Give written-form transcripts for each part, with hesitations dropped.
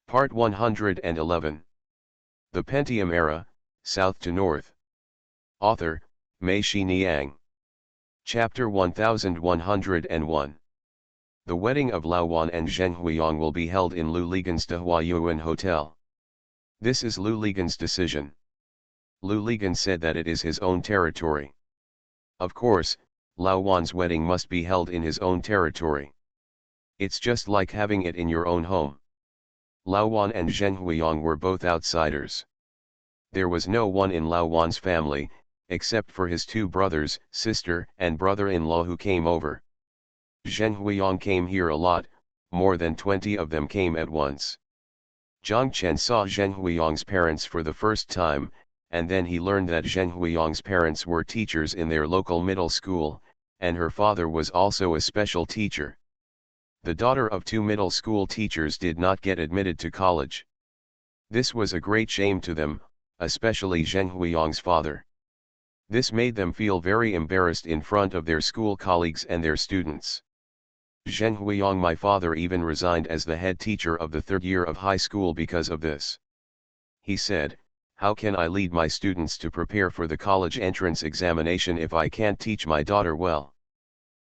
Part 111. The Pentium Era, South to North. Author, Mei Shi Niang. Chapter 1101. The wedding of Lao Wan and Zheng Huiyang will be held in Lu Ligan's De Huayuan Hotel. This is Lu Ligan's decision. Lu Ligan said that it is his own territory. Of course, Lao Wan's wedding must be held in his own territory. It's just like having it in your own home. Lao Wan and Zheng Huiyang were both outsiders. There was no one in Lao Wan's family, except for his two brothers, sister, and brother-in-law who came over. Zheng Huiyang came here a lot, more than 20 of them came at once. Zhang Chen saw Zheng Huiyang's parents for the first time, and then he learned that Zheng Huiyang's parents were teachers in their local middle school, and her father was also a special teacher. The daughter of two middle school teachers did not get admitted to college. This was a great shame to them, especially Zheng Huiyang's father. This made them feel very embarrassed in front of their school colleagues and their students. Zheng Huiyang, my father, even resigned as the head teacher of the third year of high school because of this. He said, "How can I lead my students to prepare for the college entrance examination if I can't teach my daughter well?"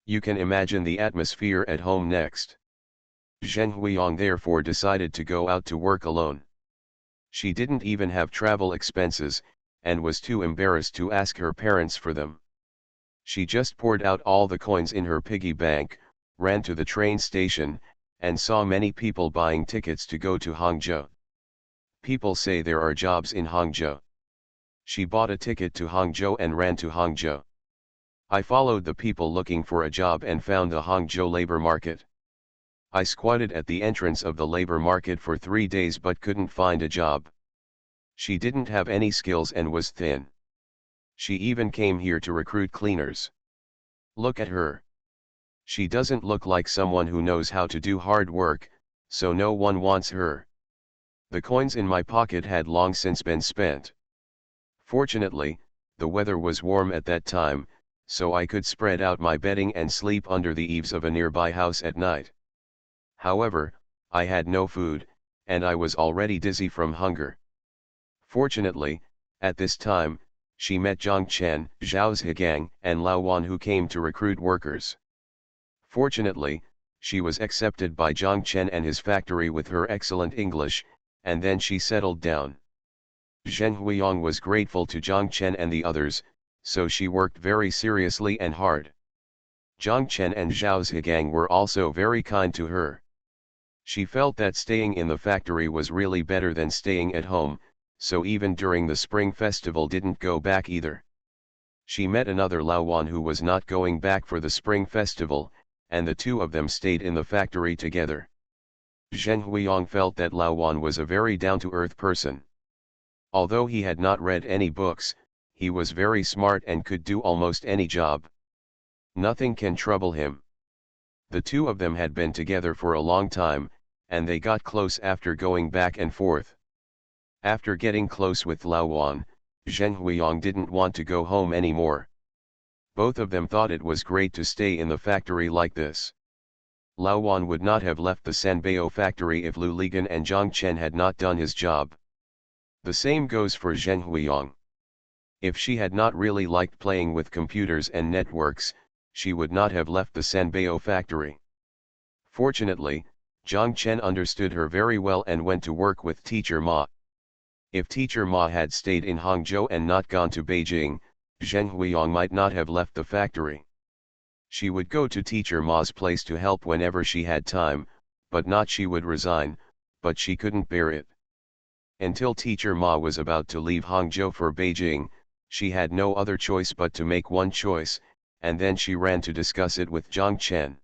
You can imagine the atmosphere at home next. Zheng Huiyang therefore decided to go out to work alone. She didn't even have travel expenses, and was too embarrassed to ask her parents for them. She just poured out all the coins in her piggy bank, ran to the train station, and saw many people buying tickets to go to Hangzhou. People say there are jobs in Hangzhou. She bought a ticket to Hangzhou and ran to Hangzhou. I followed the people looking for a job and found the Hangzhou labor market. I squatted at the entrance of the labor market for 3 days but couldn't find a job. She didn't have any skills and was thin. She even came here to recruit cleaners. Look at her. She doesn't look like someone who knows how to do hard work, so no one wants her. The coins in my pocket had long since been spent. Fortunately, the weather was warm at that time, so I could spread out my bedding and sleep under the eaves of a nearby house at night. However, I had no food, and I was already dizzy from hunger. Fortunately, at this time, she met Zhang Chen, Zhao Zhigang, and Lao Wan, who came to recruit workers. Fortunately, she was accepted by Zhang Chen and his factory with her excellent English, and then she settled down. Zheng Huiyang was grateful to Zhang Chen and the others, so she worked very seriously and hard. Zhang Chen and Zhao Zhigang were also very kind to her. She felt that staying in the factory was really better than staying at home, so even during the spring festival didn't go back either. She met another Lao Wan who was not going back for the spring festival, and the two of them stayed in the factory together. Zheng Huiyang felt that Lao Wan was a very down-to-earth person. Although he had not read any books, he was very smart and could do almost any job. Nothing can trouble him. The two of them had been together for a long time, and they got close after going back and forth. After getting close with Lao Wan, Zheng Huiyang didn't want to go home anymore. Both of them thought it was great to stay in the factory like this. Lao Wan would not have left the Sanbao factory if Lu Ligan and Zhang Chen had not done his job. The same goes for Zheng Huiyang. If she had not really liked playing with computers and networks, she would not have left the Sanbao factory. Fortunately, Zhang Chen understood her very well and went to work with Teacher Ma. If Teacher Ma had stayed in Hangzhou and not gone to Beijing, Zheng Huiyang might not have left the factory. She would go to Teacher Ma's place to help whenever she had time, but not she would resign, but she couldn't bear it. Until Teacher Ma was about to leave Hangzhou for Beijing, she had no other choice but to make one choice, and then she ran to discuss it with Zhang Chen.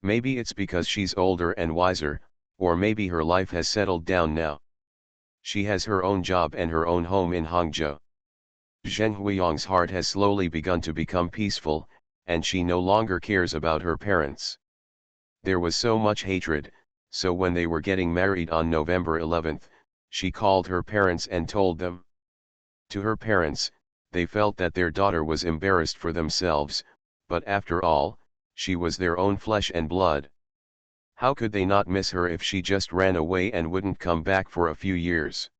Maybe it's because she's older and wiser, or maybe her life has settled down now. She has her own job and her own home in Hangzhou. Zheng Huiyang's heart has slowly begun to become peaceful, and she no longer cares about her parents. There was so much hatred, so when they were getting married on November 11th, she called her parents and told them. To her parents, they felt that their daughter was embarrassed for themselves, but after all, she was their own flesh and blood. How could they not miss her if she just ran away and wouldn't come back for a few years?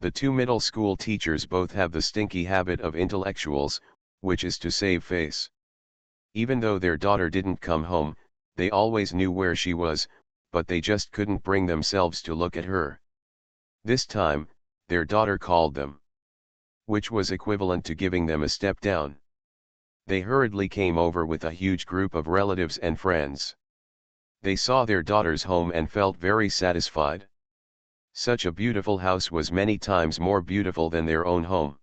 The two middle school teachers both have the stinky habit of intellectuals, which is to save face. Even though their daughter didn't come home, they always knew where she was, but they just couldn't bring themselves to look at her. This time, their daughter called them, which was equivalent to giving them a step down. They hurriedly came over with a huge group of relatives and friends. They saw their daughter's home and felt very satisfied. Such a beautiful house was many times more beautiful than their own home.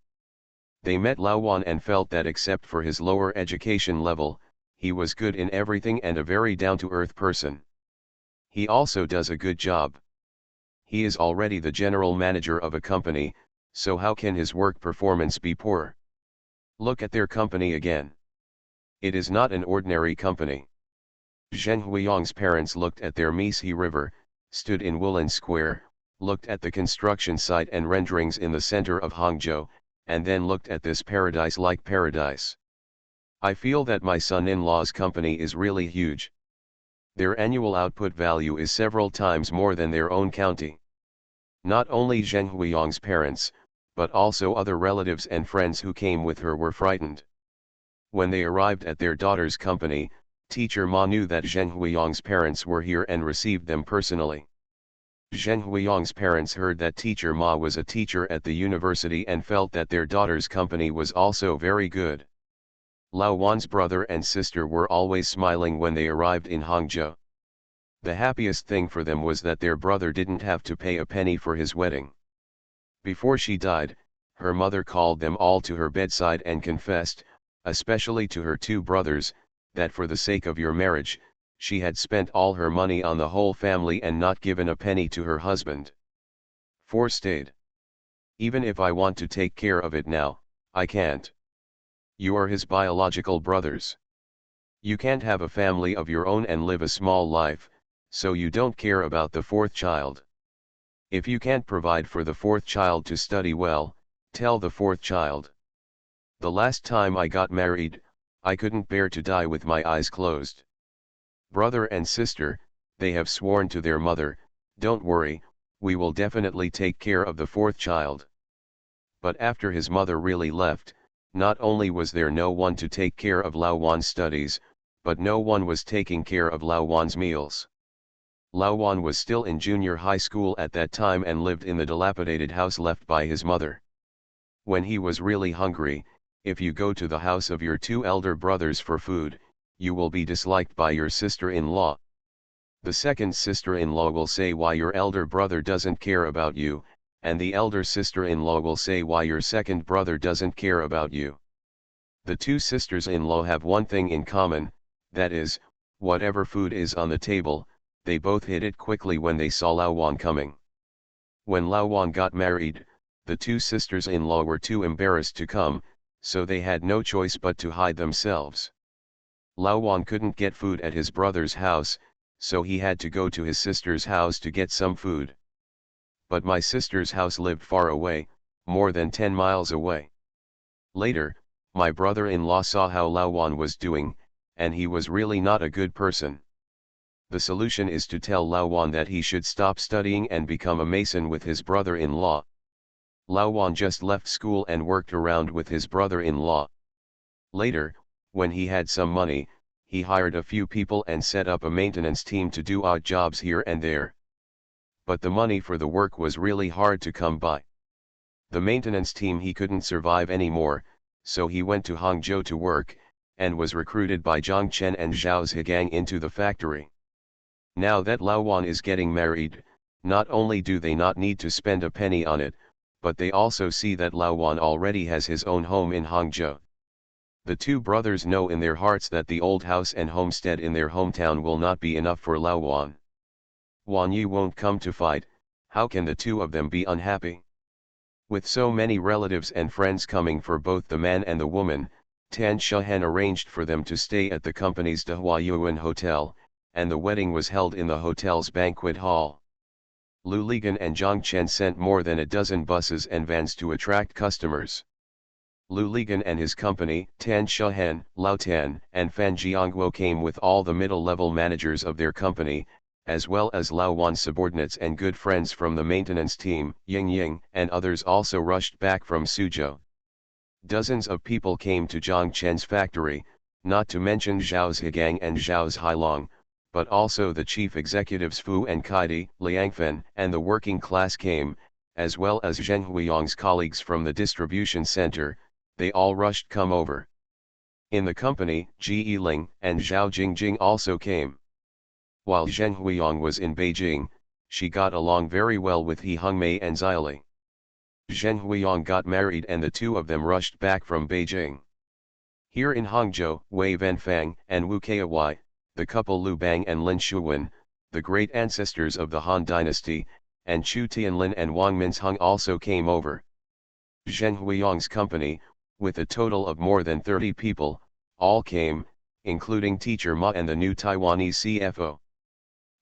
They met Lao Wan and felt that except for his lower education level, he was good in everything and a very down-to-earth person. He also does a good job. He is already the general manager of a company, so how can his work performance be poor? Look at their company again. It is not an ordinary company. Zheng Huiyang's parents looked at their Meisi River, stood in Woolen Square, looked at the construction site and renderings in the center of Hangzhou, and then looked at this paradise-like paradise. I feel that my son-in-law's company is really huge. Their annual output value is several times more than their own county. Not only Zheng Huiyang's parents, but also other relatives and friends who came with her were frightened. When they arrived at their daughter's company, Teacher Ma knew that Zheng Huiyang's parents were here and received them personally. Zheng Huiyang's parents heard that Teacher Ma was a teacher at the university and felt that their daughter's company was also very good. Lao Wan's brother and sister were always smiling when they arrived in Hangzhou. The happiest thing for them was that their brother didn't have to pay a penny for his wedding. Before she died, her mother called them all to her bedside and confessed, especially to her two brothers, that for the sake of your marriage, she had spent all her money on the whole family and not given a penny to her husband. 4 stayed. Even if I want to take care of it now, I can't. You are his biological brothers. You can't have a family of your own and live a small life, so you don't care about the fourth child. If you can't provide for the fourth child to study well, tell the fourth child. The last time I got married, I couldn't bear to die with my eyes closed. Brother and sister, they have sworn to their mother, don't worry, we will definitely take care of the fourth child. But after his mother really left, not only was there no one to take care of Lao Wan's studies, but no one was taking care of Lao Wan's meals. Lao Wan was still in junior high school at that time and lived in the dilapidated house left by his mother. When he was really hungry, if you go to the house of your two elder brothers for food, you will be disliked by your sister-in-law. The second sister-in-law will say why your elder brother doesn't care about you, and the elder sister-in-law will say why your second brother doesn't care about you. The two sisters-in-law have one thing in common, that is, whatever food is on the table, they both hid it quickly when they saw Lao Wan coming. When Lao Wan got married, the two sisters-in-law were too embarrassed to come, so they had no choice but to hide themselves. Lao Wan couldn't get food at his brother's house, so he had to go to his sister's house to get some food. But my sister's house lived far away, more than 10 miles away. Later, my brother-in-law saw how Lao Wan was doing, and he was really not a good person. The solution is to tell Lao Wan that he should stop studying and become a mason with his brother-in-law. Lao Wan just left school and worked around with his brother-in-law. Later, when he had some money, he hired a few people and set up a maintenance team to do odd jobs here and there. But the money for the work was really hard to come by. The maintenance team he couldn't survive anymore, so he went to Hangzhou to work, and was recruited by Zhang Chen and Zhao Zhigang into the factory. Now that Lao Wan is getting married, not only do they not need to spend a penny on it, but they also see that Lao Wan already has his own home in Hangzhou. The two brothers know in their hearts that the old house and homestead in their hometown will not be enough for Lao Wan. Wan Yu won't come to fight, how can the two of them be unhappy? With so many relatives and friends coming for both the man and the woman, Tan Shahen arranged for them to stay at the company's Dehuayuan Hotel, and the wedding was held in the hotel's banquet hall. Lu Ligan and Zhang Chen sent more than a dozen buses and vans to attract customers. Lu Ligan and his company, Tan Shahen, Lao Tan, and Fan Jiangguo came with all the middle-level managers of their company, as well as Lao Wan's subordinates and good friends from the maintenance team, Ying Ying and others also rushed back from Suzhou. Dozens of people came to Zhang Chen's factory, not to mention Zhao Zhigang and Zhao Zhilong, but also the chief executives Fu and Kaidi, Liangfen, and the working class came, as well as Zheng Huiyang's colleagues from the distribution center. They all rushed come over. In the company, Ji Yiling and Zhao Jingjing also came. While Zheng Huiyang was in Beijing, she got along very well with He Hongmei and Xili. Zheng Huiyang got married and the two of them rushed back from Beijing. Here in Hangzhou, Wei Wenfang and Wu Kai, the couple Lu Bang and Lin Shuwen, the great ancestors of the Han dynasty, and Chu Tianlin and Wang Minzhong also came over. Zheng Huiyang's company, with a total of more than 30 people, all came, including Teacher Ma and the new Taiwanese CFO.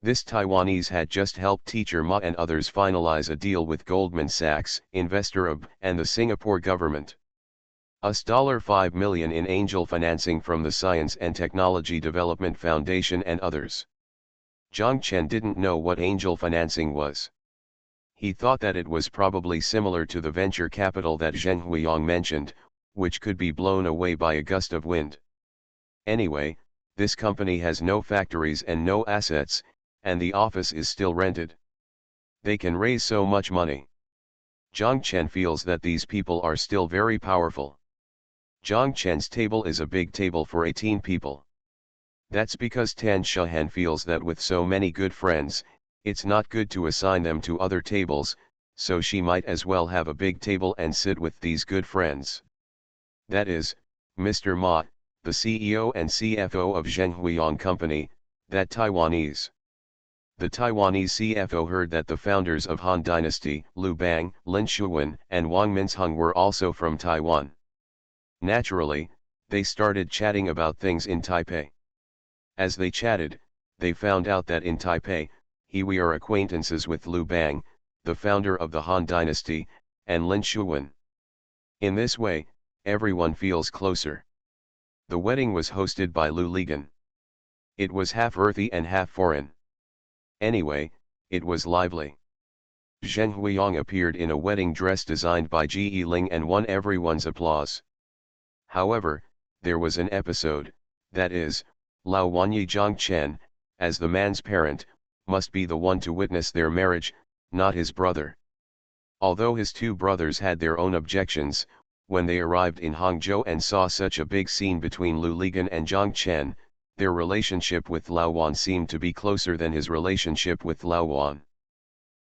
This Taiwanese had just helped Teacher Ma and others finalize a deal with Goldman Sachs, Investor AB, and the Singapore government. $5 million in angel financing from the Science and Technology Development Foundation and others. Zhang Chen didn't know what angel financing was. He thought that it was probably similar to the venture capital that Zheng Huiyang mentioned, which could be blown away by a gust of wind. Anyway, this company has no factories and no assets, and the office is still rented. They can raise so much money. Zhang Chen feels that these people are still very powerful. Zhang Chen's table is a big table for 18 people. That's because Tan Shahan feels that with so many good friends, it's not good to assign them to other tables, so she might as well have a big table and sit with these good friends. That is, Mr. Ma, the CEO and CFO of Zheng Huiyang Company, that Taiwanese. The Taiwanese CFO heard that the founders of Han Dynasty, Lu Bang, Lin Shuwen, and Wang Minzhong were also from Taiwan. Naturally, they started chatting about things in Taipei. As they chatted, they found out that in Taipei, we are acquaintances with Lu Bang, the founder of the Han Dynasty, and Lin Shuwen. In this way, everyone feels closer. The wedding was hosted by Lu Ligan. It was half earthy and half foreign. Anyway, it was lively. Zheng Huiyang appeared in a wedding dress designed by Ji Yiling and won everyone's applause. However, there was an episode, that is, Lao Wanyi Zhang Chen, as the man's parent, must be the one to witness their marriage, not his brother. Although his two brothers had their own objections, when they arrived in Hangzhou and saw such a big scene between Lu Ligan and Zhang Chen, their relationship with Lao Wan seemed to be closer than his relationship with Lao Wan.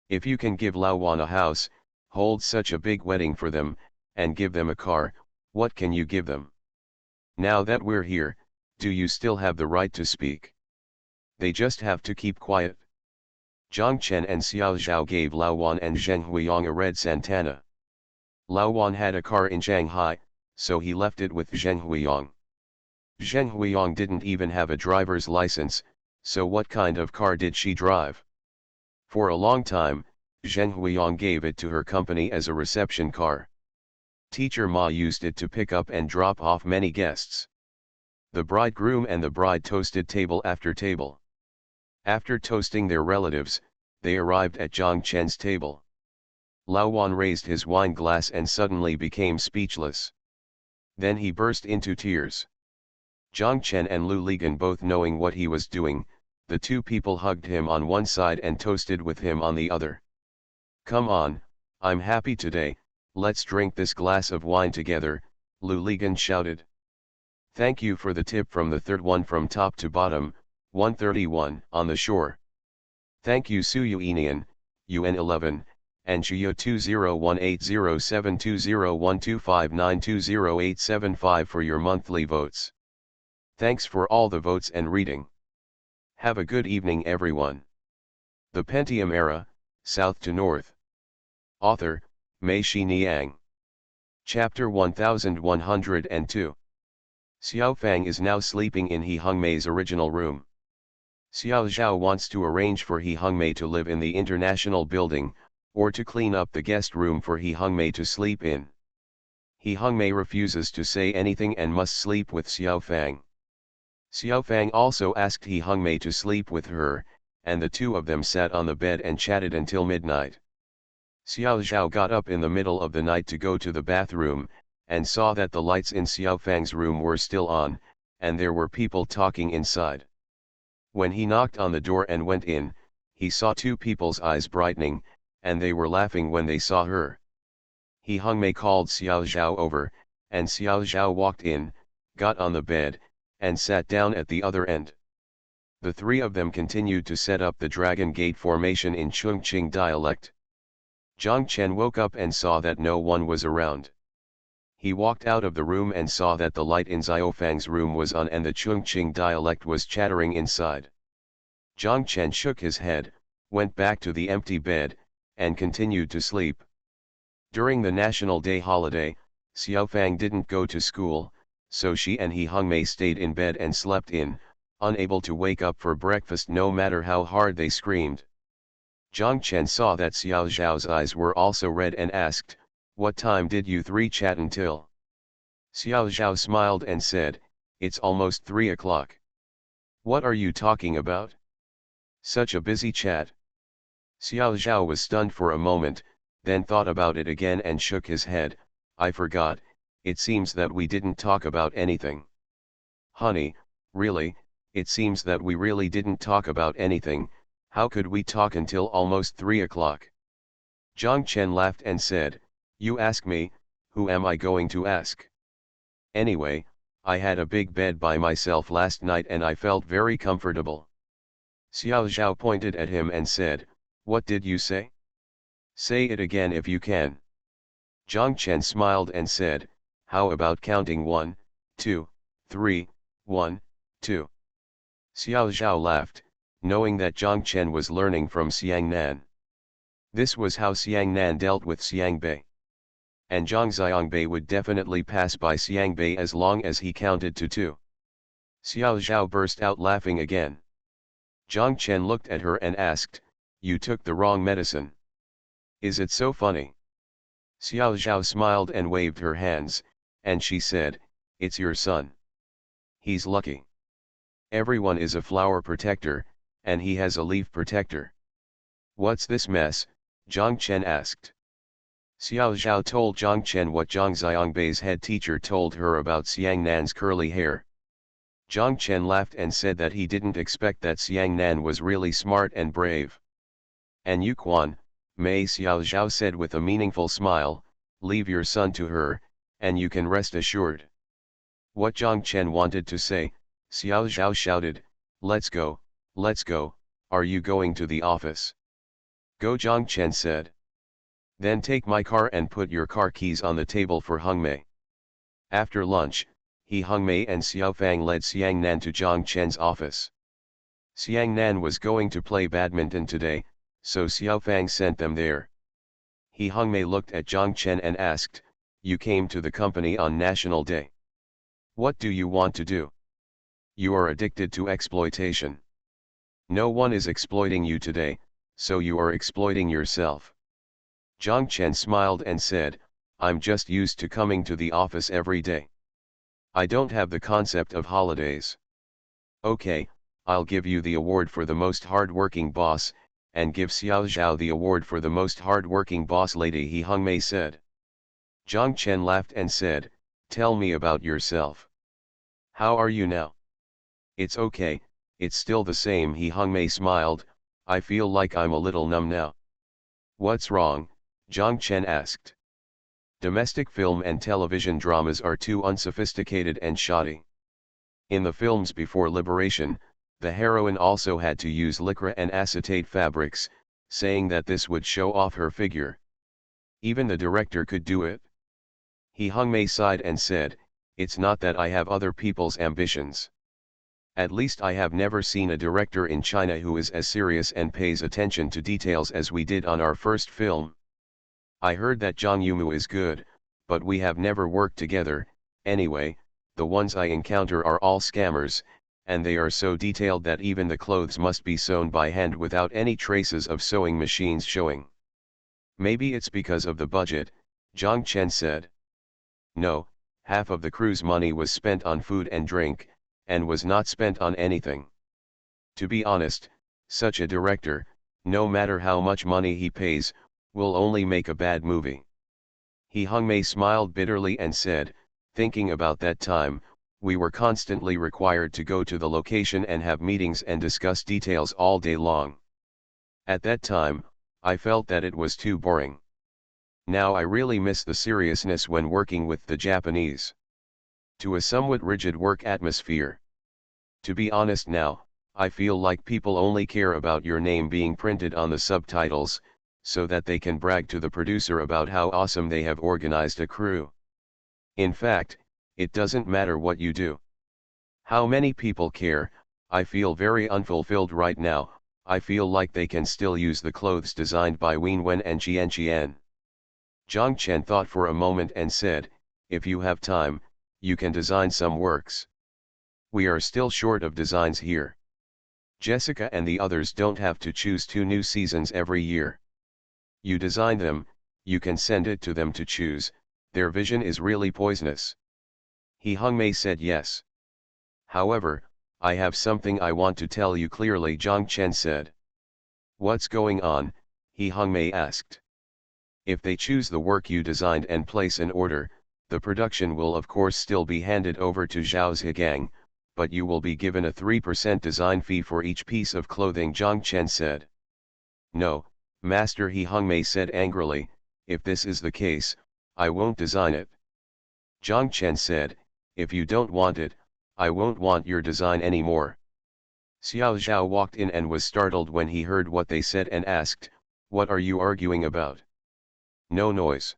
If you can give Lao Wan a house, hold such a big wedding for them, and give them a car, what can you give them? Now that we're here, do you still have the right to speak? They just have to keep quiet. Zhang Chen and Xiao Zhao gave Lao Wan and Zheng Huiyang a red Santana. Lao Wan had a car in Shanghai, so he left it with Zheng Huiyang. Zheng Huiyang didn't even have a driver's license, so what kind of car did she drive? For a long time, Zheng Huiyang gave it to her company as a reception car. Teacher Ma used it to pick up and drop off many guests. The bridegroom and the bride toasted table after table. After toasting their relatives, they arrived at Zhang Chen's table. Lao Wan raised his wine glass and suddenly became speechless. Then he burst into tears. Zhang Chen and Lu Ligan both knowing what he was doing, the two people hugged him on one side and toasted with him on the other. "Come on, I'm happy today, let's drink this glass of wine together," Lu Ligan shouted. "Thank you for the tip from the third one from top to bottom, 131 on the shore. Thank you Suyu Enian, UN11, and Chuyo 2018072012592087 for your monthly votes. Thanks for all the votes and reading. Have a good evening everyone." The Pentium Era, South to North. Author, Mei Xiniang. Chapter 1102. Xiao Fang is now sleeping in He Hongmei's original room. Xiao Zhao wants to arrange for He Hongmei to live in the International Building, or to clean up the guest room for He Hongmei to sleep in. He Hongmei refuses to say anything and must sleep with Xiao Fang. Xiao Fang also asked He Hongmei to sleep with her, and the two of them sat on the bed and chatted until midnight. Xiao Zhao got up in the middle of the night to go to the bathroom, and saw that the lights in Xiao Fang's room were still on, and there were people talking inside. When he knocked on the door and went in, he saw two people's eyes brightening, and they were laughing when they saw her. He Hongmei called Xiao Zhao over, and Xiao Zhao walked in, got on the bed, and sat down at the other end. The three of them continued to set up the Dragon Gate formation in Chongqing dialect. Zhang Chen woke up and saw that no one was around. He walked out of the room and saw that the light in Xiaofang's room was on and the Chongqing dialect was chattering inside. Zhang Chen shook his head, went back to the empty bed, and continued to sleep. During the National Day holiday, Xiaofang didn't go to school, so she and he Hongmei stayed in bed and slept in, unable to wake up for breakfast no matter how hard they screamed. Zhang Chen saw that Xiao Zhao's eyes were also red and asked, "What time did you three chat until?" Xiao Zhao smiled and said, "It's almost 3 o'clock. What are you talking about? Such a busy chat." Xiao Zhao was stunned for a moment, then thought about it again and shook his head. "I forgot, it seems that we didn't talk about anything." "Honey, really, it seems that we really didn't talk about anything. How could we talk until almost 3 o'clock?" Zhang Chen laughed and said, "You ask me, who am I going to ask? Anyway, I had a big bed by myself last night and I felt very comfortable." Xiao Zhao pointed at him and said, "What did you say? Say it again if you can." Zhang Chen smiled and said, "How about counting 1, 2, 3, 1, 2. Xiao Zhao laughed, knowing that Zhang Chen was learning from Xiang Nan. This was how Xiang Nan dealt with Xiang Bei. And Zhang Xiangbei would definitely pass by Xiang Bei as long as he counted to 2. Xiao Zhao burst out laughing again. Zhang Chen looked at her and asked, "You took the wrong medicine. Is it so funny?" Xiao Zhao smiled and waved her hands, and she said, "It's your son. He's lucky. Everyone is a flower protector, and he has a leaf protector." "What's this mess?" Zhang Chen asked. Xiao Zhao told Zhang Chen what Zhang Xiangbei's head teacher told her about Xiang Nan's curly hair. Zhang Chen laughed and said that he didn't expect that Xiang Nan was really smart and brave. "And you Quan, Mei," Xiao Zhao said with a meaningful smile, "leave your son to her, and you can rest assured." What Zhang Chen wanted to say, Xiao Zhao shouted, let's go, are you going to the office?" "Go," Zhang Chen said. "Then take my car and put your car keys on the table for Hongmei." After lunch, he Hongmei and Xiaofang led Xiang Nan to Zhang Chen's office. Xiang Nan was going to play badminton today, so Xiaofang sent them there. He Hongmei looked at Zhang Chen and asked, "You came to the company on National Day. What do you want to do? You are addicted to exploitation. No one is exploiting you today, so you are exploiting yourself." Zhang Chen smiled and said, "I'm just used to coming to the office every day. I don't have the concept of holidays." "Okay, I'll give you the award for the most hard-working boss, and give Xiao Zhao the award for the most hard-working boss lady," he Hongmei said. Zhang Chen laughed and said, "Tell me about yourself. How are you now?" "It's okay, it's still the same," he Hongmei smiled. "I feel like I'm a little numb now." "What's wrong?" Zhang Chen asked. Domestic film and television dramas are too unsophisticated and shoddy. In the films before liberation, the heroine also had to use lycra and acetate fabrics, saying that this would show off her figure. Even the director could do it. He Hongmei sighed and said, "It's not that I have other people's ambitions. At least I have never seen a director in China who is as serious and pays attention to details as we did on our first film. I heard that Zhang Yumou is good, but we have never worked together. Anyway, the ones I encounter are all scammers, and they are so detailed that even the clothes must be sewn by hand without any traces of sewing machines showing." "Maybe it's because of the budget," Zhang Chen said. "No, half of the crew's money was spent on food and drink, and was not spent on anything. To be honest, Such a director, no matter how much money he pays, will only make a bad movie. Hongmei smiled bitterly and said, thinking about that time, we were constantly required to go to the location and have meetings and discuss details all day long. At that time, I felt that it was too boring. Now I really miss the seriousness when working with the Japanese. To a somewhat rigid work atmosphere. To be honest now, I feel like people only care about your name being printed on the subtitles, so that they can brag to the producer about how awesome they have organized a crew. In fact, it doesn't matter what you do. How many people care? I feel very unfulfilled right now. I feel like they can still use the clothes designed by Wen Wen and Qian Qian. Zhang Chen thought for a moment and said, if you have time, you can design some works. We are still short of designs here. Jessica and the others don't have to choose 2 new seasons every year. You design them, you can send it to them to choose, their vision is really poisonous. Hongmei said yes. However, I have something I want to tell you clearly, Zhang Chen said. What's going on? Hongmei asked. If they choose the work you designed and place an order, the production will of course still be handed over to Zhao Zhigang, but you will be given a 3% design fee for each piece of clothing, Zhang Chen said. No, Master, Hongmei said angrily, if this is the case, I won't design it. Zhang Chen said, if you don't want it, I won't want your design anymore. Xiao Zhao walked in and was startled when he heard what they said and asked, what are you arguing about? No noise.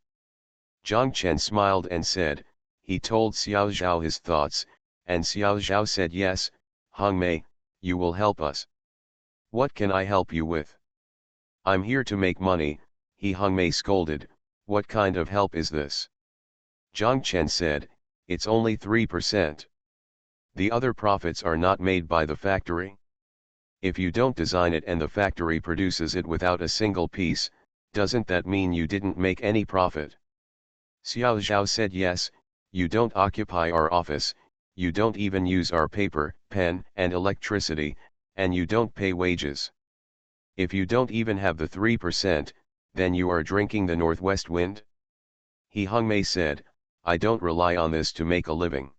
Zhang Chen smiled and said, he told Xiao Zhao his thoughts, and Xiao Zhao said yes, Hongmei, you will help us. What can I help you with? I'm here to make money, Hongmei scolded, what kind of help is this? Zhang Chen said, it's only 3%. The other profits are not made by the factory. If you don't design it and the factory produces it without a single piece, doesn't that mean you didn't make any profit? Xiao Zhao said yes, you don't occupy our office, you don't even use our paper, pen, and electricity, and you don't pay wages. If you don't even have the 3%, then you are drinking the northwest wind? Hongmei said, I don't rely on this to make a living.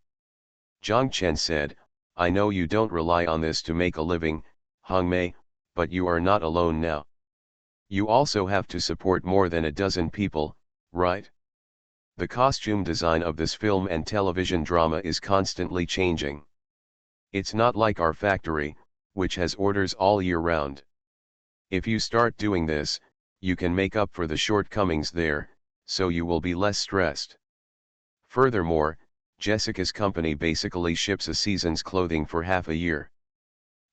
Zhang Chen said, I know you don't rely on this to make a living, Hongmei, but you are not alone now. You also have to support more than a dozen people, right? The costume design of this film and television drama is constantly changing. It's not like our factory, which has orders all year round. If you start doing this, you can make up for the shortcomings there, so you will be less stressed. Furthermore, Jessica's company basically ships a season's clothing for half a year.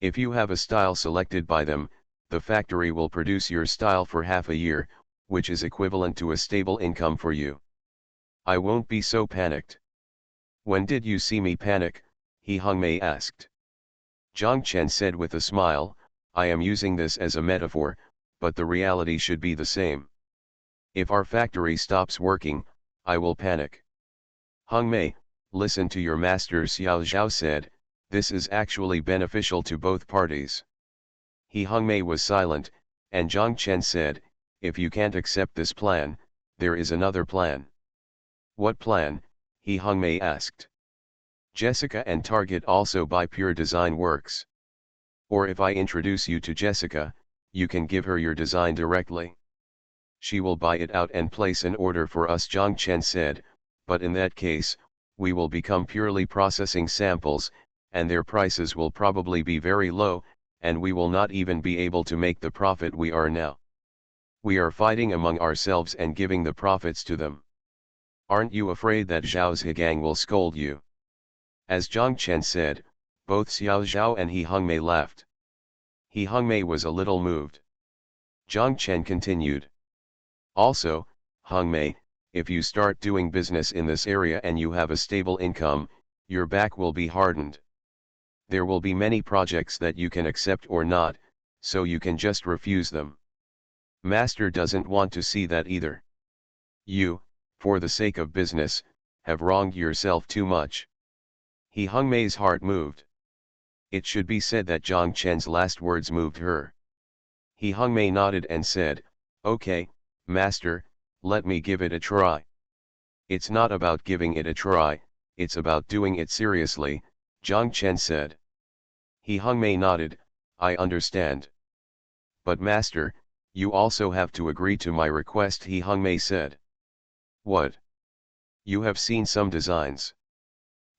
If you have a style selected by them, the factory will produce your style for half a year, which is equivalent to a stable income for you. I won't be so panicked. When did you see me panic? Hongmei asked. Zhang Chen said with a smile, I am using this as a metaphor, but the reality should be the same. If our factory stops working, I will panic. Hongmei, listen to your master, Xiao Zhao said, this is actually beneficial to both parties. Hongmei was silent, and Zhang Chen said, if you can't accept this plan, there is another plan. What plan? Hongmei asked. Jessica and Target also buy Pure Design works. Or if I introduce you to Jessica, you can give her your design directly. She will buy it out and place an order for us, Zhang Chen said, but in that case, we will become purely processing samples, and their prices will probably be very low, and we will not even be able to make the profit we are now. We are fighting among ourselves and giving the profits to them. Aren't you afraid that Zhao Zhigang will scold you? As Zhang Chen said, both Xiao Zhao and Hongmei laughed. Hongmei was a little moved. Zhang Chen continued. Also, Hongmei, if you start doing business in this area and you have a stable income, your back will be hardened. There will be many projects that you can accept or not, so you can just refuse them. Master doesn't want to see that either. You, for the sake of business, have wronged yourself too much. Hongmei's heart moved. It should be said that Zhang Chen's last words moved her. He Hongmei nodded and said, "Okay, master, let me give it a try." "It's not about giving it a try, it's about doing it seriously," Zhang Chen said. He Hongmei nodded, "I understand." "But master, you also have to agree to my request," He Hongmei said. "What? You have seen some designs.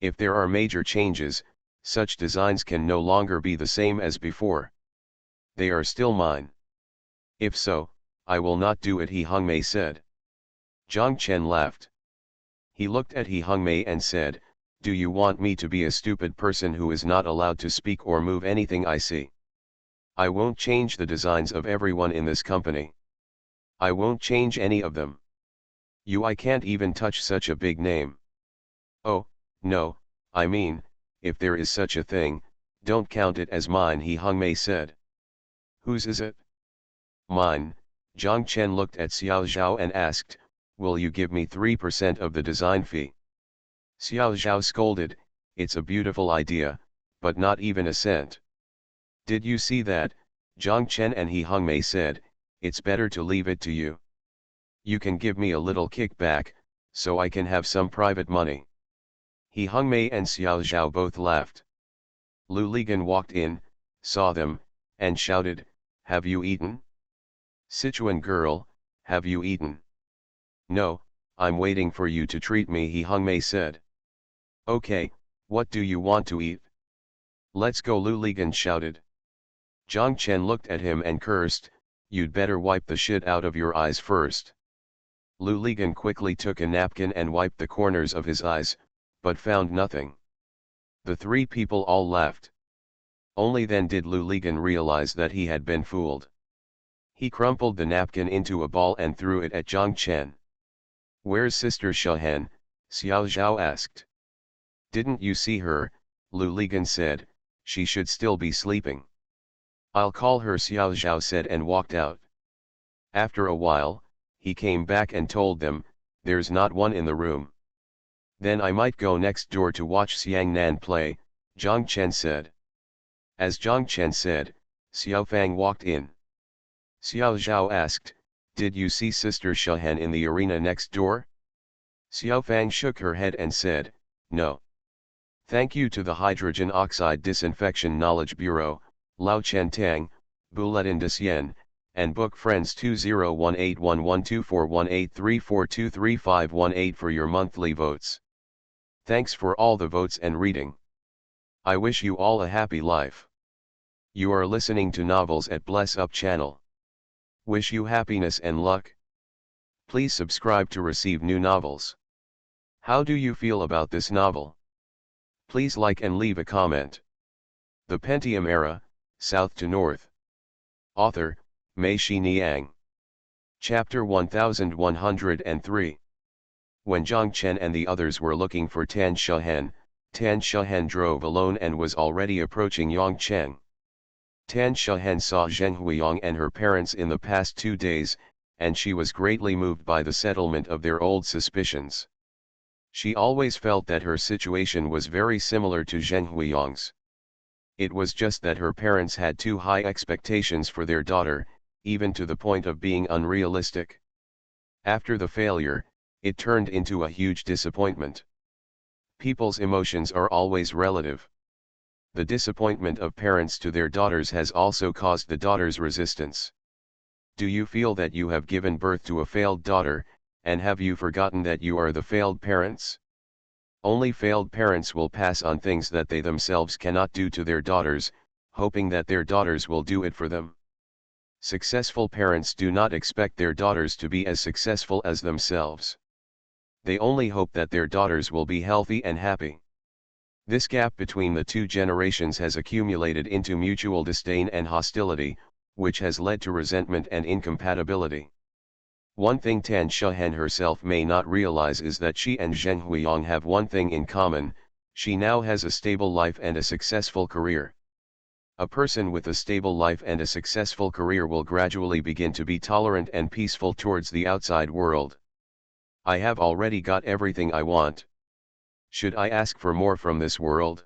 If there are major changes, such designs can no longer be the same as before. They are still mine. If so, I will not do it," He Hongmei said. Zhang Chen laughed. He looked at He Hongmei and said, "Do you want me to be a stupid person who is not allowed to speak or move anything I see? I won't change the designs of everyone in this company. I won't change any of them. I can't even touch such a big name." "Oh, no, I mean, if there is such a thing, don't count it as mine," He Hongmei said. "Whose is it?" "Mine." Zhang Chen looked at Xiao Zhao and asked, "Will you give me 3% of the design fee?" Xiao Zhao scolded, "It's a beautiful idea, but not even a cent." "Did you see that?" Zhang Chen and He Hongmei said, "It's better to leave it to you. You can give me a little kickback, so I can have some private money." He Hongmei and Xiao Zhao both laughed. Lu Ligan walked in, saw them, and shouted, "Have you eaten? Sichuan girl, have you eaten?" "No, I'm waiting for you to treat me," He Hongmei said. "Okay, what do you want to eat?" "Let's go," Lu Ligan shouted. Zhang Chen looked at him and cursed, "You'd better wipe the shit out of your eyes first." Lu Ligan quickly took a napkin and wiped the corners of his eyes, but found nothing. The three people all laughed. Only then did Lu Ligan realize that he had been fooled. He crumpled the napkin into a ball and threw it at Zhang Chen. "Where's Sister Shahan?" Xiao Zhao asked. "Didn't you see her?" Lu Ligan said, "She should still be sleeping." "I'll call her," Xiao Zhao said and walked out. After a while, he came back and told them, "There's not one in the room." "Then I might go next door to watch Xiang Nan play," Zhang Chen said. As Zhang Chen said, Xiao Fang walked in. Xiao Zhao asked, "Did you see Sister Shahan in the arena next door?" Xiao Fang shook her head and said, "No. Thank you to the Hydrogen Oxide Disinfection Knowledge Bureau, Lao Chen Tang, Bulletin de Sien, and Book Friends 201811241834235518 for your monthly votes. Thanks for all the votes and reading. I wish you all a happy life. You are listening to Novels at Bless Up channel. Wish you happiness and luck. Please subscribe to receive new novels. How do you feel about this novel? Please like and leave a comment. The Pentium Era, South to North. Author, Mei Shi Niang. Chapter 1103. When Zhang Chen and the others were looking for Tan Shahan drove alone and was already approaching Yongcheng. Tan Shahan saw Zheng Huiyang and her parents in the past 2 days, and she was greatly moved by the settlement of their old suspicions. She always felt that her situation was very similar to Zheng Huiyang's. It was just that her parents had too high expectations for their daughter, even to the point of being unrealistic. After the failure, it turned into a huge disappointment. People's emotions are always relative. The disappointment of parents to their daughters has also caused the daughter's resistance. Do you feel that you have given birth to a failed daughter, and have you forgotten that you are the failed parents? Only failed parents will pass on things that they themselves cannot do to their daughters, hoping that their daughters will do it for them. Successful parents do not expect their daughters to be as successful as themselves. They only hope that their daughters will be healthy and happy. This gap between the two generations has accumulated into mutual disdain and hostility, which has led to resentment and incompatibility. One thing Tan Shahan herself may not realize is that she and Zheng Huiyang have one thing in common: she now has a stable life and a successful career. A person with a stable life and a successful career will gradually begin to be tolerant and peaceful towards the outside world. I have already got everything I want. Should I ask for more from this world?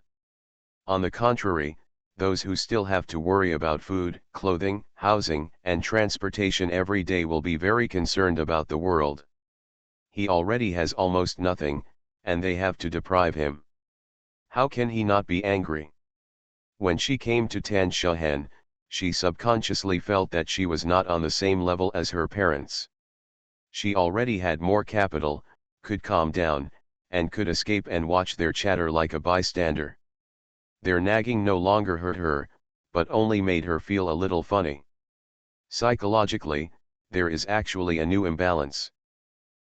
On the contrary, those who still have to worry about food, clothing, housing, and transportation every day will be very concerned about the world. He already has almost nothing, and they have to deprive him. How can he not be angry? When she came to Tan Shahen, she subconsciously felt that she was not on the same level as her parents. She already had more capital, could calm down, and could escape and watch their chatter like a bystander. Their nagging no longer hurt her, but only made her feel a little funny. Psychologically, there is actually a new imbalance.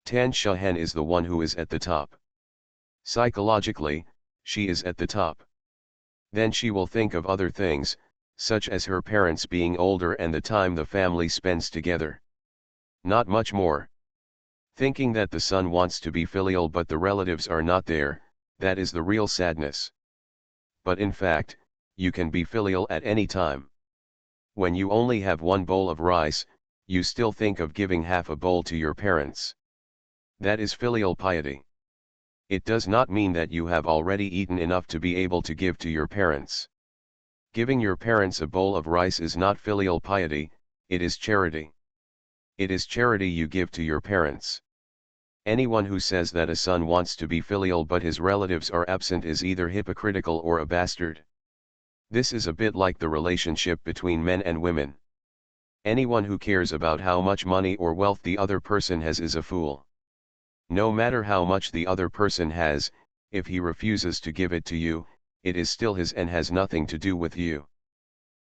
Tan Shahen is the one who is at the top. Psychologically, she is at the top. Then she will think of other things, such as her parents being older and the time the family spends together. Not much more. Thinking that the son wants to be filial but the relatives are not there, that is the real sadness. But in fact, you can be filial at any time. When you only have one bowl of rice, you still think of giving half a bowl to your parents. That is filial piety. It does not mean that you have already eaten enough to be able to give to your parents. Giving your parents a bowl of rice is not filial piety, it is charity. It is charity you give to your parents. Anyone who says that a son wants to be filial but his relatives are absent is either hypocritical or a bastard. This is a bit like the relationship between men and women. Anyone who cares about how much money or wealth the other person has is a fool. No matter how much the other person has, if he refuses to give it to you, it is still his and has nothing to do with you.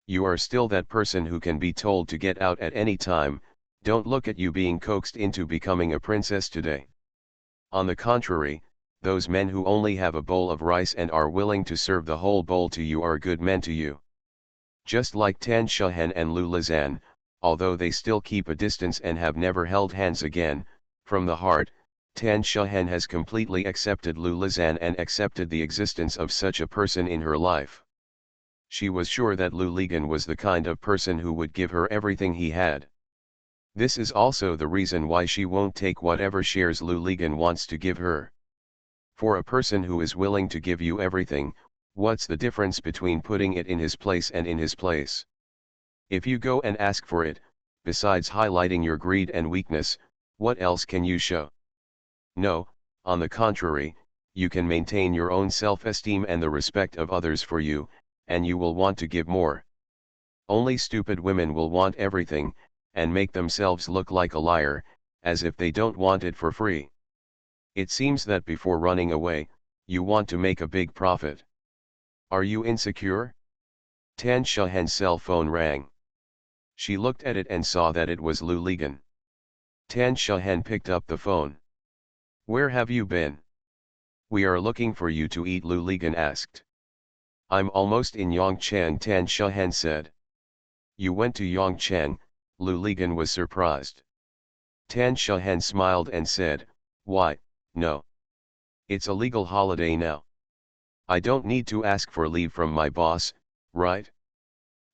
You are still that person who can be told to get out at any time. Don't look at you being coaxed into becoming a princess today. On the contrary, those men who only have a bowl of rice and are willing to serve the whole bowl to you are good men to you. Just like Tan Shahen and Lu Lizan, although they still keep a distance and have never held hands again, from the heart, Tan Shahen has completely accepted Lu Lizan and accepted the existence of such a person in her life. She was sure that Lu Ligan was the kind of person who would give her everything he had. This is also the reason why she won't take whatever shares Lu Ligan wants to give her. For a person who is willing to give you everything, what's the difference between putting it in his place and in his place? If you go and ask for it, besides highlighting your greed and weakness, what else can you show? No, on the contrary, you can maintain your own self-esteem and the respect of others for you, and you will want to give more. Only stupid women will want everything, and make themselves look like a liar, as if they don't want it for free. It seems that before running away, you want to make a big profit. Are you insecure? Tan Shahen's cell phone rang. She looked at it and saw that it was Lu Ligan. Tan Shahen picked up the phone. Where have you been? We are looking for you to eat, Lu Ligan asked. I'm almost in Yongchang, Tan Shahen said. You went to Yongchang? Lu Ligan was surprised. Tan Shahen smiled and said, why, no. It's a legal holiday now. I don't need to ask for leave from my boss, right?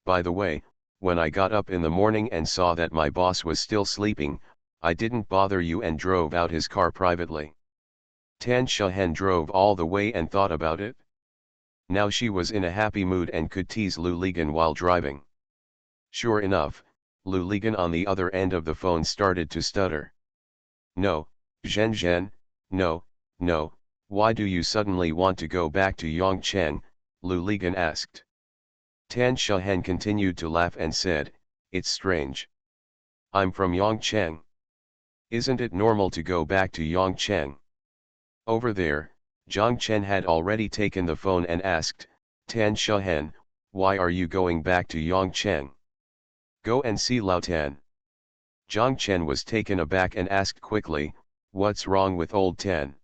By the way, when I got up in the morning and saw that my boss was still sleeping, I didn't bother you and drove out his car privately. Tan Shahen drove all the way and thought about it. Now she was in a happy mood and could tease Lu Ligan while driving. Sure enough, Lu Ligan on the other end of the phone started to stutter. No, Zhen, no, why do you suddenly want to go back to Yongchang? Lu Ligan asked. Tan Shahen continued to laugh and said, it's strange. I'm from Yongchang. Isn't it normal to go back to Yongchang? Over there, Zhang Chen had already taken the phone and asked, Tan Shahen, why are you going back to Yongchang? Go and see Lao Tan. Zhang Chen was taken aback and asked quickly, what's wrong with old Tan?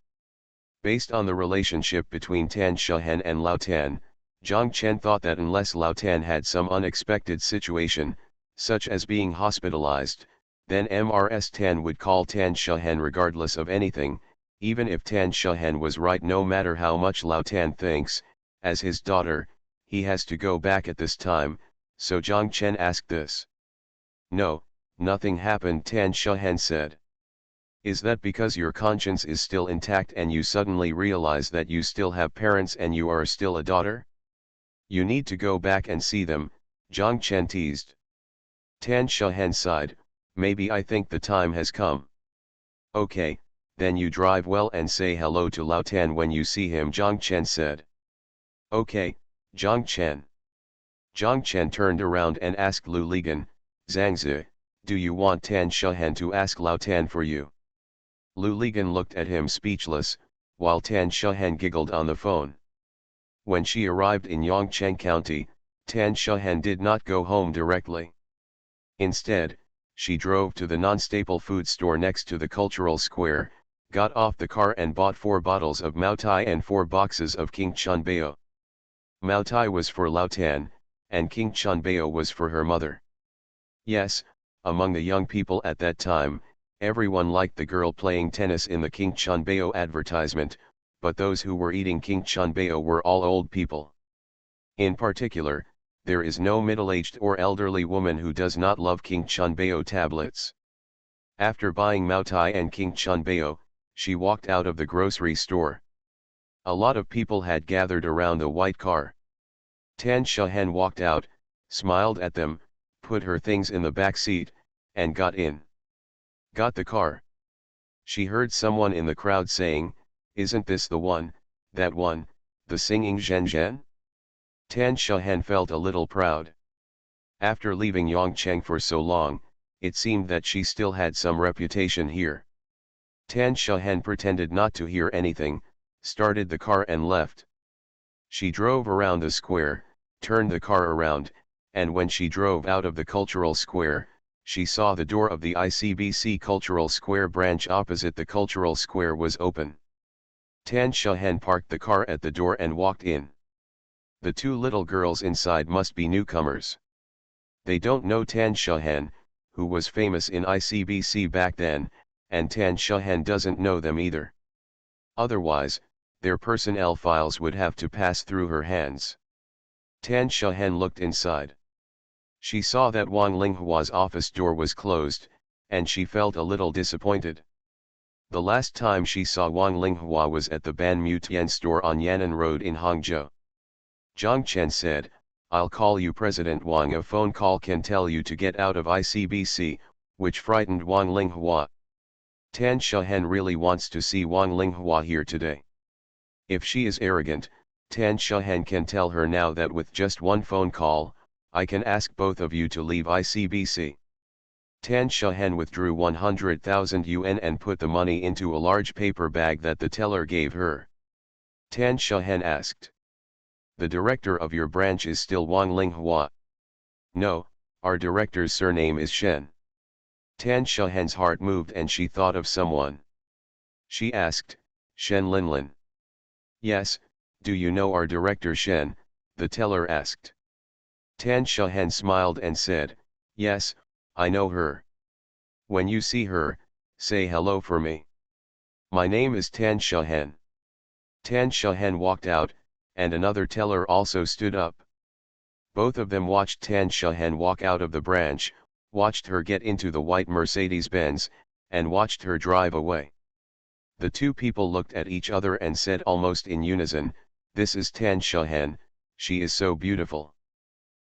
Based on the relationship between Tan Shahen and Lao Tan, Zhang Chen thought that unless Lao Tan had some unexpected situation, such as being hospitalized, then Mrs. Tan would call Tan Shahen regardless of anything, even if Tan Shahen was right. No matter how much Lao Tan thinks, as his daughter, he has to go back at this time, so Zhang Chen asked this. No, nothing happened, Tan Shahen said. Is that because your conscience is still intact and you suddenly realize that you still have parents and you are still a daughter? You need to go back and see them, Jiang Chen teased. Tan Shahen sighed, maybe I think the time has come. Okay, then you drive well and say hello to Lao Tan when you see him, Jiang Chen said. Okay, Jiang Chen. Jiang Chen turned around and asked Lu Ligan, Zhangzi, do you want Tan Shahen to ask Lao Tan for you? Lu Ligan looked at him speechless, while Tan Shahen giggled on the phone. When she arrived in Yongcheng County, Tan Shahen did not go home directly. Instead, she drove to the non-staple food store next to the cultural square, got off the car and bought 4 bottles of Mao Tai and 4 boxes of King Chun Bao. Mao Tai was for Lao Tan, and King Chun Bao was for her mother. Yes, among the young people at that time, everyone liked the girl playing tennis in the King Chun Bao advertisement, but those who were eating King Chun Bao were all old people. In particular, there is no middle-aged or elderly woman who does not love King Chun Bao tablets. After buying Mao Tai and King Chun Bao, she walked out of the grocery store. A lot of people had gathered around the white car. Tan Shahen walked out, smiled at them, put her things in the back seat, and got in. Got the car. She heard someone in the crowd saying, isn't this the one, that one, the singing Zhen Zhen? Tan Shahen felt a little proud. After leaving Yongcheng for so long, it seemed that she still had some reputation here. Tan Shahen pretended not to hear anything, started the car and left. She drove around the square, turned the car around, and when she drove out of the cultural square, she saw the door of the ICBC Cultural Square branch opposite the cultural square was open. Tan Shahen parked the car at the door and walked in. The 2 little girls inside must be newcomers. They don't know Tan Shahen, who was famous in ICBC back then, and Tan Shahen doesn't know them either. Otherwise, their personnel files would have to pass through her hands. Tan Shahen looked inside. She saw that Wang Linghua's office door was closed, and she felt a little disappointed. The last time she saw Wang Linghua was at the Ban Mu Tian store on Yan'an Road in Hangzhou. Jiang Chen said, I'll call you President Wang. A phone call can tell you to get out of ICBC, which frightened Wang Linghua. Tan Shahen really wants to see Wang Linghua here today. If she is arrogant, Tan Shahen can tell her now that with just one phone call, I can ask both of you to leave ICBC. Tan Shahen withdrew 100,000 yuan and put the money into a large paper bag that the teller gave her. Tan Shahen asked, the director of your branch is still Wang Linghua? No, our director's surname is Shen. Tan Shahen's heart moved and she thought of someone. She asked, Shen Linlin. Yes, do you know our director Shen? The teller asked. Tan Shahen smiled and said, yes, I know her. When you see her, say hello for me. My name is Tan Shahen. Tan Shahen walked out, and another teller also stood up. Both of them watched Tan Shahen walk out of the branch, watched her get into the white Mercedes-Benz, and watched her drive away. The 2 people looked at each other and said almost in unison, this is Tan Shahen, she is so beautiful.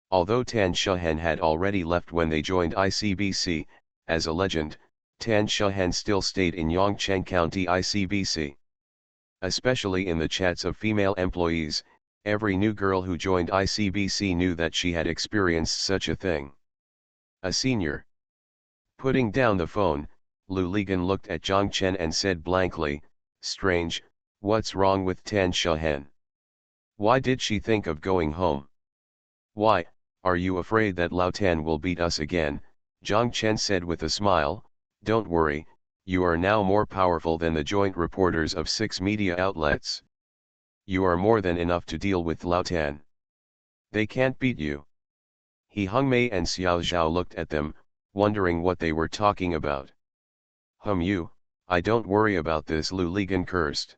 Although Tan Shahen had already left when they joined ICBC, as a legend, Tan Shahen still stayed in Yongcheng County ICBC. Especially in the chats of female employees, every new girl who joined ICBC knew that she had experienced such a thing. A senior. Putting down the phone, Lu Ligan looked at Jiang Chen and said blankly, strange, what's wrong with Tan Shahen? Why did she think of going home? Why, are you afraid that Lao Tan will beat us again? Jiang Chen said with a smile, don't worry, you are now more powerful than the joint reporters of 6 media outlets. You are more than enough to deal with Lao Tan. They can't beat you. He Hungmei and Xiao Zhao looked at them, wondering what they were talking about. You, I don't worry about this, Lu Ligan cursed.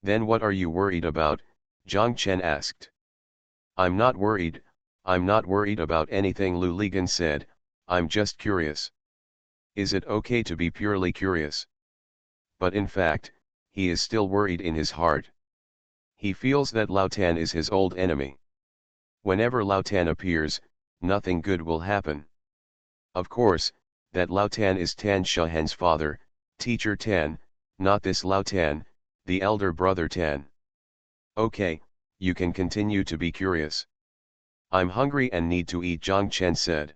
Then what are you worried about? Jiang Chen asked. I'm not worried about anything, Lu Ligan said, I'm just curious. Is it okay to be purely curious? But in fact, he is still worried in his heart. He feels that Lao Tan is his old enemy. Whenever Lao Tan appears, nothing good will happen. Of course, that Lao Tan is Tan Shahan's father, Teacher Tan, not this Lao Tan, the elder brother Tan. Okay, you can continue to be curious. I'm hungry and need to eat, Zhang Chen said.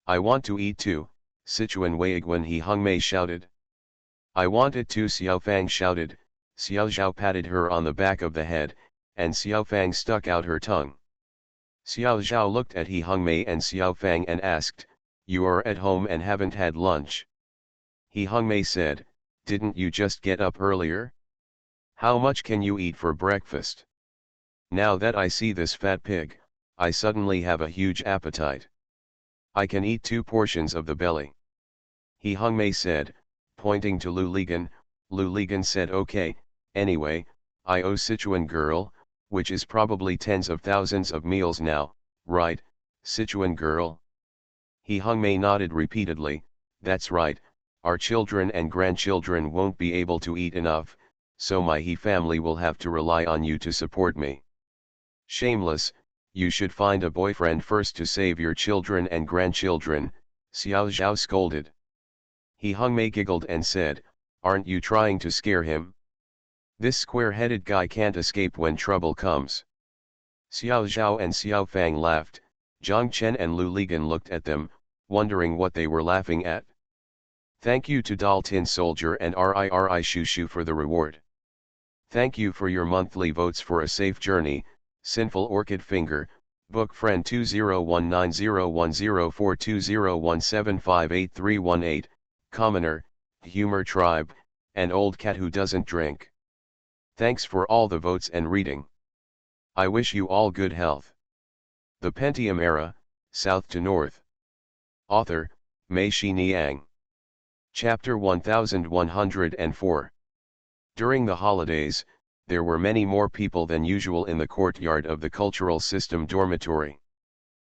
I want to eat too, Sichuan Weiguan He Hungmei shouted. I want it too, Xiao Fang shouted. Xiao Zhao patted her on the back of the head, and Xiao Fang stuck out her tongue. Xiao Zhao looked at He Hungmei and Xiao Fang and asked, "You are at home and haven't had lunch?" He Hungmei said, "Didn't you just get up earlier? How much can you eat for breakfast? Now that I see this fat pig, I suddenly have a huge appetite. I can eat 2 portions of the belly." He Hungmei said, pointing to Lu Ligan. Lu Ligan said, "Okay, anyway, I owe Sichuan girl, which is probably tens of thousands of meals now, right, Sichuan girl?" He Hungmei nodded repeatedly, "That's right, our children and grandchildren won't be able to eat enough, so my He family will have to rely on you to support me." "Shameless, you should find a boyfriend first to save your children and grandchildren," Xiao Zhao scolded. He Hungmei giggled and said, "Aren't you trying to scare him? This square-headed guy can't escape when trouble comes." Xiao Zhao and Xiao Fang laughed. Zhang Chen and Lu Ligan looked at them, wondering what they were laughing at. Thank you to Dal Tin Soldier and RIRI Shushu for the reward. Thank you for your monthly votes for a safe journey, Sinful Orchid Finger, Book Friend 201901042017583118, Commoner, Humor Tribe, and Old Cat Who Doesn't Drink. Thanks for all the votes and reading. I wish you all good health. The Pentium Era, South to North. Author, Mei Shi Niang. Chapter 1104. During the holidays, there were many more people than usual in the courtyard of the Cultural System dormitory.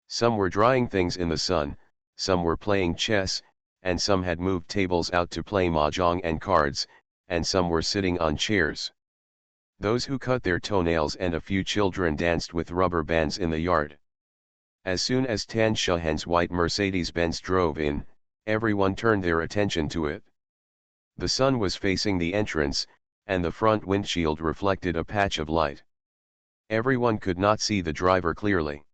Some were drying things in the sun, some were playing chess, and some had moved tables out to play mahjong and cards, and some were sitting on chairs. Those who cut their toenails and a few children danced with rubber bands in the yard. As soon as Tan Shahan's white Mercedes-Benz drove in, everyone turned their attention to it. The sun was facing the entrance, and the front windshield reflected a patch of light. Everyone could not see the driver clearly.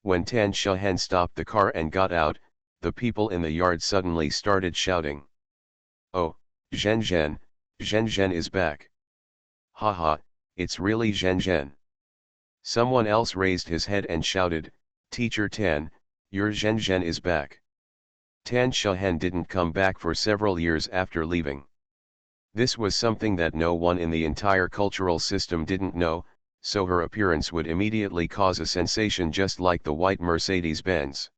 When Tan Shahan stopped the car and got out, the people in the yard suddenly started shouting. "Oh, Zhen Zhen, Zhen Zhen is back. Haha, it's really Zhen Zhen." Someone else raised his head and shouted, "Teacher Tan, your Zhen Zhen is back." Tan Shahan didn't come back for several years after leaving. This was something that no one in the entire cultural system didn't know, so her appearance would immediately cause a sensation just like the white Mercedes-Benz.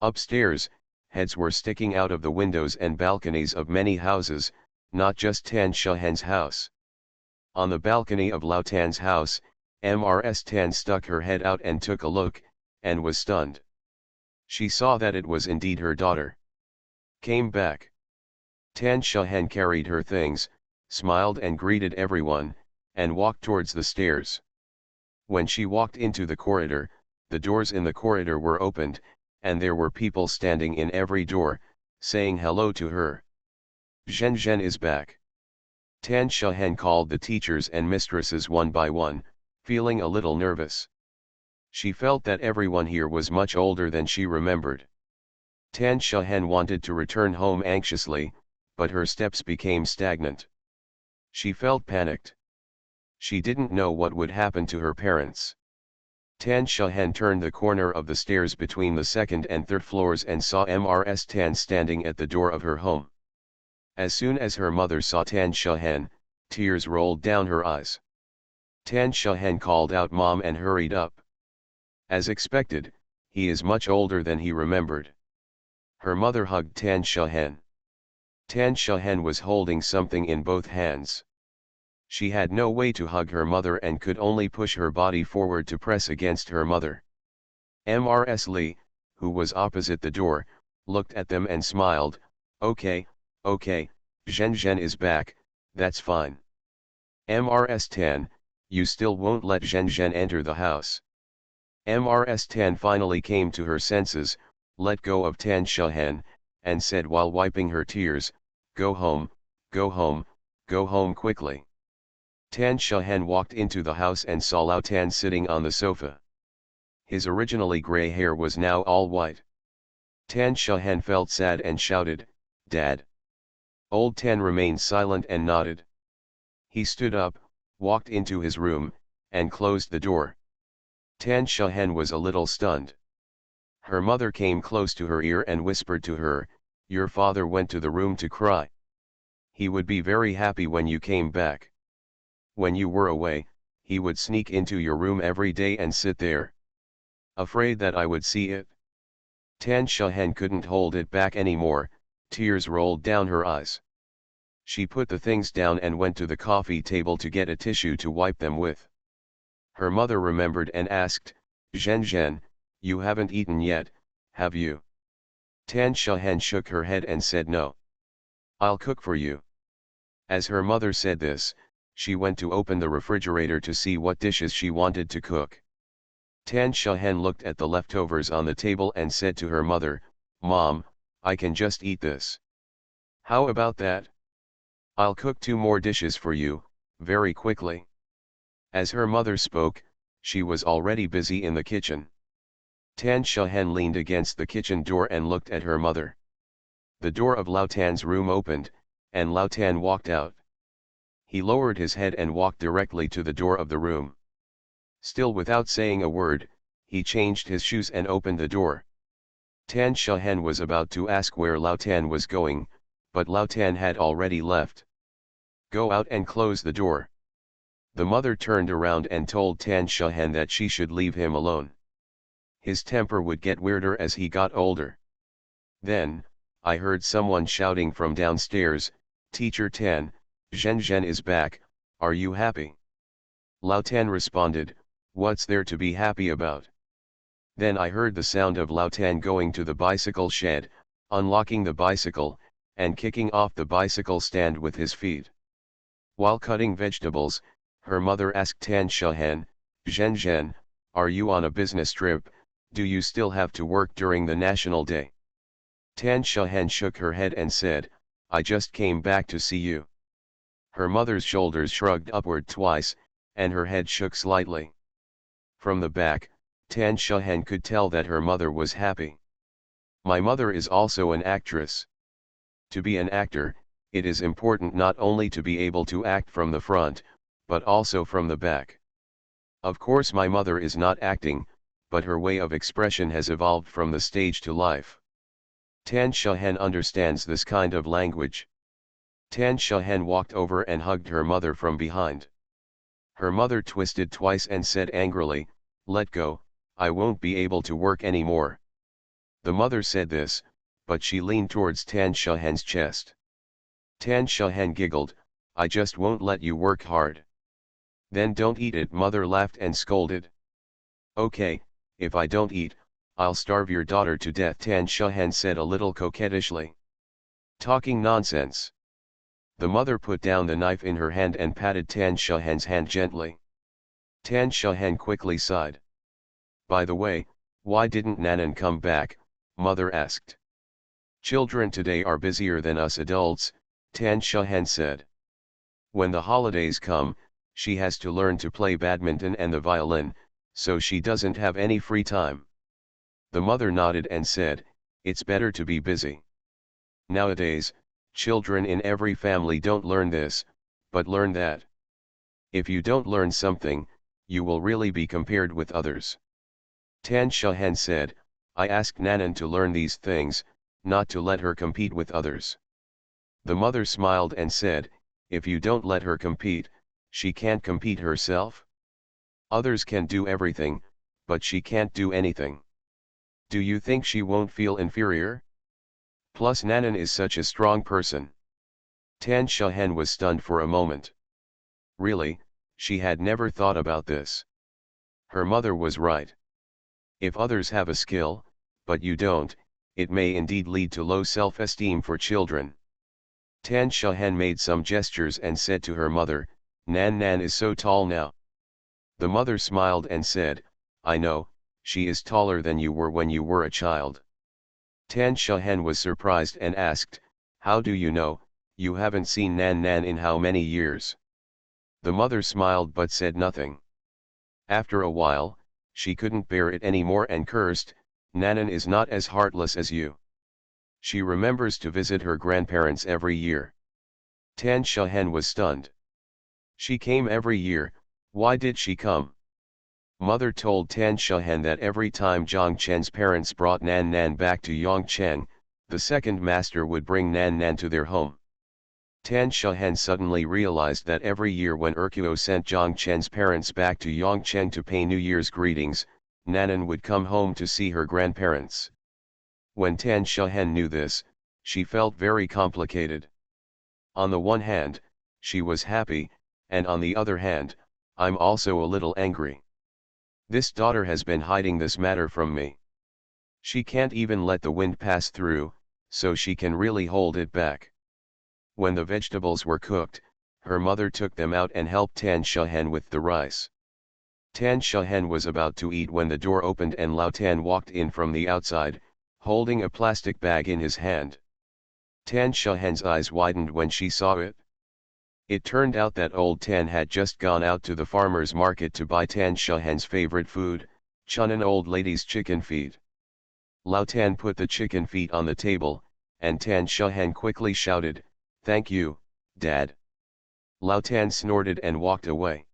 Upstairs, heads were sticking out of the windows and balconies of many houses, not just Tan Shahan's house. On the balcony of Lao Tan's house, Mrs. Tan stuck her head out and took a look, and was stunned. She saw that it was indeed her daughter. Came back. Tan Shahan carried her things, smiled and greeted everyone, and walked towards the stairs. When she walked into the corridor, the doors in the corridor were opened, and there were people standing in every door, saying hello to her. Zhen Zhen is back. Tan Shahan called the teachers and mistresses one by one, feeling a little nervous. She felt that everyone here was much older than she remembered. Tan Shahan wanted to return home anxiously, but her steps became stagnant. She felt panicked. She didn't know what would happen to her parents. Tan Shahan turned the corner of the stairs between the second and third floors and saw Mrs. Tan standing at the door of her home. As soon as her mother saw Tan Shahan, tears rolled down her eyes. Tan Shahan called out "Mom" and hurried up. As expected, he is much older than he remembered. Her mother hugged Tan Shahan. Tan Shahan was holding something in both hands. She had no way to hug her mother and could only push her body forward to press against her mother. Mrs. Li, who was opposite the door, looked at them and smiled. Okay, Zhen Zhen is back, that's fine. Mrs. Tan, you still won't let Zhen Zhen enter the house. Mrs. Tan finally came to her senses, let go of Tan Shahen, and said while wiping her tears, "Go home, go home, go home quickly." Tan Shahen walked into the house and saw Lao Tan sitting on the sofa. His originally grey hair was now all white. Tan Shahen felt sad and shouted, "Dad." Old Tan remained silent and nodded. He stood up, walked into his room, and closed the door. Tan Shahen was a little stunned. Her mother came close to her ear and whispered to her, "Your father went to the room to cry. He would be very happy when you came back. When you were away, he would sneak into your room every day and sit there. Afraid that I would see it." Tan Shahen couldn't hold it back anymore, tears rolled down her eyes. She put the things down and went to the coffee table to get a tissue to wipe them with. Her mother remembered and asked, "Zhen Zhen, you haven't eaten yet, have you?" Tan Shahen shook her head and said no. "I'll cook for you." As her mother said this, she went to open the refrigerator to see what dishes she wanted to cook. Tan Shahen looked at the leftovers on the table and said to her mother, "Mom, I can just eat this. How about that? I'll cook 2 more dishes for you, very quickly." As her mother spoke, she was already busy in the kitchen. Tan Shahen leaned against the kitchen door and looked at her mother. The door of Lao Tan's room opened, and Lao Tan walked out. He lowered his head and walked directly to the door of the room. Still without saying a word, he changed his shoes and opened the door. Tan Shahen was about to ask where Lao Tan was going, but Lao Tan had already left. "Go out and close the door." The mother turned around and told Tan Shahen that she should leave him alone. His temper would get weirder as he got older. Then, I heard someone shouting from downstairs, "Teacher Tan, Zhen Zhen is back, are you happy?" Lao Tan responded, "What's there to be happy about?" Then I heard the sound of Lao Tan going to the bicycle shed, unlocking the bicycle, and kicking off the bicycle stand with his feet. While cutting vegetables, her mother asked Tan Shahen, "Zhen Zhen, are you on a business trip, do you still have to work during the National Day?" Tan Shahen shook her head and said, "I just came back to see you." Her mother's shoulders shrugged upward twice, and her head shook slightly. From the back, Tan Shahen could tell that her mother was happy. "My mother is also an actress. To be an actor, it is important not only to be able to act from the front, but also from the back. Of course my mother is not acting, but her way of expression has evolved from the stage to life." Tan Shahen understands this kind of language. Tan Shahen walked over and hugged her mother from behind. Her mother twisted twice and said angrily, "Let go, I won't be able to work anymore." The mother said this, but she leaned towards Tan Shahen's chest. Tan Shahen giggled, "I just won't let you work hard." "Then don't eat it," mother laughed and scolded. "Okay, if I don't eat, I'll starve your daughter to death," Tan Shahen said a little coquettishly. "Talking nonsense." The mother put down the knife in her hand and patted Tan Shahen's hand gently. Tan Shahen quickly sighed. "By the way, why didn't Nanan come back?" mother asked. "Children today are busier than us adults," Tan Shahen said. "When the holidays come, she has to learn to play badminton and the violin, so she doesn't have any free time." The mother nodded and said, "It's better to be busy. Nowadays, children in every family don't learn this, but learn that. If you don't learn something, you will really be compared with others." Tan Shahen said, "I asked Nanan to learn these things, not to let her compete with others." The mother smiled and said, "If you don't let her compete, she can't compete herself. Others can do everything, but she can't do anything. Do you think she won't feel inferior? Plus Nanan is such a strong person." Tan Shahen was stunned for a moment. Really, she had never thought about this. Her mother was right. If others have a skill, but you don't, it may indeed lead to low self-esteem for children. Tan Shahen made some gestures and said to her mother, "Nan is so tall now." The mother smiled and said, "I know, she is taller than you were when you were a child. Tan Shahen was surprised and asked, how do you know, you haven't seen Nan Nan in how many years? The mother smiled but said nothing. After a while, she couldn't bear it anymore and cursed, Nanan is not as heartless as you. She remembers to visit her grandparents every year. Tan Shahen was stunned. She came every year, why did she come? Mother told Tan Shahen that every time Zhang Chen's parents brought Nan Nan back to Yongcheng, the second master would bring Nan Nan to their home. Tan Shahen suddenly realized that every year when Erkuo sent Zhang Chen's parents back to Yongcheng to pay New Year's greetings, Nanan would come home to see her grandparents. When Tan Shahen knew this, she felt very complicated. On the one hand, she was happy, and on the other hand, I'm also a little angry. This daughter has been hiding this matter from me. She can't even let the wind pass through, so she can really hold it back. When the vegetables were cooked, her mother took them out and helped Tan Shahen with the rice. Tan Shahen was about to eat when the door opened and Lao Tan walked in from the outside, holding a plastic bag in his hand. Tan Shahen's eyes widened when she saw it. It turned out that old Tan had just gone out to the farmer's market to buy Tan Shahen's favorite food, Chunan old lady's chicken feet. Lao Tan put the chicken feet on the table, and Tan Shahen quickly shouted, "Thank you, Dad." Lao Tan snorted and walked away.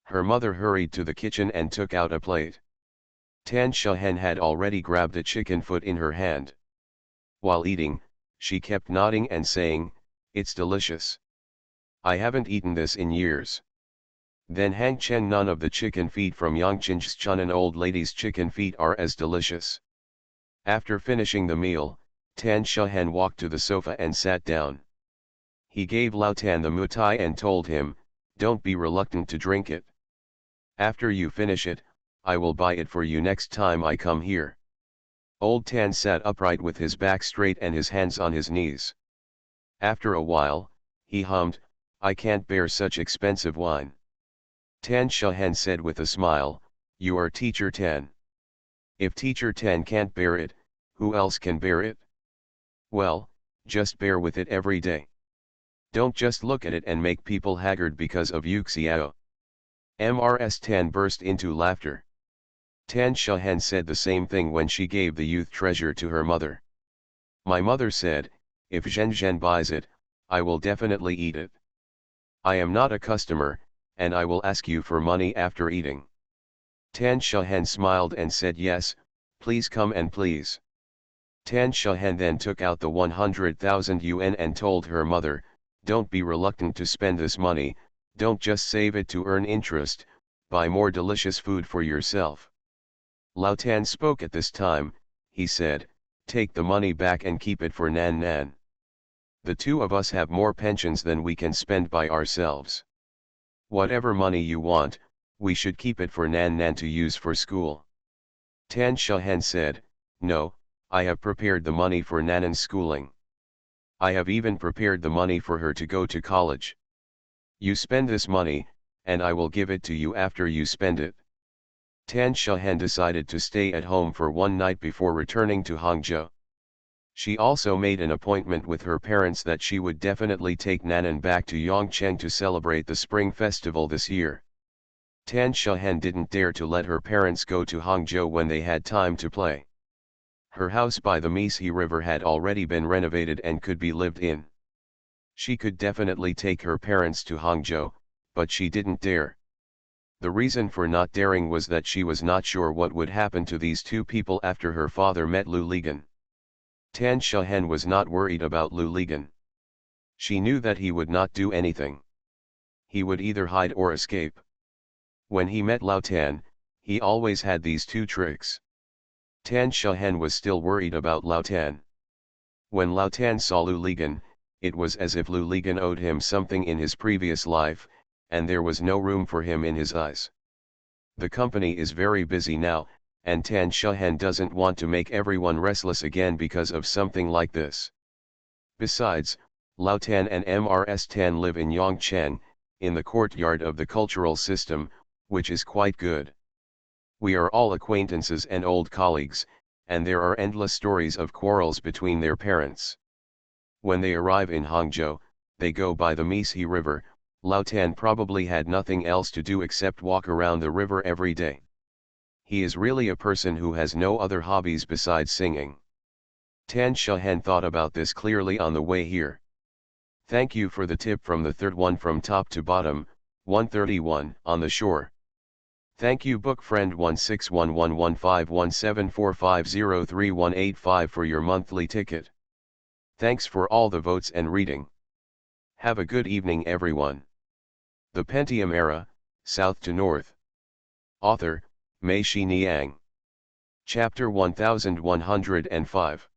Her mother hurried to the kitchen and took out a plate. Tan Shahen had already grabbed a chicken foot in her hand. While eating, she kept nodding and saying, "It's delicious. I haven't eaten this in years." Then Hang Chen, none of the chicken feet from Yongchen's Chunan old lady's chicken feet are as delicious. After finishing the meal, Tan Shahen walked to the sofa and sat down. He gave Lao Tan the mutai and told him, "Don't be reluctant to drink it. After you finish it, I will buy it for you next time I come here." Old Tan sat upright with his back straight and his hands on his knees. After a while, he hummed, "I can't bear such expensive wine." Tan Shahen said with a smile, "You are Teacher Tan. If Teacher Tan can't bear it, who else can bear it? Well, just bear with it every day. Don't just look at it and make people haggard because of Yuxiao." Mrs. Tan burst into laughter. Tan Shahen said the same thing when she gave the youth treasure to her mother. "My mother said, if Zhen Zhen buys it, I will definitely eat it. I am not a customer, and I will ask you for money after eating." Tan Shahen smiled and said, "Yes, please come and please." Tan Shahen then took out the 100,000 yuan and told her mother, "Don't be reluctant to spend this money, don't just save it to earn interest, buy more delicious food for yourself." Lao Tan spoke at this time. He said, "Take the money back and keep it for Nan Nan. The two of us have more pensions than we can spend by ourselves. Whatever money you want, we should keep it for Nan Nan to use for school." Tan Shahen said, "No, I have prepared the money for Nanan's schooling. I have even prepared the money for her to go to college. You spend this money, and I will give it to you after you spend it." Tan Shahen decided to stay at home for one night before returning to Hangzhou. She also made an appointment with her parents that she would definitely take Nanan back to Yongcheng to celebrate the Spring Festival this year. Tan Shahen didn't dare to let her parents go to Hangzhou when they had time to play. Her house by the Meisi River had already been renovated and could be lived in. She could definitely take her parents to Hangzhou, but she didn't dare. The reason for not daring was that she was not sure what would happen to these two people after her father met Lu Ligan. Tan Shahen was not worried about Lu Ligan. She knew that he would not do anything. He would either hide or escape. When he met Lao Tan, he always had these two tricks. Tan Shahen was still worried about Lao Tan. When Lao Tan saw Lu Ligan, it was as if Lu Ligan owed him something in his previous life, and there was no room for him in his eyes. The company is very busy now, and Tan Shahen doesn't want to make everyone restless again because of something like this. Besides, Lao Tan and Mrs. Tan live in Yongcheng, in the courtyard of the cultural system, which is quite good. We are all acquaintances and old colleagues, and there are endless stories of quarrels between their parents. When they arrive in Hangzhou, they go by the Meisi River. Lao Tan probably had nothing else to do except walk around the river every day. He is really a person who has no other hobbies besides singing. Tan Shahan thought about this clearly on the way here. Thank you for the tip from the third one from top to bottom, 131, on the shore. Thank you book friend 1611151745031885 for your monthly ticket. Thanks for all the votes and reading. Have a good evening everyone. The Pentium Era, South to North. Author, Mei Niang. Chapter 1105.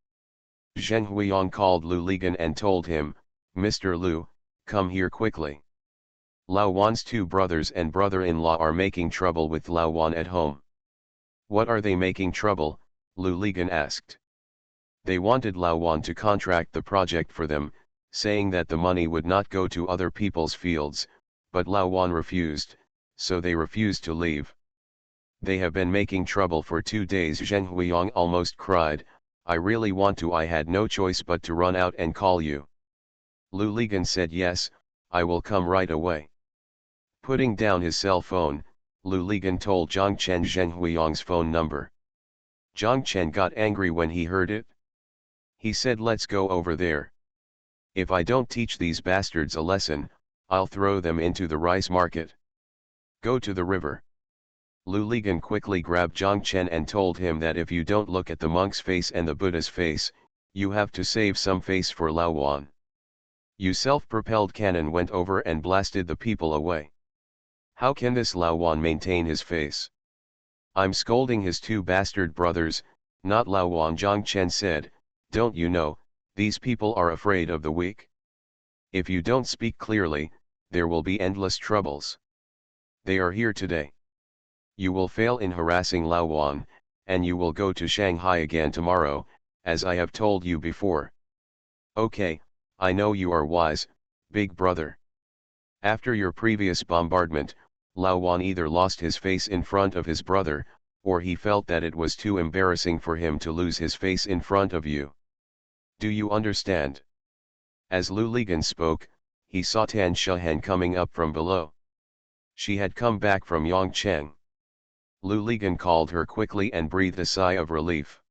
Zheng Huiyang called Lu Ligan and told him, Mr. Lu, come here quickly. Lao Wan's two brothers and brother-in-law are making trouble with Lao Wan at home. What are they making trouble? Lu Ligan asked. They wanted Lao Wan to contract the project for them, saying that the money would not go to other people's fields, but Lao Wan refused, so they refused to leave. They have been making trouble for 2 days. Zheng Huiyang almost cried, I really want to. I had no choice but to run out and call you. Lu Ligan said yes, I will come right away. Putting down his cell phone, Lu Ligan told Zhang Chen Zheng Huiyang's phone number. Zhang Chen got angry when he heard it. He said let's go over there. If I don't teach these bastards a lesson, I'll throw them into the rice market. Go to the river. Lu Ligan quickly grabbed Zhang Chen and told him that if you don't look at the monk's face and the Buddha's face, you have to save some face for Lao Wan. You self-propelled cannon went over and blasted the people away. How can this Lao Wan maintain his face? I'm scolding his two bastard brothers, not Lao Wan. Zhang Chen said, don't you know, these people are afraid of the weak? If you don't speak clearly, there will be endless troubles. They are here today. You will fail in harassing Lao Wan, and you will go to Shanghai again tomorrow, as I have told you before. Okay, I know you are wise, big brother. After your previous bombardment, Lao Wan either lost his face in front of his brother, or he felt that it was too embarrassing for him to lose his face in front of you. Do you understand? As Lu Ligan spoke, he saw Tan Shahan coming up from below. She had come back from Yongcheng. Lu Ligan called her quickly and breathed a sigh of relief.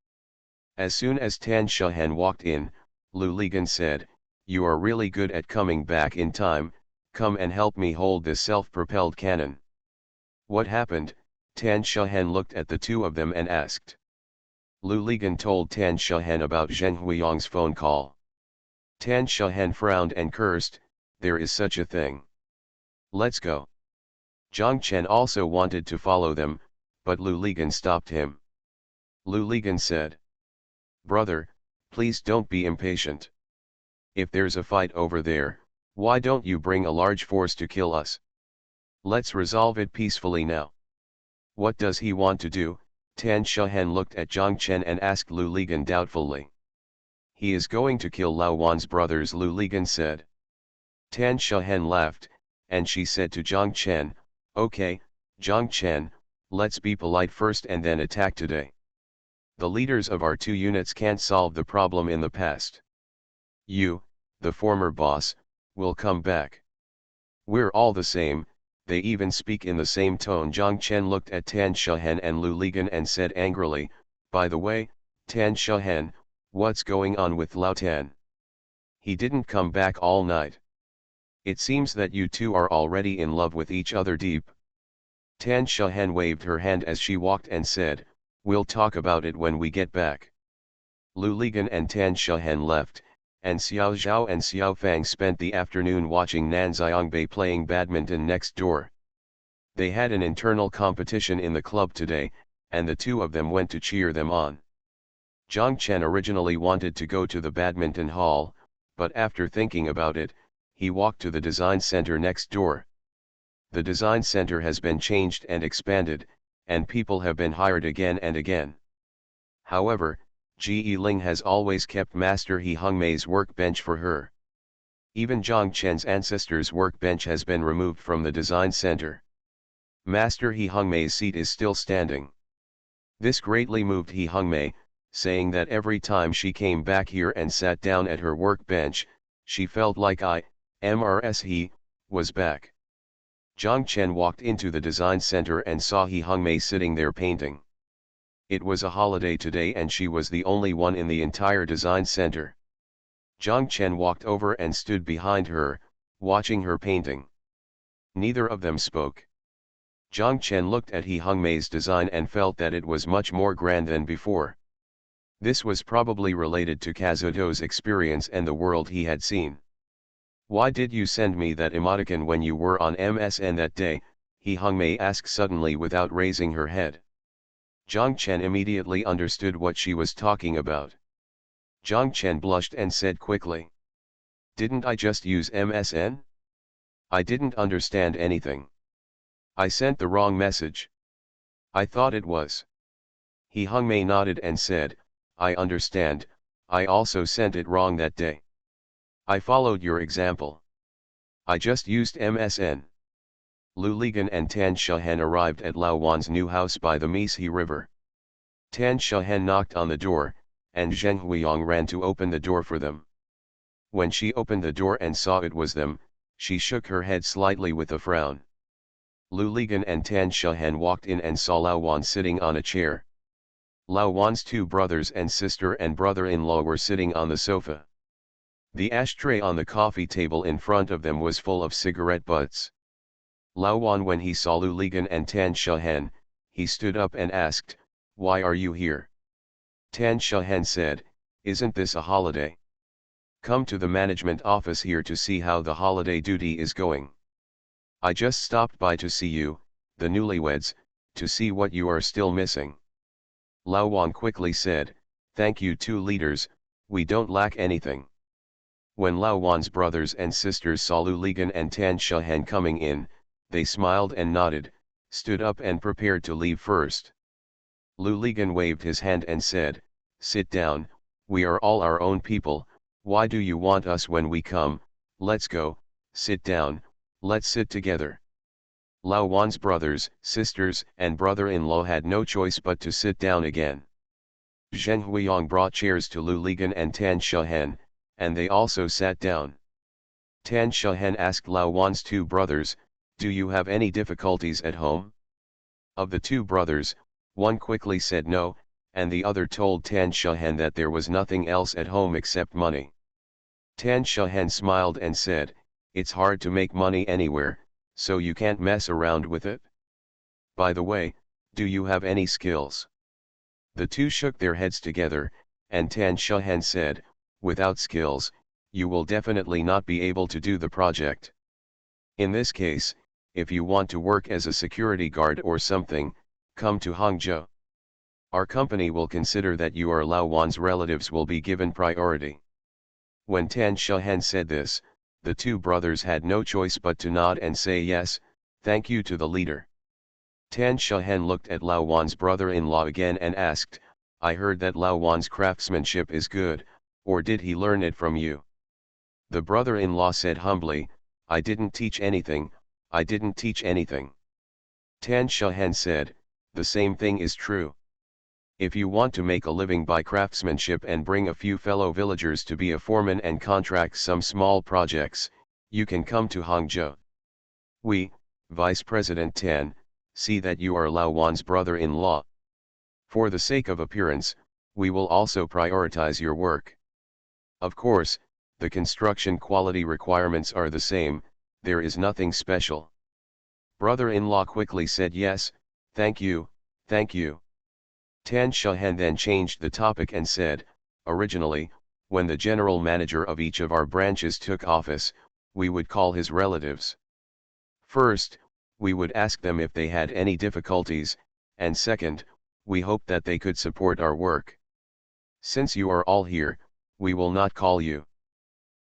As soon as Tan Shahan walked in, Lu Ligan said, you are really good at coming back in time, come and help me hold this self-propelled cannon. What happened? Tan Shahan looked at the two of them and asked. Lu Ligan told Tan Shahan about Zheng Huiyang's phone call. Tan Shahan frowned and cursed, there is such a thing. Let's go. Zhang Chen also wanted to follow them, but Lu Ligan stopped him. Lu Ligan said, brother, please don't be impatient. If there's a fight over there, why don't you bring a large force to kill us? Let's resolve it peacefully now. What does he want to do? Tan Shahan looked at Zhang Chen and asked Lu Ligan doubtfully. He is going to kill Lao Wan's brothers, Lu Ligan said. Tan Shahan laughed, and she said to Zhang Chen, okay, Zhang Chen, let's be polite first and then attack today. The leaders of our two units can't solve the problem in the past. You, the former boss, will come back. We're all the same, they even speak in the same tone. Zhang Chen looked at Tan Shahan and Lu Ligan and said angrily, by the way, Tan Shahan, what's going on with Lao Tan? He didn't come back all night. It seems that you two are already in love with each other deep. Tan Shahan waved her hand as she walked and said, we'll talk about it when we get back. Lu Ligan and Tan Shahan left, and Xiao Zhao and Xiao Fang spent the afternoon watching Nan Xiangbei playing badminton next door. They had an internal competition in the club today, and the two of them went to cheer them on. Zhang Chen originally wanted to go to the badminton hall, but after thinking about it, he walked to the design center next door. The design center has been changed and expanded, and people have been hired again and again. However, Ji Ling has always kept Master He Hongmei's workbench for her. Even Zhang Chen's ancestors' workbench has been removed from the design center. Master He Hongmei's seat is still standing. This greatly moved He Hungmei, saying that every time she came back here and sat down at her workbench, she felt like he was back. Zhang Chen walked into the design center and saw He Hungmei sitting there painting. It was a holiday today and she was the only one in the entire design center. Zhang Chen walked over and stood behind her, watching her painting. Neither of them spoke. Zhang Chen looked at He Hungmei's design and felt that it was much more grand than before. This was probably related to Kazuto's experience and the world he had seen. "Why did you send me that emoticon when you were on MSN that day?" He Hungmei asked suddenly without raising her head. Zhang Chen immediately understood what she was talking about. Zhang Chen blushed and said quickly, "Didn't I just use MSN? I didn't understand anything. I sent the wrong message. I thought it was." He Hungmei nodded and said, "I understand, I also sent it wrong that day. I followed your example. I just used MSN." Lu Ligan and Tan Shahen arrived at Lao Wan's new house by the Meisi River. Tan Shahen knocked on the door, and Zheng Huiyang ran to open the door for them. When she opened the door and saw it was them, she shook her head slightly with a frown. Lu Ligan and Tan Shahen walked in and saw Lao Wan sitting on a chair. Lao Wan's two brothers and sister and brother-in-law were sitting on the sofa. The ashtray on the coffee table in front of them was full of cigarette butts. Lao Wan, when he saw Lu Ligan and Tan Shahen, he stood up and asked, "Why are you here?" Tan Shahen said, "Isn't this a holiday? Come to the management office here to see how the holiday duty is going. I just stopped by to see you, the newlyweds, to see what you are still missing." Lao Wan quickly said, "Thank you two leaders, we don't lack anything." When Lao Wan's brothers and sisters saw Lu Ligan and Tan Shahen coming in, they smiled and nodded, stood up and prepared to leave first. Lu Ligan waved his hand and said, "Sit down, we are all our own people, why do you want us when we come? Let's go, sit down, let's sit together." Lao Wan's brothers, sisters, and brother-in-law had no choice but to sit down again. Zheng Huiyang brought chairs to Lu Ligan and Tan Shahen, and they also sat down. Tan Shahen asked Lao Wan's two brothers, "Do you have any difficulties at home?" Of the two brothers, one quickly said no, and the other told Tan Shahen that there was nothing else at home except money. Tan Shahen smiled and said, "It's hard to make money anywhere, so you can't mess around with it. By the way, do you have any skills?" The two shook their heads together, and Tan Shahen said, "Without skills, you will definitely not be able to do the project. In this case, if you want to work as a security guard or something, come to Hangzhou. Our company will consider that you are Lao Wan's relatives will be given priority." When Tan Shahen said this, the two brothers had no choice but to nod and say yes, thank you to the leader. Tan Shahen looked at Lao Wan's brother-in-law again and asked, "I heard that Lao Wan's craftsmanship is good, or did he learn it from you?" The brother-in-law said humbly, "I didn't teach anything, I didn't teach anything." Tan Shahen said, "The same thing is true. If you want to make a living by craftsmanship and bring a few fellow villagers to be a foreman and contract some small projects, you can come to Hangzhou. We, Vice President Tan, see that you are Lao Wan's brother-in-law. For the sake of appearance, we will also prioritize your work. Of course, the construction quality requirements are the same, there is nothing special." Brother-in-law quickly said yes, thank you, thank you. Tan Shahen then changed the topic and said, "Originally, when the general manager of each of our branches took office, we would call his relatives. First, we would ask them if they had any difficulties, and second, we hoped that they could support our work. Since you are all here, we will not call you.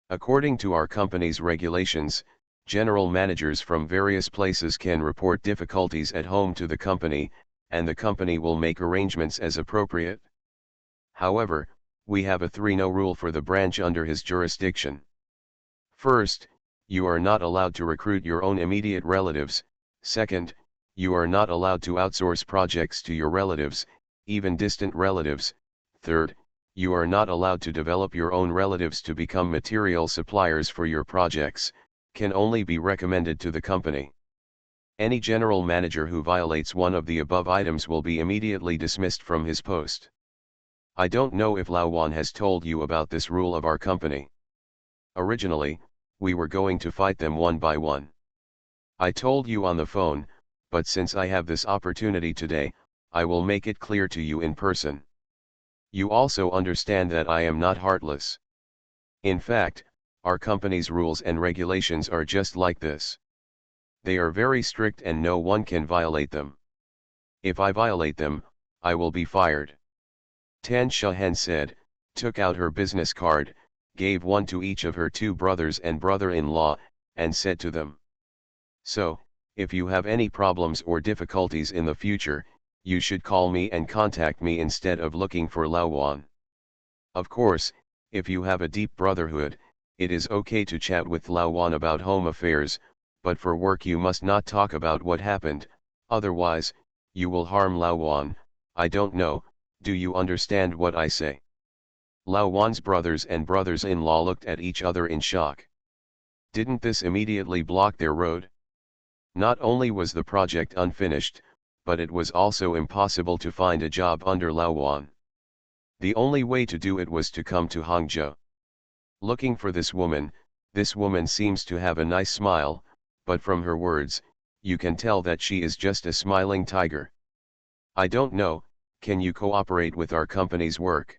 According to our company's regulations, general managers from various places can report difficulties at home to the company, and the company will make arrangements as appropriate. However, we have a 3-no rule for the branch under his jurisdiction. First, you are not allowed to recruit your own immediate relatives, second, you are not allowed to outsource projects to your relatives, even distant relatives. Third, you are not allowed to develop your own relatives to become material suppliers for your projects, can only be recommended to the company. Any general manager who violates one of the above items will be immediately dismissed from his post. I don't know if Lao Wan has told you about this rule of our company. Originally, we were going to fight them one by one. I told you on the phone, but since I have this opportunity today, I will make it clear to you in person. You also understand that I am not heartless. In fact, our company's rules and regulations are just like this. They are very strict and no one can violate them. If I violate them, I will be fired. Tan Shahen said, took out her business card, gave one to each of her two brothers and brother-in-law, and said to them, "So, if you have any problems or difficulties in the future, you should call me and contact me instead of looking for Lao Wan. Of course, if you have a deep brotherhood, it is okay to chat with Lao Wan about home affairs, but for work you must not talk about what happened, otherwise, you will harm Lao Wan. I don't know, do you understand what I say?" Lao Wan's brothers and brothers-in-law looked at each other in shock. Didn't this immediately block their road? Not only was the project unfinished, but it was also impossible to find a job under Lao Wan. The only way to do it was to come to Hangzhou. Looking for this woman seems to have a nice smile, but from her words, you can tell that she is just a smiling tiger. I don't know, can you cooperate with our company's work?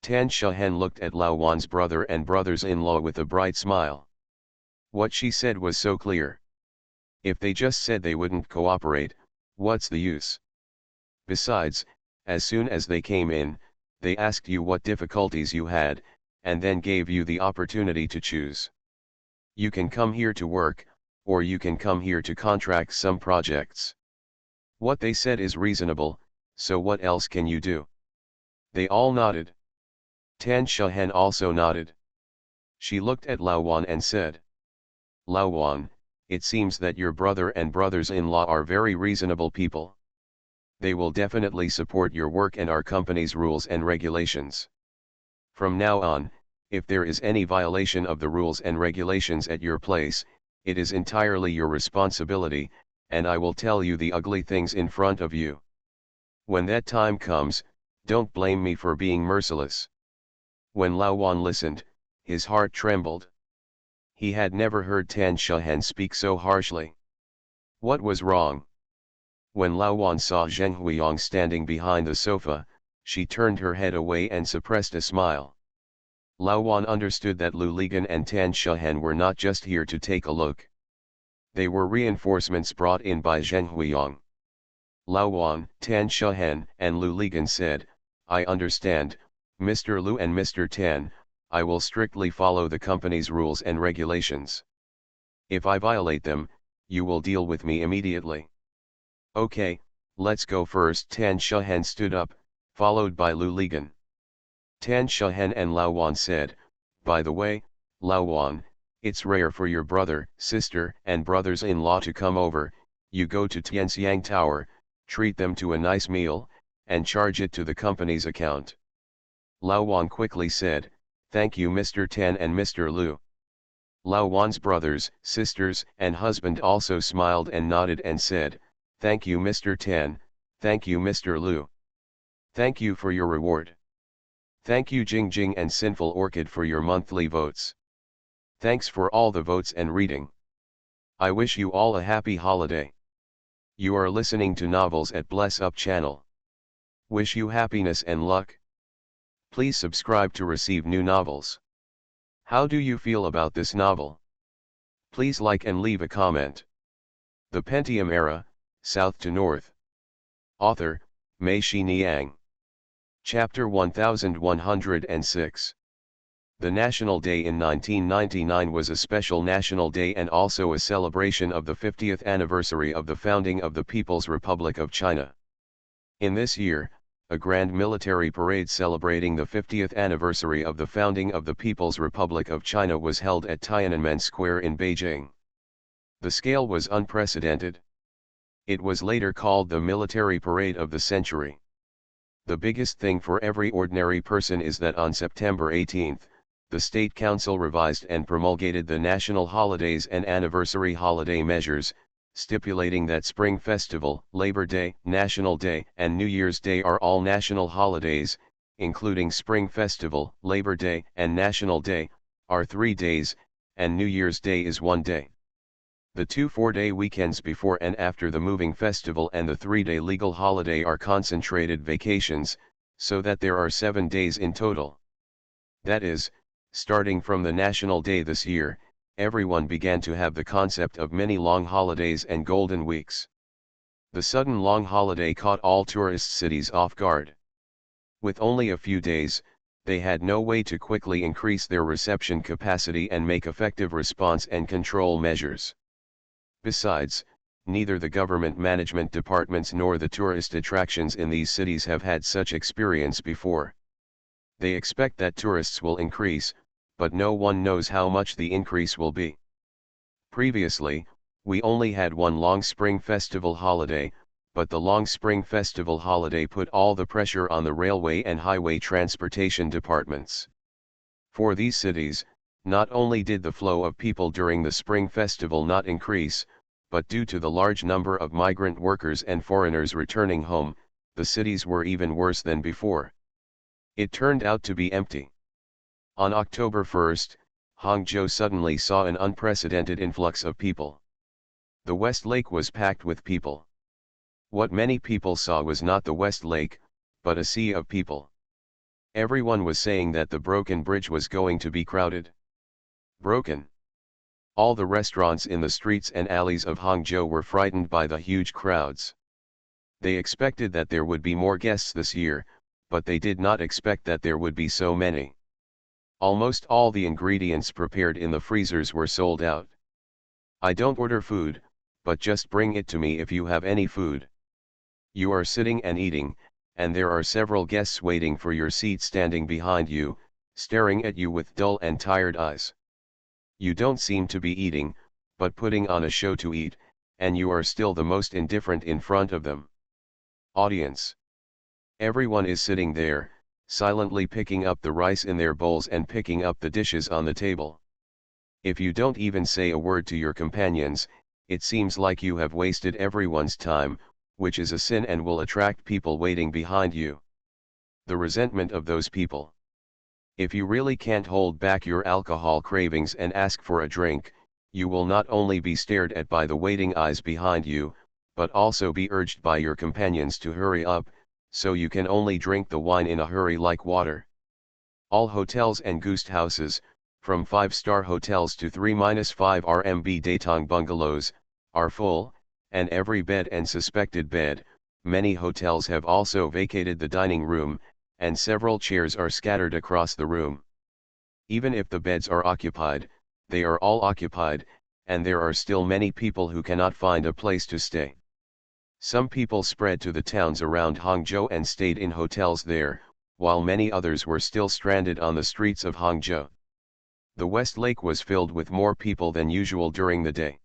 Tan Shahen looked at Lao Wan's brother and brothers-in-law with a bright smile. What she said was so clear. If they just said they wouldn't cooperate, what's the use? Besides, as soon as they came in, they asked you what difficulties you had, and then gave you the opportunity to choose. You can come here to work, or you can come here to contract some projects. What they said is reasonable, so what else can you do? They all nodded. Tan Shahen also nodded. She looked at Lao Wan and said, "Lao Wan, it seems that your brother and brothers-in-law are very reasonable people. They will definitely support your work and our company's rules and regulations. From now on, if there is any violation of the rules and regulations at your place, it is entirely your responsibility, and I will tell you the ugly things in front of you. When that time comes, don't blame me for being merciless." When Lao Wan listened, his heart trembled. He had never heard Tan Shahen speak so harshly. What was wrong? When Lao Wan saw Zheng Huiyang standing behind the sofa, she turned her head away and suppressed a smile. Lao Wan understood that Lu Ligan and Tan Shahen were not just here to take a look. They were reinforcements brought in by Zheng Huiyang. Lao Wan, Tan Shahen, and Lu Ligan said, "I understand, Mr. Lu and Mr. Tan, I will strictly follow the company's rules and regulations. If I violate them, you will deal with me immediately." "Okay, let's go first." Tan Shahen stood up, followed by Lu Ligan. Tan Shahen and Lao Wan said, "By the way, Lao Wan, it's rare for your brother, sister, and brothers-in-law to come over. You go to Tianxiang Tower, treat them to a nice meal, and charge it to the company's account." Lao Wan quickly said, "Thank you Mr. Tan and Mr. Lu." Lao Wan's brothers, sisters, and husband also smiled and nodded and said, "Thank you Mr. Tan, thank you Mr. Lu. Thank you for your reward. Thank you Jing Jing and Sinful Orchid for your monthly votes. Thanks for all the votes and reading. I wish you all a happy holiday. You are listening to Novels at Bless Up channel. Wish you happiness and luck. Please subscribe to receive new novels. How do you feel about this novel? Please like and leave a comment. The Pentium Era, South to North. Author, Mei Shi Niang. Chapter 1106. The National Day in 1999 was a special national day and also a celebration of the 50th anniversary of the founding of the People's Republic of China. In this year, a grand military parade celebrating the 50th anniversary of the founding of the People's Republic of China was held at Tiananmen Square in Beijing. The scale was unprecedented. It was later called the Military Parade of the Century. The biggest thing for every ordinary person is that on September 18th, the State Council revised and promulgated the national holidays and anniversary holiday measures, stipulating that Spring Festival, Labor Day, National Day, and New Year's Day are all national holidays, including Spring Festival, Labor Day, and National Day, are 3 days, and New Year's Day is 1 day. The 2 4-day weekends before and after the moving festival and the 3-day legal holiday are concentrated vacations, so that there are 7 days in total. That is, starting from the National Day this year, everyone began to have the concept of many long holidays and golden weeks. The sudden long holiday caught all tourist cities off guard. With only a few days, they had no way to quickly increase their reception capacity and make effective response and control measures. Besides, neither the government management departments nor the tourist attractions in these cities have had such experience before. They expect that tourists will increase, but no one knows how much the increase will be. Previously, we only had one long Spring Festival holiday, but the long Spring Festival holiday put all the pressure on the railway and highway transportation departments. For these cities, not only did the flow of people during the Spring Festival not increase, but due to the large number of migrant workers and foreigners returning home, the cities were even worse than before. It turned out to be empty. On October 1st, Hangzhou suddenly saw an unprecedented influx of people. The West Lake was packed with people. What many people saw was not the West Lake, but a sea of people. Everyone was saying that the broken bridge was going to be crowded. Broken. All the restaurants in the streets and alleys of Hangzhou were frightened by the huge crowds. They expected that there would be more guests this year, but they did not expect that there would be so many. Almost all the ingredients prepared in the freezers were sold out. I don't order food, but just bring it to me if you have any food. You are sitting and eating, and there are several guests waiting for your seat standing behind you, staring at you with dull and tired eyes. You don't seem to be eating, but putting on a show to eat, and you are still the most indifferent in front of them. Audience. Everyone is sitting there, silently picking up the rice in their bowls and picking up the dishes on the table. If you don't even say a word to your companions, it seems like you have wasted everyone's time, which is a sin and will attract people waiting behind you. The resentment of those people. If you really can't hold back your alcohol cravings and ask for a drink, you will not only be stared at by the waiting eyes behind you, but also be urged by your companions to hurry up, so you can only drink the wine in a hurry like water. All hotels and guest houses, from 5-star hotels to 3-5 RMB Datong bungalows, are full, and every bed and suspected bed. Many hotels have also vacated the dining room, and several chairs are scattered across the room. Even if the beds are occupied, they are all occupied, and there are still many people who cannot find a place to stay. Some people spread to the towns around Hangzhou and stayed in hotels there, while many others were still stranded on the streets of Hangzhou. The West Lake was filled with more people than usual during the day.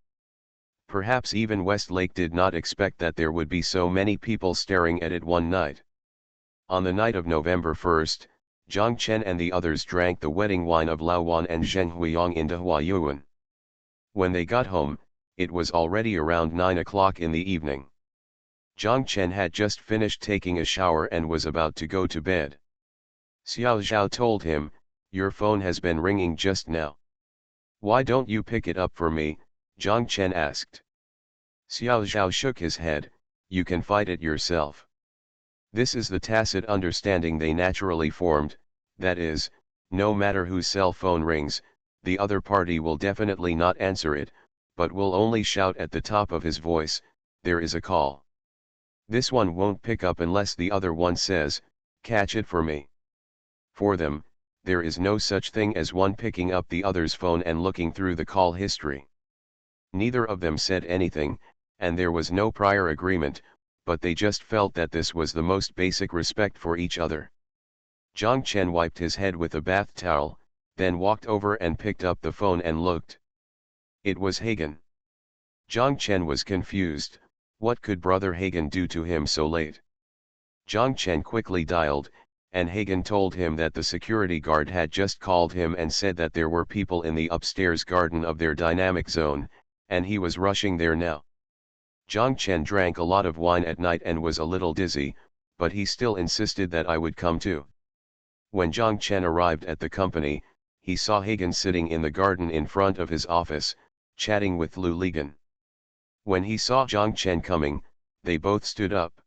Perhaps even West Lake did not expect that there would be so many people staring at it one night. On the night of November 1st, Zhang Chen and the others drank the wedding wine of Lao Wan and Zheng Huiyang into Huayuan. When they got home, it was already around 9 o'clock in the evening. Zhang Chen had just finished taking a shower and was about to go to bed. Xiao Zhao told him, "Your phone has been ringing just now. Why don't you pick it up for me?" Zhang Chen asked. Xiao Zhao shook his head, "You can fight it yourself." This is the tacit understanding they naturally formed, that is, no matter whose cell phone rings, the other party will definitely not answer it, but will only shout at the top of his voice, "There is a call." This one won't pick up unless the other one says, "Catch it for me." For them, there is no such thing as one picking up the other's phone and looking through the call history. Neither of them said anything, and there was no prior agreement, but they just felt that this was the most basic respect for each other. Zhang Chen wiped his head with a bath towel, then walked over and picked up the phone and looked. It was Hagen. Zhang Chen was confused. What could Brother Hagen do to him so late? Zhang Chen quickly dialed, and Hagen told him that the security guard had just called him and said that there were people in the upstairs garden of their dynamic zone, and he was rushing there now. Zhang Chen drank a lot of wine at night and was a little dizzy, but he still insisted that I would come too. When Zhang Chen arrived at the company, he saw Hagen sitting in the garden in front of his office, chatting with Lu Ligan. When he saw Zhang Chen coming, they both stood up.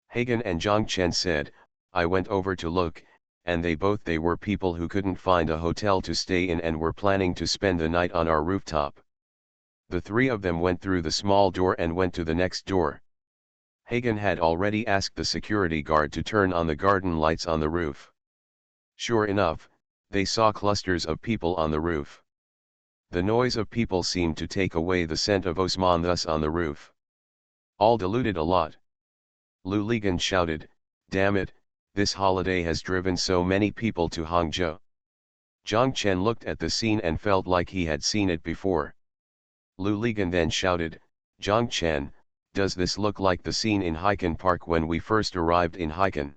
Hagen and Zhang Chen said, I went over to look, and they were people who couldn't find a hotel to stay in and were planning to spend the night on our rooftop. The three of them went through the small door and went to the next door. Hagen had already asked the security guard to turn on the garden lights on the roof. Sure enough, they saw clusters of people on the roof. The noise of people seemed to take away the scent of Osman thus on the roof. All diluted a lot. Lu Ligan shouted, damn it, this holiday has driven so many people to Hangzhou. Zhang Chen looked at the scene and felt like he had seen it before. Lu Ligan then shouted, Zhang Chen, does this look like the scene in Heiken Park when we first arrived in Heiken?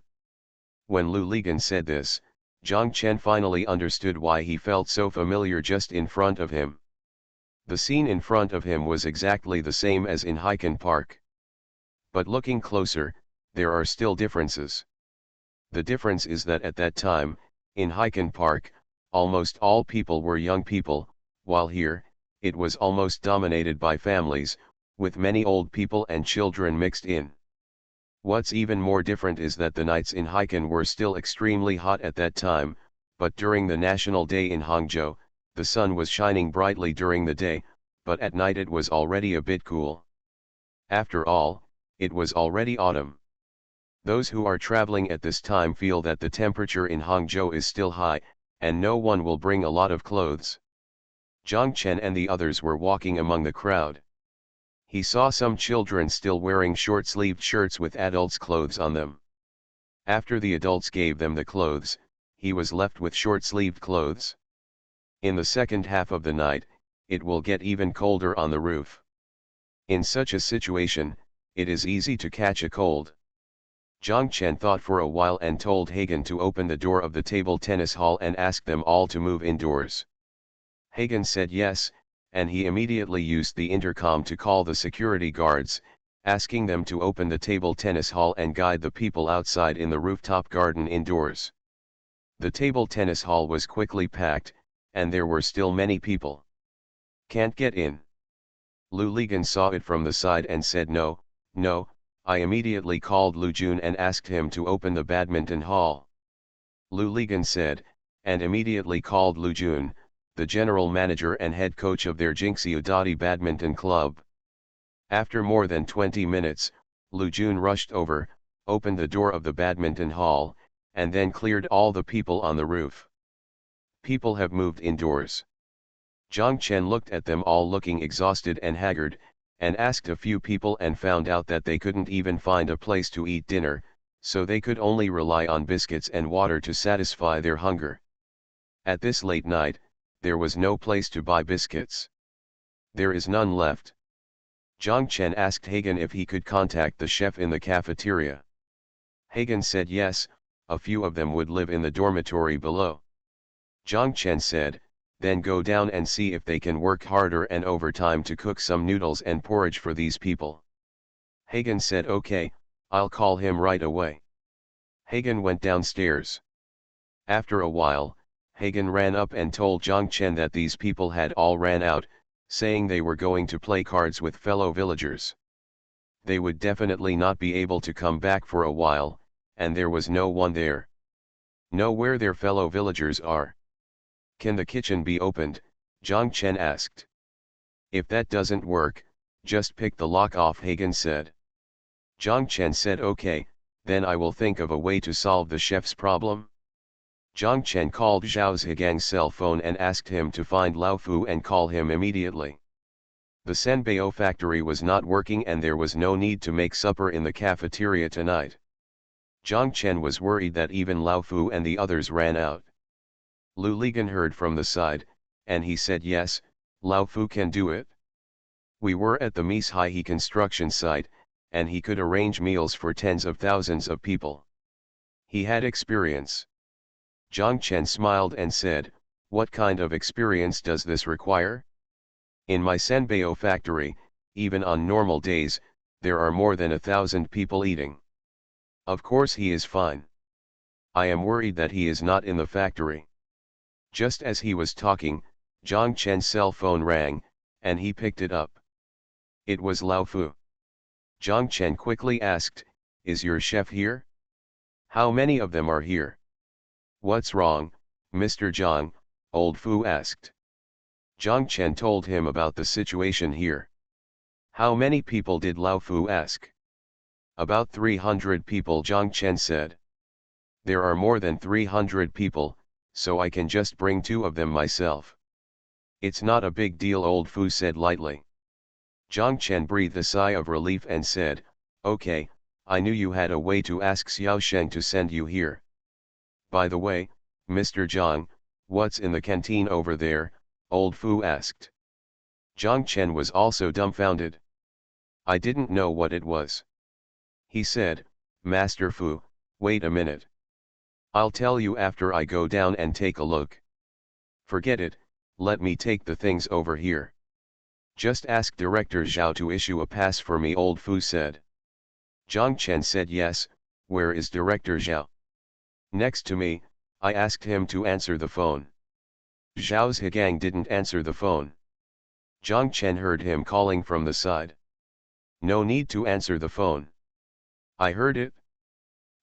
When Lu Ligan said this, Zhang Chen finally understood why he felt so familiar just in front of him. The scene in front of him was exactly the same as in Heiken Park. But looking closer, there are still differences. The difference is that at that time, in Heiken Park, almost all people were young people, while here, it was almost dominated by families, with many old people and children mixed in. What's even more different is that the nights in Heiken were still extremely hot at that time, but during the National Day in Hangzhou, the sun was shining brightly during the day, but at night it was already a bit cool. After all, it was already autumn. Those who are traveling at this time feel that the temperature in Hangzhou is still high, and no one will bring a lot of clothes. Zhang Chen and the others were walking among the crowd. He saw some children still wearing short-sleeved shirts with adults' clothes on them. After the adults gave them the clothes, he was left with short-sleeved clothes. In the second half of the night, it will get even colder on the roof. In such a situation, it is easy to catch a cold. Zhang Chen thought for a while and told Hagen to open the door of the table tennis hall and ask them all to move indoors. Hagen said yes, and he immediately used the intercom to call the security guards, asking them to open the table tennis hall and guide the people outside in the rooftop garden indoors. The table tennis hall was quickly packed, and there were still many people. Can't get in. Lu Ligan saw it from the side and said no. I immediately called Lu Jun and asked him to open the badminton hall. Lu Ligan said, and immediately called Lu Jun, the general manager and head coach of their Jinxiudadi badminton club. After more than 20 minutes, Lu Jun rushed over, opened the door of the badminton hall, and then cleared all the people on the roof. People have moved indoors. Zhang Chen looked at them all looking exhausted and haggard, and asked a few people and found out that they couldn't even find a place to eat dinner, so they could only rely on biscuits and water to satisfy their hunger. At this late night, there was no place to buy biscuits. There is none left. Zhang Chen asked Hagen if he could contact the chef in the cafeteria. Hagen said yes, a few of them would live in the dormitory below. Zhang Chen said, then go down and see if they can work harder and overtime to cook some noodles and porridge for these people. Hagen said okay, I'll call him right away. Hagen went downstairs. After a while, Hagen ran up and told Zhang Chen that these people had all ran out, saying they were going to play cards with fellow villagers. They would definitely not be able to come back for a while, and there was no one there. Know where their fellow villagers are? Can the kitchen be opened? Zhang Chen asked. If that doesn't work, just pick the lock off, Hagen said. Zhang Chen said okay, then I will think of a way to solve the chef's problem. Zhang Chen called Zhao Zhigang's cell phone and asked him to find Lao Fu and call him immediately. The Senbei factory was not working and there was no need to make supper in the cafeteria tonight. Zhang Chen was worried that even Lao Fu and the others ran out. Lu Ligan heard from the side, and he said yes, Lao Fu can do it. We were at the Mishai construction site, and he could arrange meals for tens of thousands of people. He had experience. Zhang Chen smiled and said, "What kind of experience does this require? In my Senbei factory, even on normal days, there are more than 1,000 people eating. Of course he is fine. I am worried that he is not in the factory." Just as he was talking, Zhang Chen's cell phone rang, and he picked it up. It was Lao Fu. Zhang Chen quickly asked, "Is your chef here? How many of them are here?" "What's wrong, Mr. Zhang?" old Fu asked. Zhang Chen told him about the situation here. "How many people did Lao Fu ask?" "About 300 people," Zhang Chen said. "There are more than 300 people, so I can just bring 2 of them myself." "It's not a big deal," old Fu said lightly. Zhang Chen breathed a sigh of relief and said, "Okay, I knew you had a way to ask Xiao Sheng to send you here. By the way, Mr. Zhang, what's in the canteen over there?" old Fu asked. Zhang Chen was also dumbfounded. "I didn't know what it was." He said, "Master Fu, wait a minute. I'll tell you after I go down and take a look." "Forget it, let me take the things over here. Just ask Director Zhao to issue a pass for me," old Fu said. Zhang Chen said, "Yes, where is Director Zhao?" "Next to me, I asked him to answer the phone." Zhao's Higang didn't answer the phone. Zhang Chen heard him calling from the side. "No need to answer the phone. I heard it.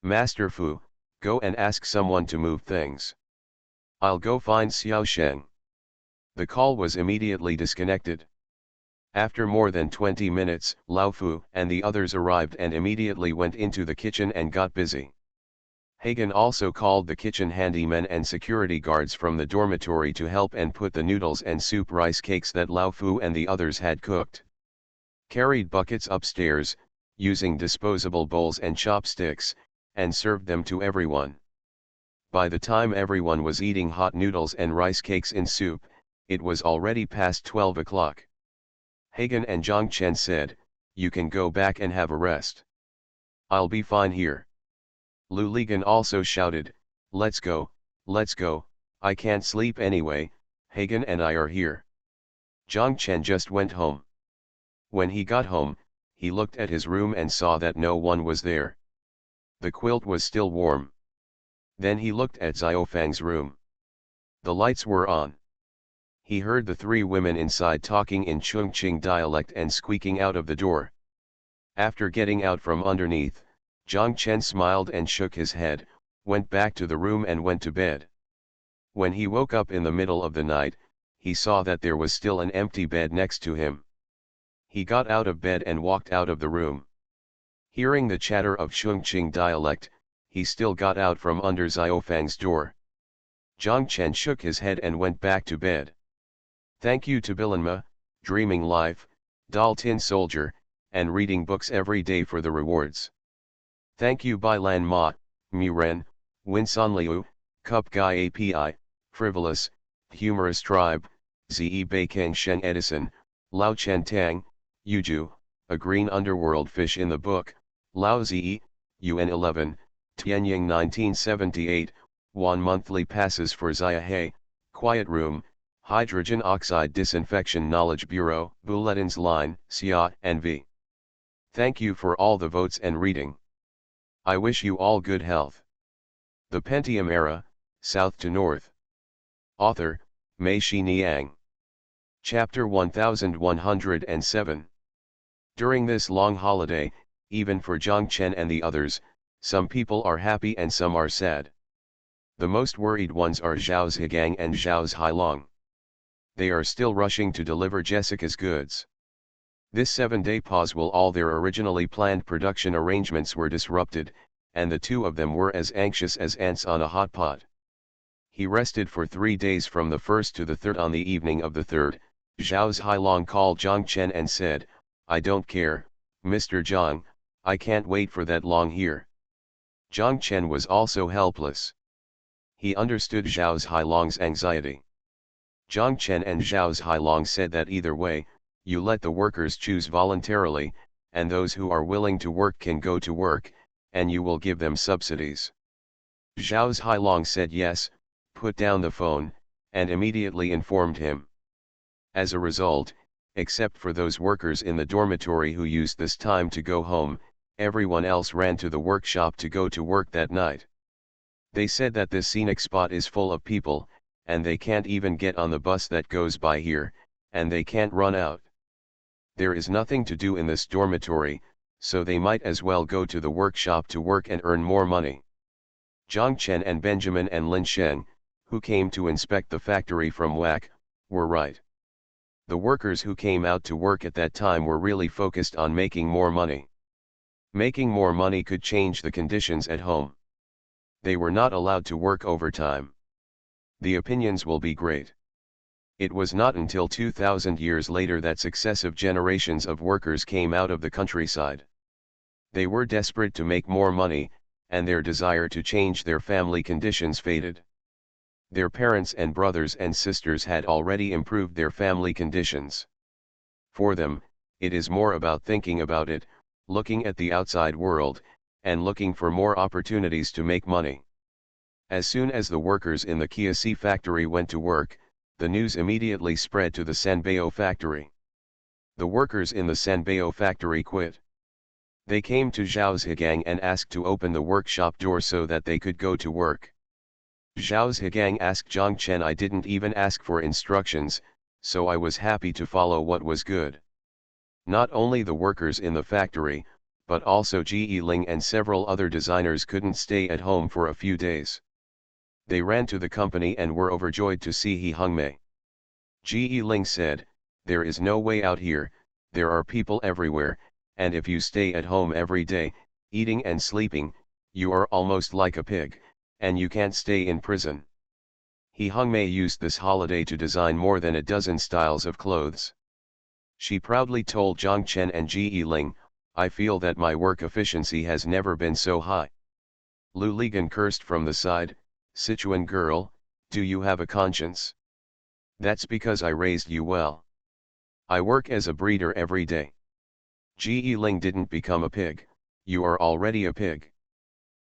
Master Fu, go and ask someone to move things. I'll go find Xiao Sheng." The call was immediately disconnected. After more than 20 minutes, Lao Fu and the others arrived and immediately went into the kitchen and got busy. Hagen also called the kitchen handymen and security guards from the dormitory to help and put the noodles and soup rice cakes that Lao Fu and the others had cooked. Carried buckets upstairs, using disposable bowls and chopsticks, and served them to everyone. By the time everyone was eating hot noodles and rice cakes in soup, it was already past 12 o'clock. Hagen and Zhang Chen said, "You can go back and have a rest. I'll be fine here." Lu Ligan also shouted, let's go, I can't sleep anyway, Hagen and I are here." Zhang Chen just went home. When he got home, he looked at his room and saw that no one was there. The quilt was still warm. Then he looked at Xiaofang's room. The lights were on. He heard the 3 women inside talking in Chongqing dialect and squeaking out of the door. After getting out from underneath, Zhang Chen smiled and shook his head, went back to the room and went to bed. When he woke up in the middle of the night, he saw that there was still an empty bed next to him. He got out of bed and walked out of the room. Hearing the chatter of Chongqing dialect, he still got out from under Xiaofang's door. Zhang Chen shook his head and went back to bed. Thank you to Bilanma, Dreaming Life, Dal Tin Soldier, and reading books every day for the rewards. Thank you Bailan Ma, Muren, Winson Liu, Cup Guy API, Frivolous, Humorous Tribe, Ze Beikeng Shen Edison, Lao Chen Tang, Yuju, A Green Underworld Fish in the Book, Lao Ze, UN 11, Tianying 1978, 1 monthly passes for Zia He, Quiet Room, Hydrogen Oxide Disinfection Knowledge Bureau, Bulletins Line, Xia and V. Thank you for all the votes and reading. I wish you all good health. The Pentium Era, South to North. Author, Mei Shi Niang. Chapter 1107. During this long holiday, even for Zhang Chen and the others, some people are happy and some are sad. The most worried ones are Zhao's Higang and Zhao's Hailong. They are still rushing to deliver Jessica's goods. This 7-day pause while all their originally planned production arrangements were disrupted, and the 2 of them were as anxious as ants on a hot pot. He rested for 3 days from the 1st to the 3rd. On the evening of the 3rd, Zhao's Hailong called Zhang Chen and said, "I don't care, Mr. Zhang, I can't wait for that long here." Zhang Chen was also helpless. He understood Zhao's Hailong's anxiety. Zhang Chen and Zhao's Hailong said that either way, you let the workers choose voluntarily, and those who are willing to work can go to work, and you will give them subsidies. Zhao Hailong said yes, put down the phone, and immediately informed him. As a result, except for those workers in the dormitory who used this time to go home, everyone else ran to the workshop to go to work that night. They said that this scenic spot is full of people, and they can't even get on the bus that goes by here, and they can't run out. There is nothing to do in this dormitory, so they might as well go to the workshop to work and earn more money. Zhang Chen and Benjamin and Lin Sheng, who came to inspect the factory from WAC, were right. The workers who came out to work at that time were really focused on making more money. Making more money could change the conditions at home. They were not allowed to work overtime. The opinions will be great. It was not until 2000 years later that successive generations of workers came out of the countryside. They were desperate to make more money, and their desire to change their family conditions faded. Their parents and brothers and sisters had already improved their family conditions. For them, it is more about thinking about it, looking at the outside world, and looking for more opportunities to make money. As soon as the workers in the Kiasi factory went to work, the news immediately spread to the Sanbeo factory. The workers in the Sanbeo factory quit. They came to Zhao Zhigang and asked to open the workshop door so that they could go to work. Zhao Zhigang asked Zhang Chen, I didn't even ask for instructions, so I was happy to follow what was good. Not only the workers in the factory, but also Ji Ling and several other designers couldn't stay at home for a few days. They ran to the company and were overjoyed to see He Hongmei. Ji Ling said, there is no way out here, there are people everywhere, and if you stay at home every day, eating and sleeping, you are almost like a pig, and you can't stay in prison. He Hongmei used this holiday to design more than a dozen styles of clothes. She proudly told Zhang Chen and Ji Ling, I feel that my work efficiency has never been so high. Lu Ligan cursed from the side, Sichuan girl, do you have a conscience? That's because I raised you well. I work as a breeder every day. Ji Ling didn't become a pig, you are already a pig.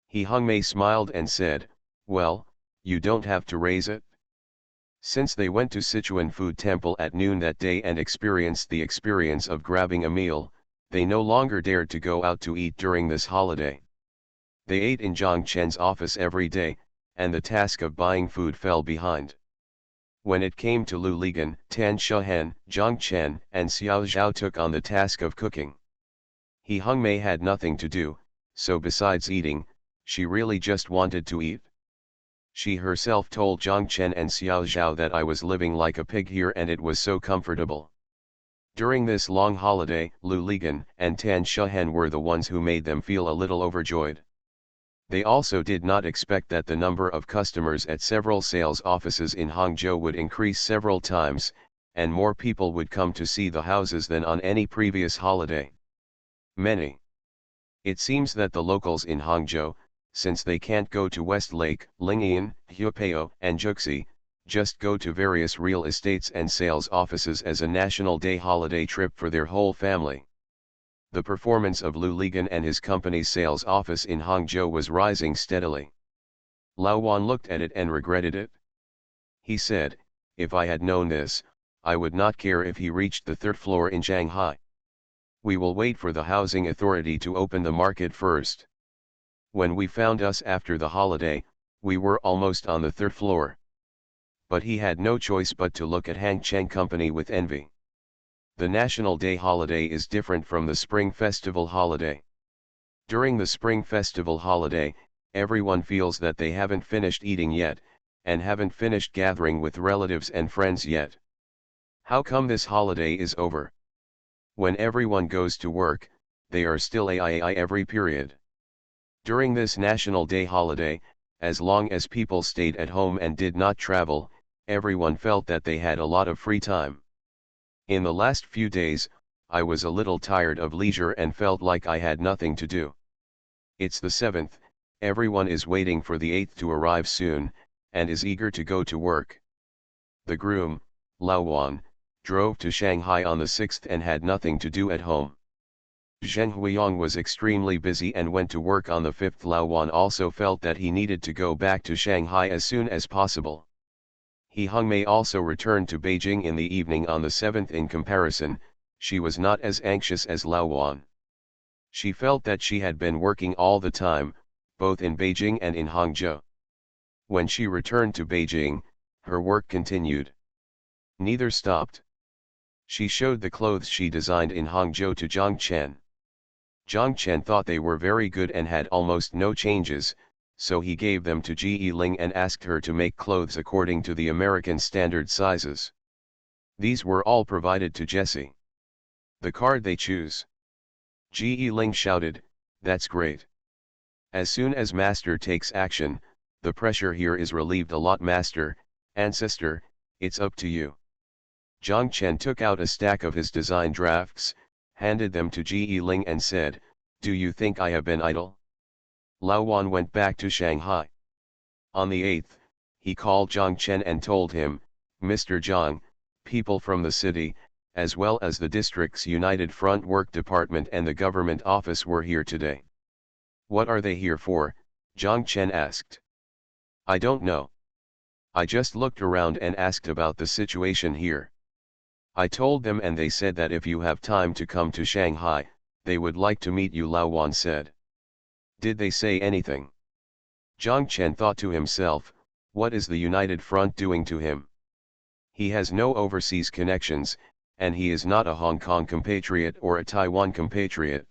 He Hongmei smiled and said, well, you don't have to raise it. Since they went to Sichuan Food Temple at noon that day and experienced the experience of grabbing a meal, they no longer dared to go out to eat during this holiday. They ate in Zhang Chen's office every day, and the task of buying food fell behind. When it came to Lu Ligan, Tan Shuhen, Zhang Chen, and Xiao Zhao took on the task of cooking. He Hongmei had nothing to do, so besides eating, she really just wanted to eat. She herself told Zhang Chen and Xiao Zhao that I was living like a pig here and it was so comfortable. During this long holiday, Lu Ligan and Tan Shuhen were the ones who made them feel a little overjoyed. They also did not expect that the number of customers at several sales offices in Hangzhou would increase several times, and more people would come to see the houses than on any previous holiday. Many. It seems that the locals in Hangzhou, since they can't go to Westlake, Lingyan, Huipao, and Juxi, just go to various real estates and sales offices as a National Day holiday trip for their whole family. The performance of Lu Ligan and his company's sales office in Hangzhou was rising steadily. Lao Wan looked at it and regretted it. He said, if I had known this, I would not care if he reached the third floor in Shanghai. We will wait for the housing authority to open the market first. When we found us after the holiday, we were almost on the third floor. But he had no choice but to look at Hang Cheng Company with envy. The National Day holiday is different from the Spring Festival holiday. During the Spring Festival holiday, everyone feels that they haven't finished eating yet, and haven't finished gathering with relatives and friends yet. How come this holiday is over? When everyone goes to work, they are still AIAI every period. During this National Day holiday, as long as people stayed at home and did not travel, everyone felt that they had a lot of free time. In the last few days, I was a little tired of leisure and felt like I had nothing to do. It's the 7th, everyone is waiting for the 8th to arrive soon, and is eager to go to work. The groom, Lao Wan, drove to Shanghai on the 6th and had nothing to do at home. Zheng Huiyong was extremely busy and went to work on the 5th. Lao Wan also felt that he needed to go back to Shanghai as soon as possible. He Hongmei also returned to Beijing in the evening on the 7th. In comparison, she was not as anxious as Lao Wan. She felt that she had been working all the time, both in Beijing and in Hangzhou. When she returned to Beijing, her work continued. Neither stopped. She showed the clothes she designed in Hangzhou to Zhang Chen. Zhang Chen thought they were very good and had almost no changes, so he gave them to Ji Ling and asked her to make clothes according to the American standard sizes. These were all provided to Jessie. The card they choose. Ji Ling shouted, "That's great. As soon as master takes action, the pressure here is relieved a lot. Master, ancestor, it's up to you." Zhang Chen took out a stack of his design drafts, handed them to Ji Ling and said, "Do you think I have been idle?" Lao Wan went back to Shanghai. On the 8th, he called Zhang Chen and told him, "Mr. Zhang, people from the city, as well as the district's United Front Work Department and the government office were here today." "What are they here for?" Zhang Chen asked. "I don't know. I just looked around and asked about the situation here. I told them and they said that if you have time to come to Shanghai, they would like to meet you," Lao Wan said. "Did they say anything?" Zhang Chen thought to himself, what is the United Front doing to him? He has no overseas connections, and he is not a Hong Kong compatriot or a Taiwan compatriot.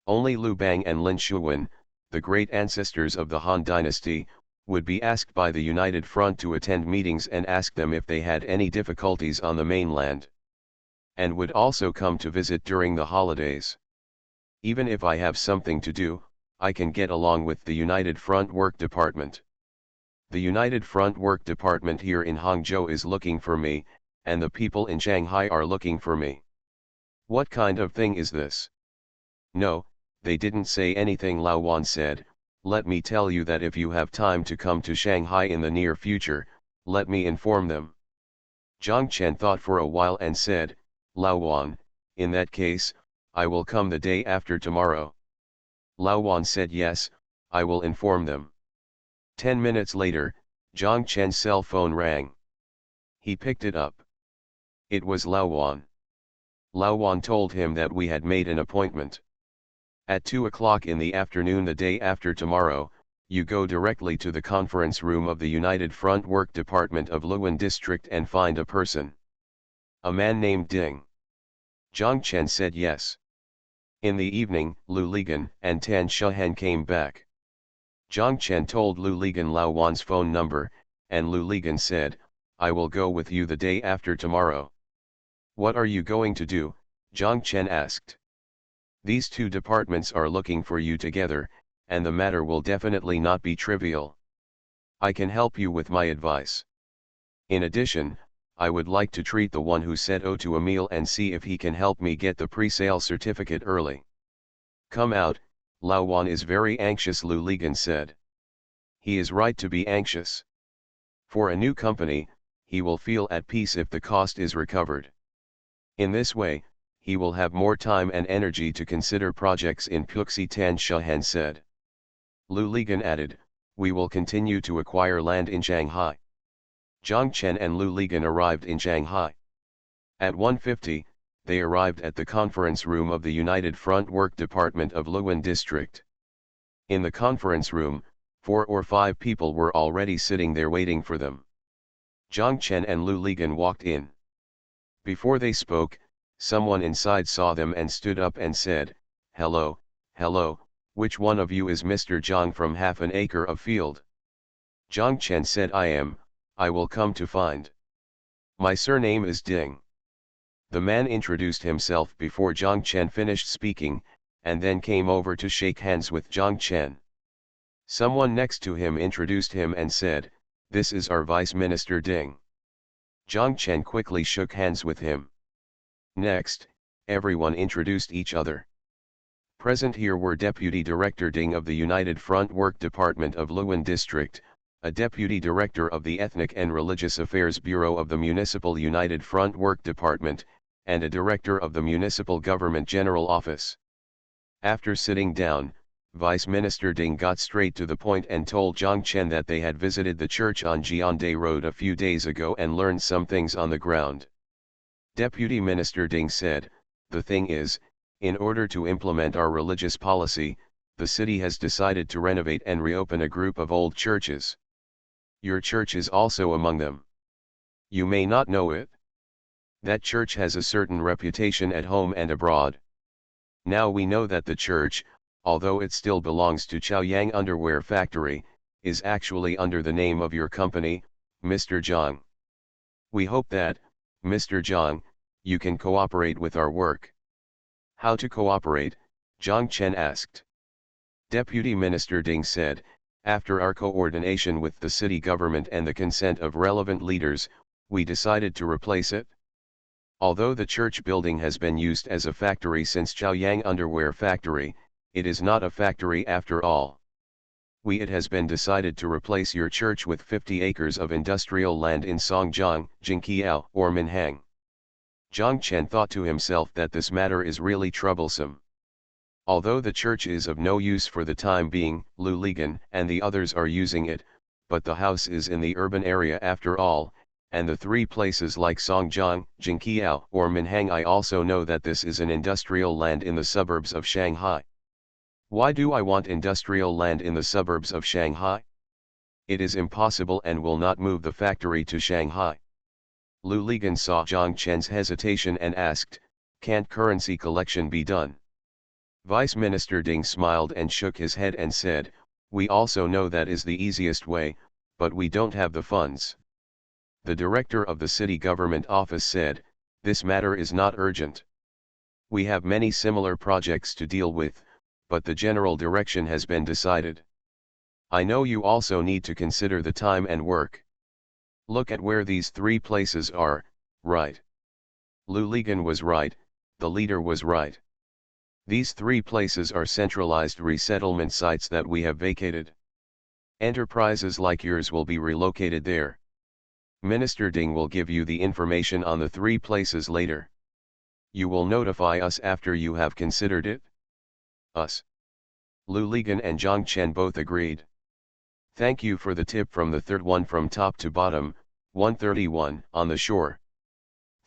Only Liu Bang and Lin Shuwen, the great ancestors of the Han dynasty, would be asked by the United Front to attend meetings and ask them if they had any difficulties on the mainland. And would also come to visit during the holidays. Even if I have something to do, I can get along with the United Front Work Department. The United Front Work Department here in Hangzhou is looking for me, and the people in Shanghai are looking for me. What kind of thing is this? No, they didn't say anything, Lao Wan said. Let me tell you that if you have time to come to Shanghai in the near future, let me inform them. Zhang Chen thought for a while and said, Lao Wan, in that case, I will come the day after tomorrow. Lao Wan said yes, I will inform them. 10 minutes later, Zhang Chen's cell phone rang. He picked it up. It was Lao Wan. Lao Wan told him that we had made an appointment. At 2 o'clock in the afternoon the day after tomorrow, you go directly to the conference room of the United Front Work Department of Luan District and find a person. A man named Ding. Zhang Chen said yes. In the evening, Lu Ligan and Tan Shuhen came back. Zhang Chen told Lu Ligan Lao Wan's phone number, and Lu Ligan said, I will go with you the day after tomorrow. What are you going to do? Zhang Chen asked. These two departments are looking for you together, and the matter will definitely not be trivial. I can help you with my advice. In addition, I would like to treat the one who said oh to a meal and see if he can help me get the pre-sale certificate early. Come out, Lao Wan is very anxious, Lu Ligan said. He is right to be anxious. For a new company, he will feel at peace if the cost is recovered. In this way, he will have more time and energy to consider projects in Puxi, Tan Shuhen said. Lu Ligan added, we will continue to acquire land in Shanghai. Zhang Chen and Lu Ligan arrived in Shanghai. At 1:50, they arrived at the conference room of the United Front Work Department of Luan District. In the conference room, 4 or 5 people were already sitting there waiting for them. Zhang Chen and Lu Ligan walked in. Before they spoke, someone inside saw them and stood up and said, hello, hello, which one of you is Mr. Zhang from half an acre of field? Zhang Chen said I will come to find. My surname is Ding. The man introduced himself before Zhang Chen finished speaking, and then came over to shake hands with Zhang Chen. Someone next to him introduced him and said, this is our Vice Minister Ding. Zhang Chen quickly shook hands with him. Next, everyone introduced each other. Present here were Deputy Director Ding of the United Front Work Department of Luan District, a Deputy Director of the Ethnic and Religious Affairs Bureau of the Municipal United Front Work Department, and a Director of the Municipal Government General Office. After sitting down, Vice Minister Ding got straight to the point and told Zhang Chen that they had visited the church on Jiande Road a few days ago and learned some things on the ground. Deputy Minister Ding said, "The thing is, in order to implement our religious policy, the city has decided to renovate and reopen a group of old churches. Your church is also among them. You may not know it. That church has a certain reputation at home and abroad. Now we know that the church, although it still belongs to Chaoyang Underwear Factory, is actually under the name of your company, Mr. Zhang. We hope that, Mr. Zhang, you can cooperate with our work." "How to cooperate?" Zhang Chen asked. Deputy Minister Ding said, "After our coordination with the city government and the consent of relevant leaders, we decided to replace it. Although the church building has been used as a factory since Chaoyang Underwear Factory, it is not a factory after all. It has been decided to replace your church with 50 acres of industrial land in Songjiang, Jingqiao, or Minhang." Zhang Chen thought to himself that this matter is really troublesome. Although the church is of no use for the time being, Lu Ligan and the others are using it, but the house is in the urban area after all, and the three places like Songjiang, Jingqiao, or Minhang. I also know that this is an industrial land in the suburbs of Shanghai. Why do I want industrial land in the suburbs of Shanghai? It is impossible and will not move the factory to Shanghai. Lu Ligan saw Zhang Chen's hesitation and asked, "Can't currency collection be done?" Vice Minister Ding smiled and shook his head and said, "We also know that is the easiest way, but we don't have the funds." The director of the city government office said, "This matter is not urgent. We have many similar projects to deal with, but the general direction has been decided. I know you also need to consider the time and work. Look at where these three places are, right?" Lu Ligan was right, the leader was right. These three places are centralized resettlement sites that we have vacated. Enterprises like yours will be relocated there. Minister Ding will give you the information on the three places later. You will notify us after you have considered it? Us. Lu Ligan and Zhang Chen both agreed. "Thank you for the tip from the third one from top to bottom, 131, on the shore.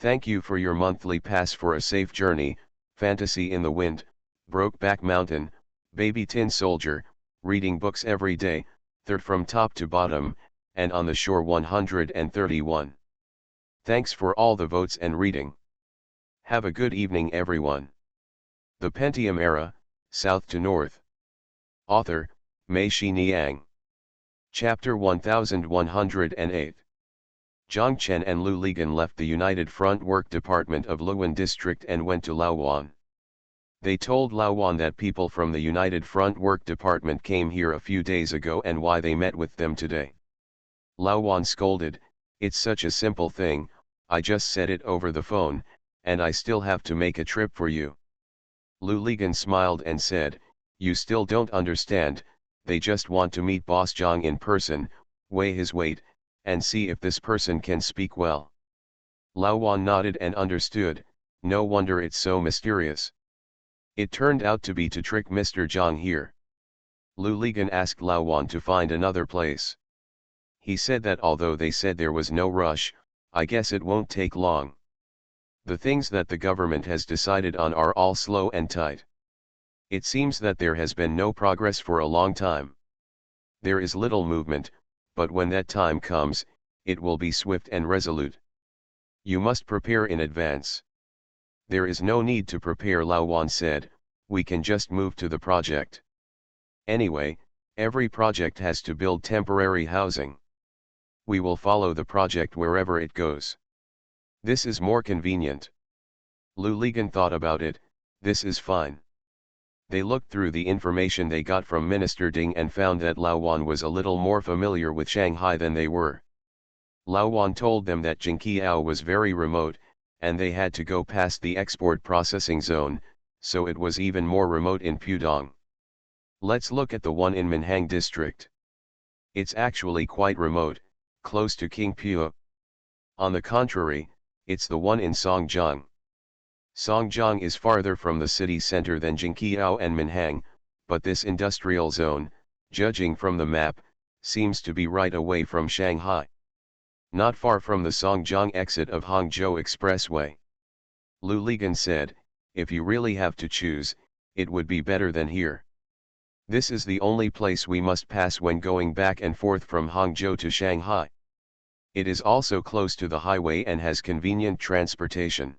Thank you for your monthly pass for a safe journey, Fantasy in the Wind, Brokeback Mountain, Baby Tin Soldier, reading books every day, third from top to bottom, and on the shore 131. Thanks for all the votes and reading. Have a good evening everyone." The Pentium Era, South to North. Author, Mei Niang. Chapter 1108. Zhang Chen and Lu Ligan left the United Front Work Department of Luwan District and went to Laowan. They told Laowan that people from the United Front Work Department came here a few days ago and why they met with them today. Laowan scolded, "It's such a simple thing, I just said it over the phone, and I still have to make a trip for you." Lu Ligan smiled and said, "You still don't understand, they just want to meet Boss Zhang in person, weigh his weight, and see if this person can speak well." Laowan nodded and understood, no wonder it's so mysterious. It turned out to be to trick Mr. Zhang here. Lu Ligan asked Laowan to find another place. He said that although they said there was no rush, I guess it won't take long. The things that the government has decided on are all slow and tight. It seems that there has been no progress for a long time. There is little movement, but when that time comes, it will be swift and resolute. You must prepare in advance. There is no need to prepare, Laowan said, we can just move to the project. Anyway, every project has to build temporary housing. We will follow the project wherever it goes. This is more convenient. Lu Ligan thought about it, this is fine. They looked through the information they got from Minister Ding and found that Laowan was a little more familiar with Shanghai than they were. Laowan told them that Jingqiao was very remote, and they had to go past the export processing zone, so it was even more remote in Pudong. Let's look at the one in Minhang district. It's actually quite remote, close to Qingpu. On the contrary, it's the one in Songjiang. Songjiang is farther from the city center than Jingqiao and Minhang, but this industrial zone, judging from the map, seems to be right away from Shanghai. Not far from the Songjiang exit of Hangzhou Expressway. Lu Ligan said, if you really have to choose, it would be better than here. This is the only place we must pass when going back and forth from Hangzhou to Shanghai. It is also close to the highway and has convenient transportation.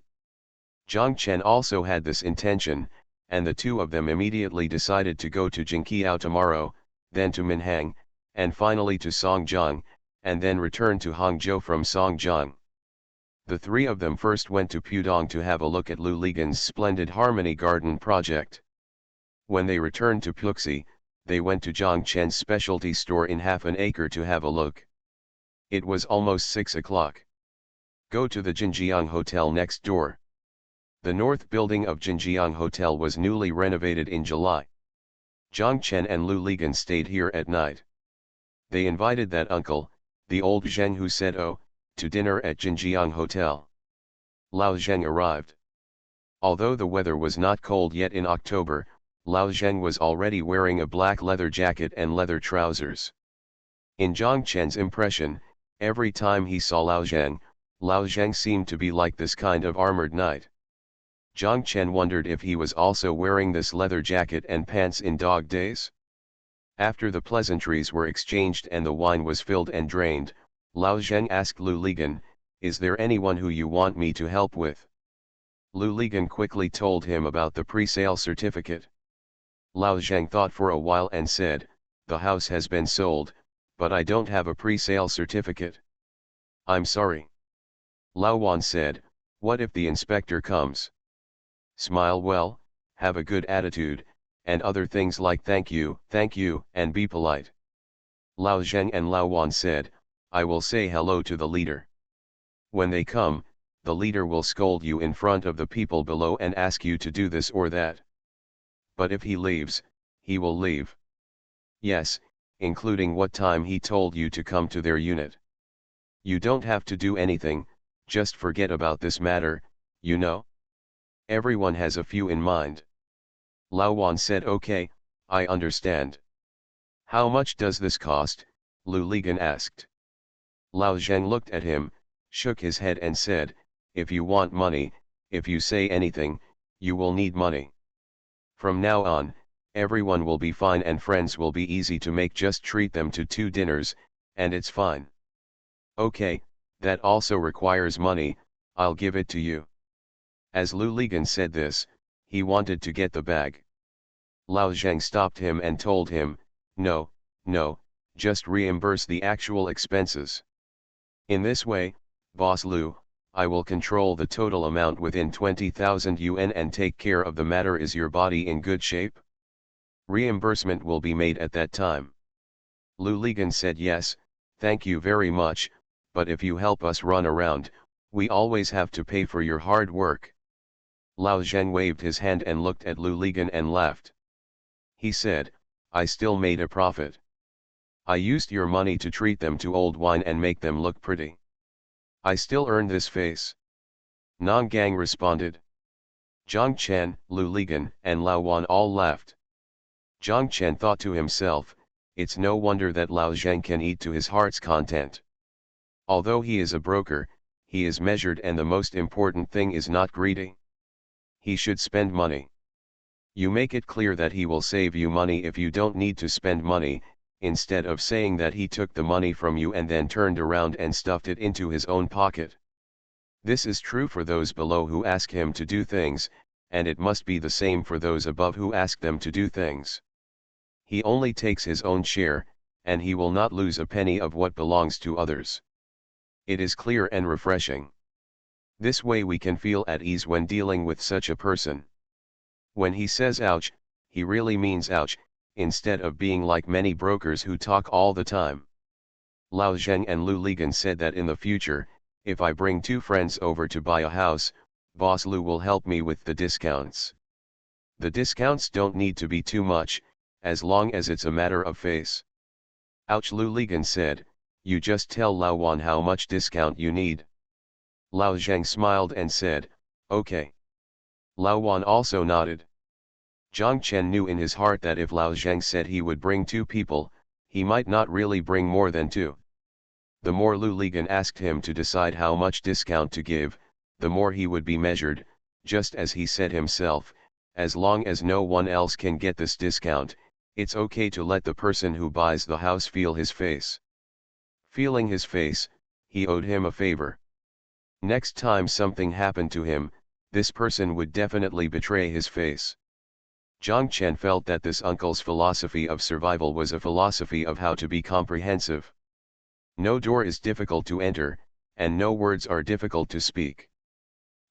Zhang Chen also had this intention, and the two of them immediately decided to go to Jingqiao tomorrow, then to Minhang, and finally to Songjiang, and then return to Hangzhou from Songjiang. The three of them first went to Pudong to have a look at Lu Ligan's splendid Harmony Garden project. When they returned to Puxi, they went to Zhang Chen's specialty store in half an acre to have a look. It was almost 6 o'clock. Go to the Jinjiang Hotel next door. The north building of Jinjiang Hotel was newly renovated in July. Zhang Chen and Lu Ligan stayed here at night. They invited that uncle, the old Zheng who said oh, to dinner at Jinjiang Hotel. Lao Zheng arrived. Although the weather was not cold yet in October, Lao Zheng was already wearing a black leather jacket and leather trousers. In Zhang Chen's impression, every time he saw Lao Zheng seemed to be like this kind of armored knight. Zhang Chen wondered if he was also wearing this leather jacket and pants in dog days. After the pleasantries were exchanged and the wine was filled and drained, Lao Zheng asked Lu Ligan, is there anyone who you want me to help with? Lu Ligan quickly told him about the pre-sale certificate. Lao Zheng thought for a while and said, the house has been sold, but I don't have a pre-sale certificate. I'm sorry. Lao Wan said, what if the inspector comes? Smile well, have a good attitude, and other things like thank you, and be polite. Lao Zheng and Lao Wan said, I will say hello to the leader. When they come, the leader will scold you in front of the people below and ask you to do this or that. But if he leaves, he will leave. Yes, including what time he told you to come to their unit. You don't have to do anything, just forget about this matter, you know? Everyone has a few in mind. Lao Wan said okay, I understand. How much does this cost? Lu Ligan asked. Lao Zheng looked at him, shook his head and said, if you want money, if you say anything, you will need money. From now on, everyone will be fine and friends will be easy to make, just treat them to 2 dinners, and it's fine. Okay, that also requires money, I'll give it to you. As Lu Ligan said this, he wanted to get the bag. Lao Zheng stopped him and told him, no, just reimburse the actual expenses. In this way, Boss Lu, I will control the total amount within 20,000 yuan and take care of the matter. Is your body in good shape? Reimbursement will be made at that time. Lu Ligan said yes, thank you very much, but if you help us run around, we always have to pay for your hard work. Lao Zheng waved his hand and looked at Lu Ligan and laughed. He said, I still made a profit. I used your money to treat them to old wine and make them look pretty. I still earned this face. Nong Gang responded. Zhang Chen, Lu Ligan, and Lao Wan all laughed. Zhang Chen thought to himself, it's no wonder that Lao Zheng can eat to his heart's content. Although he is a broker, he is measured, and the most important thing is not greedy. He should spend money. You make it clear that he will save you money if you don't need to spend money, instead of saying that he took the money from you and then turned around and stuffed it into his own pocket. This is true for those below who ask him to do things, and it must be the same for those above who ask them to do things. He only takes his own share, and he will not lose a penny of what belongs to others. It is clear and refreshing. This way we can feel at ease when dealing with such a person. When he says ouch, he really means ouch, instead of being like many brokers who talk all the time. Lao Zheng and Lu Ligan said that in the future, if I bring 2 friends over to buy a house, Boss Lu will help me with the discounts. The discounts don't need to be too much, as long as it's a matter of face. Ouch, Lu Ligan said, you just tell Lao Wan how much discount you need. Lao Zheng smiled and said, okay. Lao Wan also nodded. Jiang Chen knew in his heart that if Lao Zheng said he would bring 2 people, he might not really bring more than 2. The more Lu Ligan asked him to decide how much discount to give, the more he would be measured, just as he said himself, as long as no one else can get this discount, it's okay to let the person who buys the house feel his face. Feeling his face, he owed him a favor. Next time something happened to him, this person would definitely betray his face. Jiang Chen felt that this uncle's philosophy of survival was a philosophy of how to be comprehensive. No door is difficult to enter, and no words are difficult to speak.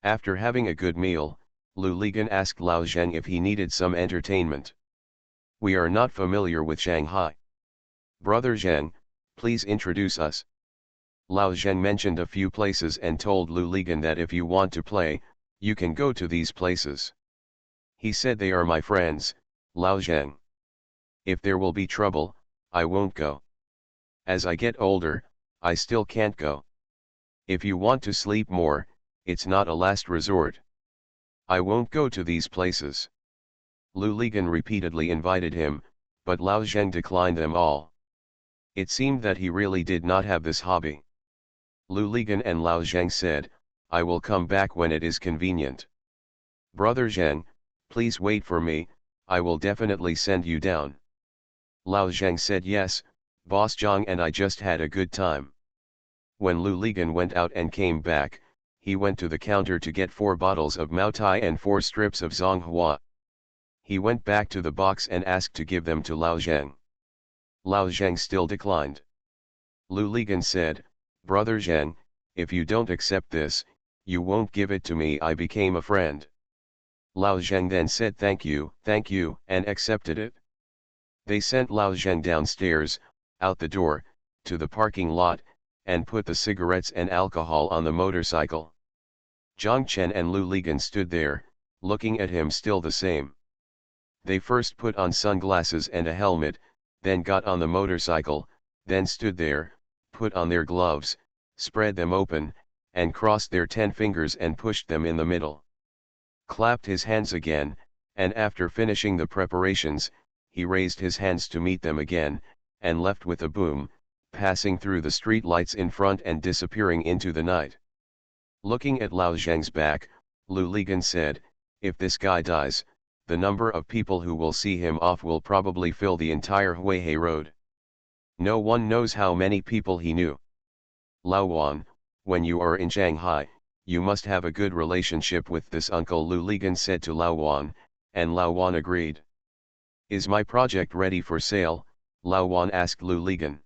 After having a good meal, Lu Ligan asked Lao Zheng if he needed some entertainment. We are not familiar with Shanghai. Brother Zheng, please introduce us. Lao Zheng mentioned a few places and told Lu Ligan that if you want to play, you can go to these places. He said they are my friends, Lao Zheng. If there will be trouble, I won't go. As I get older, I still can't go. If you want to sleep more, it's not a last resort. I won't go to these places. Lu Ligan repeatedly invited him, but Lao Zheng declined them all. It seemed that he really did not have this hobby. Lu Ligan and Lao Zheng said, I will come back when it is convenient. Brother Zheng, please wait for me, I will definitely send you down. Lao Zheng said yes, Boss Zhang and I just had a good time. When Lu Ligan went out and came back, he went to the counter to get 4 bottles of Mao Tai and 4 strips of Zonghua. He went back to the box and asked to give them to Lao Zheng. Lao Zheng still declined. Lu Ligan said, Brother Zheng, if you don't accept this, you won't give it to me. I became a friend. Lao Zheng then said thank you, and accepted it. They sent Lao Zheng downstairs, out the door, to the parking lot, and put the cigarettes and alcohol on the motorcycle. Jiang Chen and Lu Ligan stood there, looking at him still the same. They first put on sunglasses and a helmet, then got on the motorcycle, then stood there, put on their gloves, spread them open, and crossed their 10 fingers and pushed them in the middle. Clapped his hands again, and after finishing the preparations, he raised his hands to meet them again, and left with a boom, passing through the street lights in front and disappearing into the night. Looking at Lao Zheng's back, Lu Ligan said, if this guy dies, the number of people who will see him off will probably fill the entire Huihai Road. No one knows how many people he knew. Lao Wan, when you are in Shanghai, you must have a good relationship with this uncle, Lu Ligan said to Lao Wan, and Lao Wan agreed. Is my project ready for sale? Lao Wan asked Lu Ligan.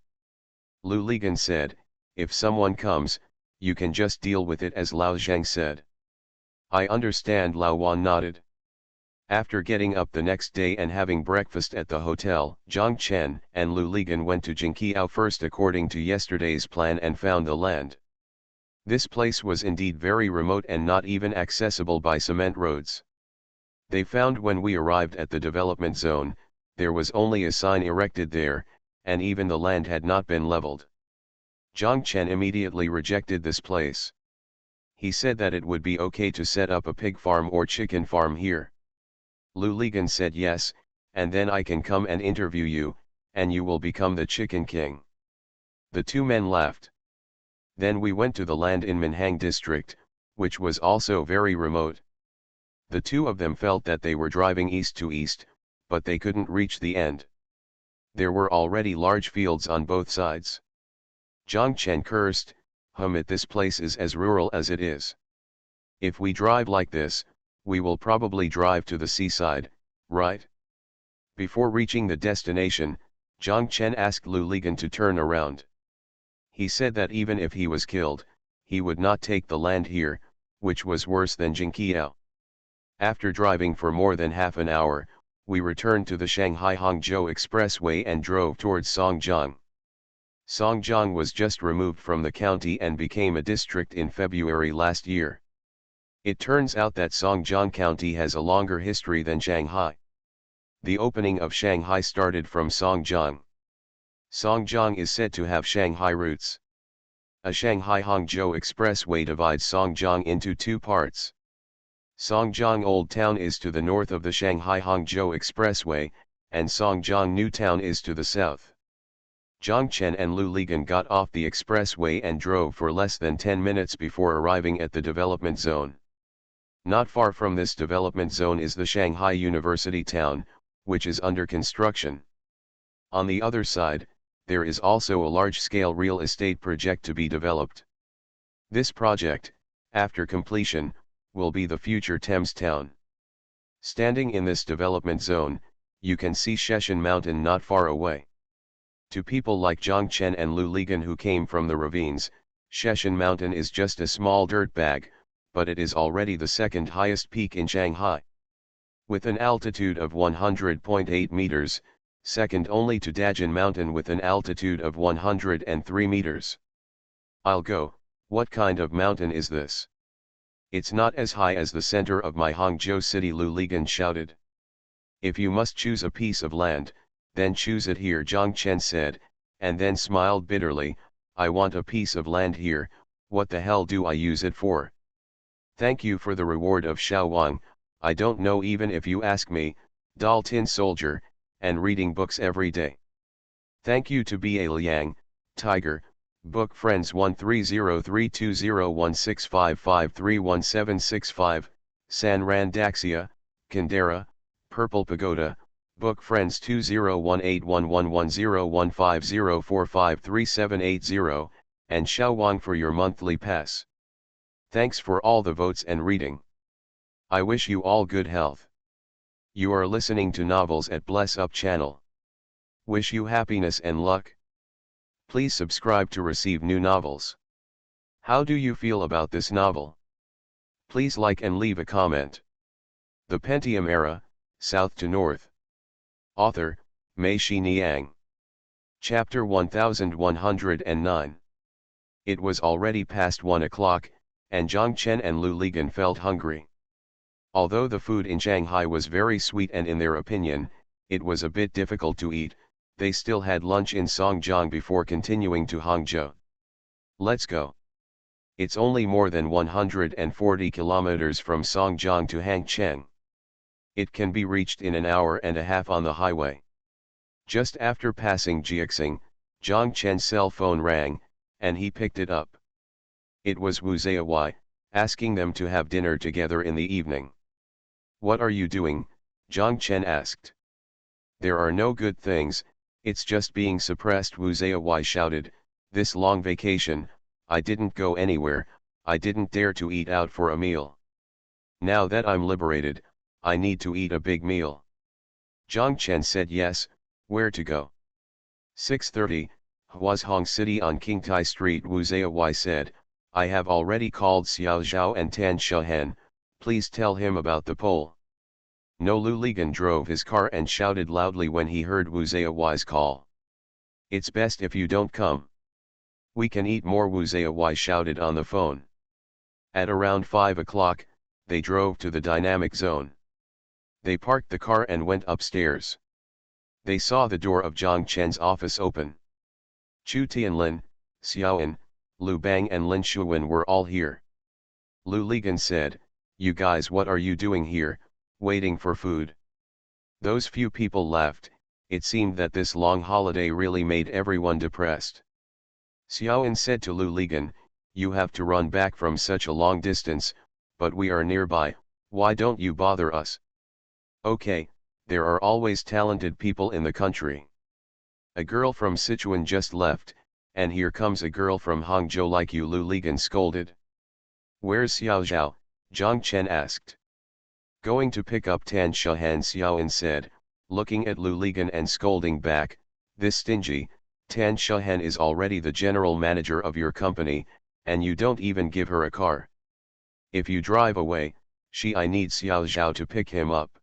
Lu Ligan said, if someone comes, you can just deal with it, as Lao Zheng said. I understand, Lao Wan nodded. After getting up the next day and having breakfast at the hotel, Jiang Chen and Lu Ligan went to Jingqiao first according to yesterday's plan and found the land. This place was indeed very remote and not even accessible by cement roads. They found when we arrived at the development zone, there was only a sign erected there, and even the land had not been leveled. Jiang Chen immediately rejected this place. He said that it would be okay to set up a pig farm or chicken farm here. Lu Ligan said yes, and then I can come and interview you, and you will become the chicken king. The 2 men laughed. Then we went to the land in Minhang district, which was also very remote. The 2 of them felt that they were driving east to east, but they couldn't reach the end. There were already large fields on both sides. Jiang Chen cursed, this place is as rural as it is. If we drive like this, we will probably drive to the seaside, right? Before reaching the destination, Jiang Chen asked Lu Ligan to turn around. He said that even if he was killed, he would not take the land here, which was worse than Jingqiao. After driving for more than half an hour, we returned to the Shanghai-Hangzhou Expressway and drove towards Songjiang. Songjiang was just removed from the county and became a district in February last year. It turns out that Songjiang County has a longer history than Shanghai. The opening of Shanghai started from Songjiang. Songjiang is said to have Shanghai roots. A Shanghai-Hangzhou Expressway divides Songjiang into 2 parts. Songjiang Old Town is to the north of the Shanghai-Hangzhou Expressway, and Songjiang New Town is to the south. Zhang Chen and Lu Ligan got off the expressway and drove for less than 10 minutes before arriving at the development zone. Not far from this development zone is the Shanghai University Town, which is under construction. On the other side, there is also a large-scale real estate project to be developed. This project, after completion, will be the future Thames Town. Standing in this development zone, you can see Sheshan Mountain not far away. To people like Zhang Chen and Lu Ligan who came from the ravines, Sheshan Mountain is just a small dirt bag, but it is already the second highest peak in Shanghai. With an altitude of 100.8 meters, second only to Dajin Mountain with an altitude of 103 meters. I'll go, what kind of mountain is this? It's not as high as the center of my Hangzhou city, Lu Ligan shouted. If you must choose a piece of land, then choose it here, Zhang Chen said, and then smiled bitterly. I want a piece of land here, what the hell do I use it for? Thank you for the reward of Xiaowang, I don't know even if you ask me, Dal Tin Soldier, and reading books every day. Thank you to Ba Liang, Tiger, Book Friends 1303201655311765, San Randaxia, Kandera, Purple Pagoda, Book Friends 201811101504537780, and Xiaowang for your monthly pass. Thanks for all the votes and reading. I wish you all good health. You are listening to Novels at Bless Up channel. Wish you happiness and luck. Please subscribe to receive new novels. How do you feel about this novel? Please like and leave a comment. The Pentium Era, South to North. Author, Mei Xiniang. Chapter 1109. It was already past 1 o'clock, and Zhang Chen and Lu Ligan felt hungry. Although the food in Shanghai was very sweet and in their opinion, it was a bit difficult to eat, they still had lunch in Songjiang before continuing to Hangzhou. Let's go. It's only more than 140 kilometers from Songjiang to Hangcheng. It can be reached in an hour and a half on the highway. Just after passing Jiaxing, Zhang Chen's cell phone rang, and he picked it up. It was Wu Zayawai, asking them to have dinner together in the evening. What are you doing? Zhang Chen asked. There are no good things, it's just being suppressed, Wu Zayawai shouted. This long vacation, I didn't go anywhere, I didn't dare to eat out for a meal. Now that I'm liberated, I need to eat a big meal. Zhang Chen said yes, where to go? 6:30, Huazhong City on Qingtai Street, Wu Zayawai said. I have already called Xiao Zhao and Tan Shahen, please tell him about the poll. No, Lu Ligan drove his car and shouted loudly when he heard Wu Zayawai's call. It's best if you don't come. We can eat more, Wu Zayawai shouted on the phone. At around 5 o'clock, they drove to the dynamic zone. They parked the car and went upstairs. They saw the door of Zhang Chen's office open. Chu Tianlin, Xiaoan, Lu Bang and Lin Shuwen were all here. Lu Ligan said, you guys, what are you doing here, waiting for food? Those few people left. It seemed that this long holiday really made everyone depressed. Xiaoan said to Lu Ligan, you have to run back from such a long distance, but we are nearby, why don't you bother us? Okay, there are always talented people in the country. A girl from Sichuan just left, and here comes a girl from Hangzhou like you, Lu Ligan scolded. Where's Xiao Zhao? Zhang Chen asked. Going to pick up Tan Shahan, Xiaoan said, looking at Lu Ligan and scolding back, this stingy, Tan Shahan is already the general manager of your company, and you don't even give her a car. If you drive away, I need Xiao Zhao to pick him up.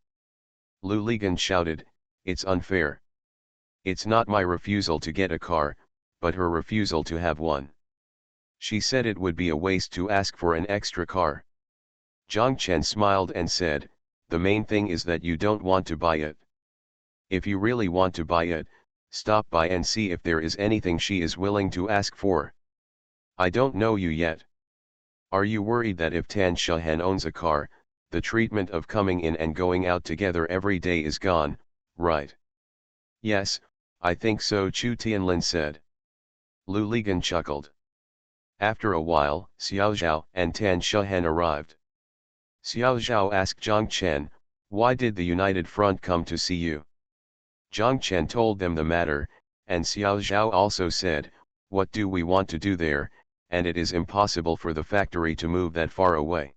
Lu Ligan shouted, it's unfair. It's not my refusal to get a car, but her refusal to have one. She said it would be a waste to ask for an extra car. Zhang Chen smiled and said, the main thing is that you don't want to buy it. If you really want to buy it, stop by and see if there is anything she is willing to ask for. I don't know you yet. Are you worried that if Tan Shahan owns a car, the treatment of coming in and going out together every day is gone, right? Yes, I think so, Chu Tianlin said. Lu Ligan chuckled. After a while, Xiao Zhao and Tan Shuhen arrived. Xiao Zhao asked Zhang Chen, "Why did the United Front come to see you?" Zhang Chen told them the matter, and Xiao Zhao also said, "What do we want to do there, and it is impossible for the factory to move that far away."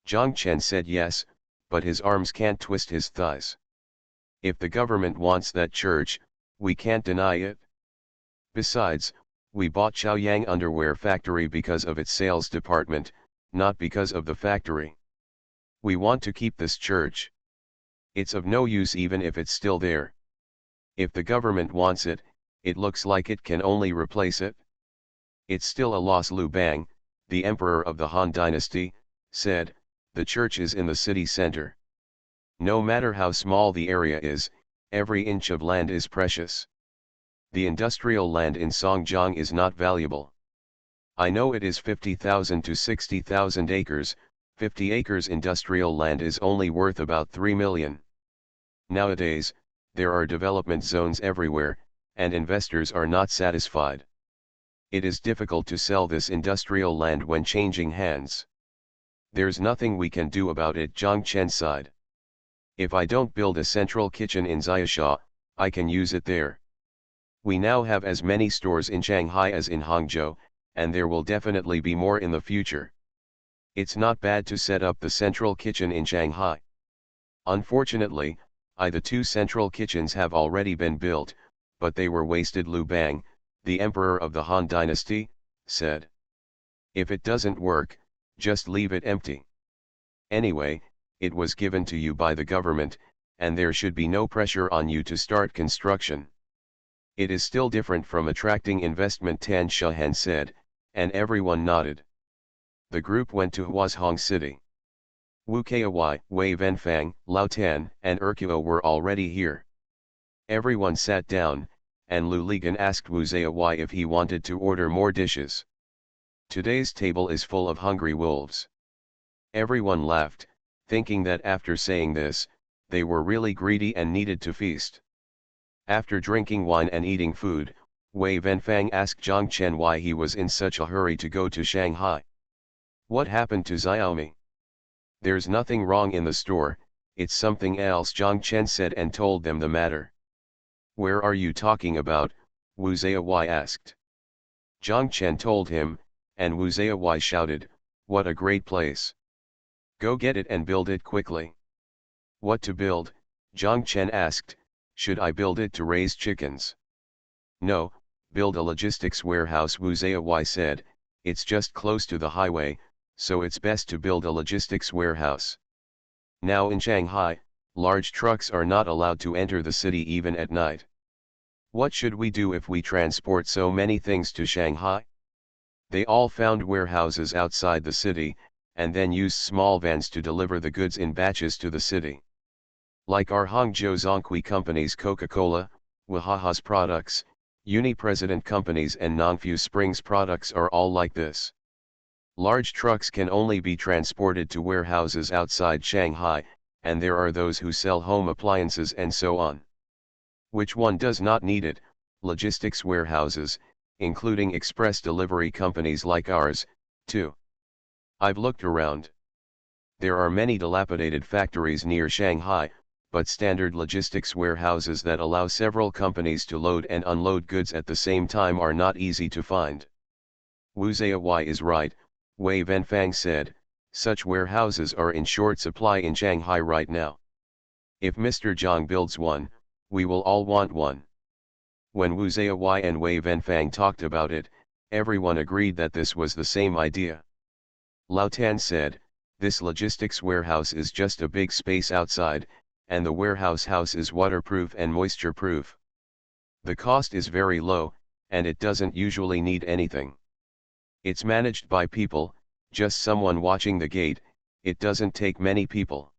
Zhang Chen said yes, but his arms can't twist his thighs. If the government wants that church, we can't deny it. Besides, we bought Chaoyang Underwear Factory because of its sales department, not because of the factory. We want to keep this church. It's of no use even if it's still there. If the government wants it, it looks like it can only replace it. It's still a loss. Lu Bang, the emperor of the Han dynasty, said, "The church is in the city center. No matter how small the area is, every inch of land is precious. The industrial land in Songjiang is not valuable. I know it is 50,000 to 60,000 acres, 50 acres industrial land is only worth about 3 million. Nowadays, there are development zones everywhere, and investors are not satisfied. It is difficult to sell this industrial land when changing hands. There's nothing we can do about it." Zhang Chen sighed. "If I don't build a central kitchen in Xiaosha, I can use it there. We now have as many stores in Shanghai as in Hangzhou, and there will definitely be more in the future. It's not bad to set up the central kitchen in Shanghai. Unfortunately, the two central kitchens have already been built, but they were wasted." Lu Bang, the emperor of the Han dynasty, said. "If it doesn't work, just leave it empty. Anyway, it was given to you by the government, and there should be no pressure on you to start construction. It is still different from attracting investment," Tan Shuhen said, and everyone nodded. The group went to Huazhong City. Wu Kai, Wei Venfang, Lao Tan, and Erkuo were already here. Everyone sat down, and Lu Ligan asked Wu Zai if he wanted to order more dishes. "Today's table is full of hungry wolves." Everyone laughed, thinking that after saying this, they were really greedy and needed to feast. After drinking wine and eating food, Wei Venfang asked Zhang Chen why he was in such a hurry to go to Shanghai. "What happened to Xiaomi?" "There's nothing wrong in the store, it's something else," Zhang Chen said and told them the matter. "Where are you talking about?" Wu Zai asked. Zhang Chen told him, and Wu Zai shouted, "What a great place! Go get it and build it quickly." "What to build?" Zhang Chen asked. "Should I build it to raise chickens?" "No, build a logistics warehouse," Wu Zai said. "It's just close to the highway, so it's best to build a logistics warehouse. Now in Shanghai, large trucks are not allowed to enter the city even at night. What should we do if we transport so many things to Shanghai?" They all found warehouses outside the city, and then used small vans to deliver the goods in batches to the city. Like our Hangzhou Zongqi companies, Coca-Cola, Wahaha's products, Uni-President companies and Nongfu Springs products are all like this. Large trucks can only be transported to warehouses outside Shanghai, and there are those who sell home appliances and so on. Which one does not need it? Logistics warehouses, including express delivery companies like ours, too. I've looked around. There are many dilapidated factories near Shanghai, but standard logistics warehouses that allow several companies to load and unload goods at the same time are not easy to find." "Wu Zai is right," Wei Venfang said, "such warehouses are in short supply in Shanghai right now. If Mr. Zhang builds one, we will all want one." When Wu Zai and Wei Venfang talked about it, everyone agreed that this was the same idea. Lao Tan said, "This logistics warehouse is just a big space outside, and the warehouse house is waterproof and moisture-proof. The cost is very low, and it doesn't usually need anything. It's managed by people, just someone watching the gate, it doesn't take many people."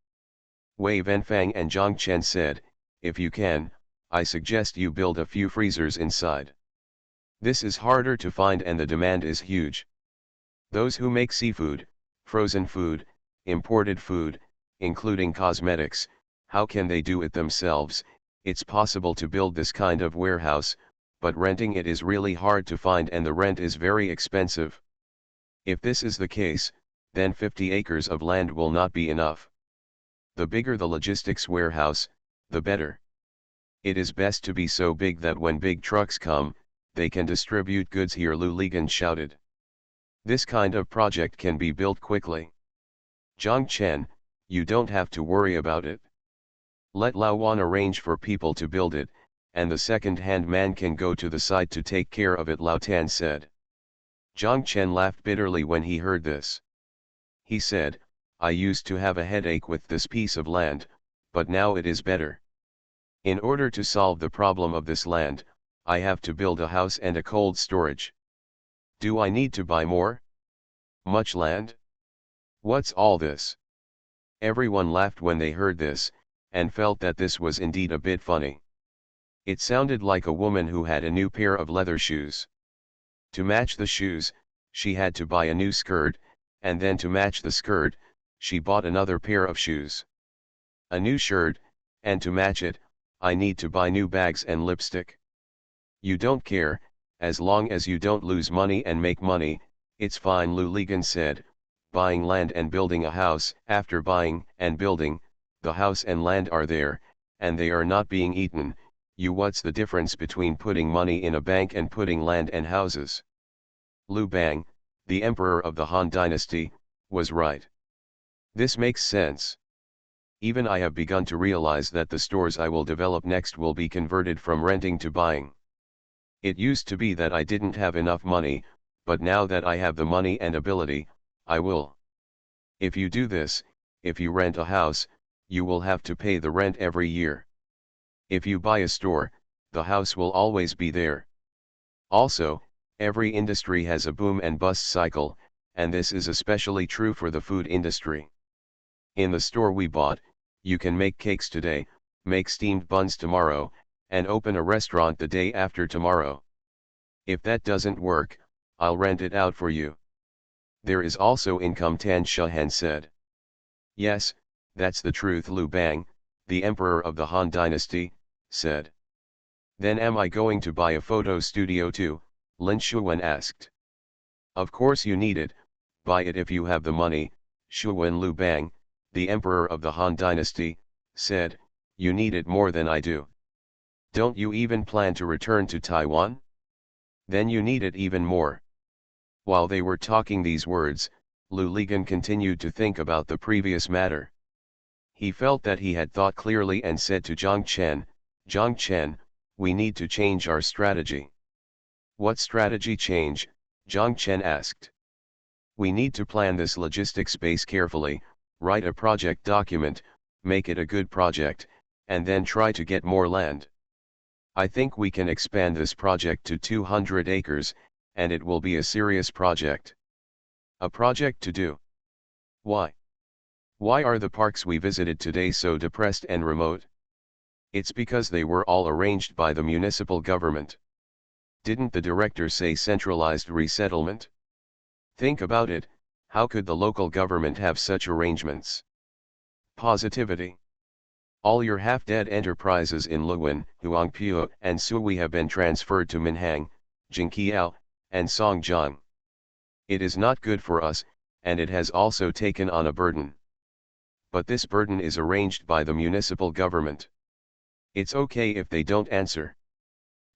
Wei Venfang and Zhang Chen said, "If you can, I suggest you build a few freezers inside. This is harder to find and the demand is huge. Those who make seafood, frozen food, imported food, including cosmetics. How can they do it themselves? It's possible to build this kind of warehouse, but renting it is really hard to find and the rent is very expensive. If this is the case, then 50 acres of land will not be enough. The bigger the logistics warehouse, the better. It is best to be so big that when big trucks come, they can distribute goods here, Lou Ligon shouted. This kind of project can be built quickly. Zhang Chen, you don't have to worry about it. Let Lao Wan arrange for people to build it, and the second-hand man can go to the site to take care of it, Lao Tan said. Zhang Chen laughed bitterly when he heard this. He said, I used to have a headache with this piece of land, but now it is better. In order to solve the problem of this land, I have to build a house and a cold storage. Do I need to buy more? Much land? What's all this? Everyone laughed when they heard this, and felt that this was indeed a bit funny. It sounded like a woman who had a new pair of leather shoes. To match the shoes, she had to buy a new skirt, and then to match the skirt, she bought another pair of shoes. A new shirt, and to match it, I need to buy new bags and lipstick. You don't care, as long as you don't lose money and make money, it's fine, Lou Ligon said. Buying land and building a house. After buying and building, the house and land are there, and they are not being eaten. What's the difference between putting money in a bank and putting land and houses? Liu Bang, the emperor of the Han dynasty, was right. This makes sense. Even I have begun to realize that the stores I will develop next will be converted from renting to buying. It used to be that I didn't have enough money, but now that I have the money and ability, I will. If you do this, if you rent a house, you will have to pay the rent every year. If you buy a store, the house will always be there. Also, every industry has a boom and bust cycle, and this is especially true for the food industry. In the store we bought, you can make cakes today, make steamed buns tomorrow, and open a restaurant the day after tomorrow. If that doesn't work, I'll rent it out for you. There is also income, Tan Shahan said. Yes, that's the truth, Liu Bang, the emperor of the Han dynasty, said. Then am I going to buy a photo studio too? Lin Shuwen asked. Of course you need it, buy it if you have the money, Shuwen. Liu Bang, the emperor of the Han dynasty, said, you need it more than I do. Don't you even plan to return to Taiwan? Then you need it even more. While they were talking these words, Liu Ligon continued to think about the previous matter. He felt that he had thought clearly and said to Zhang Chen, we need to change our strategy. What strategy change? Zhang Chen asked. We need to plan this logistics base carefully, write a project document, make it a good project, and then try to get more land. I think we can expand this project to 200 acres, and it will be a serious project. A project to do. Why? Why are the parks we visited today so depressed and remote? It's because they were all arranged by the municipal government. Didn't the director say centralized resettlement? Think about it, how could the local government have such arrangements? Positivity. All your half-dead enterprises in Luoyang, Huangpu, and Suhui have been transferred to Minhang, Jingqiao, and Songjiang. It is not good for us, and it has also taken on a burden. But this burden is arranged by the municipal government. It's okay if they don't answer.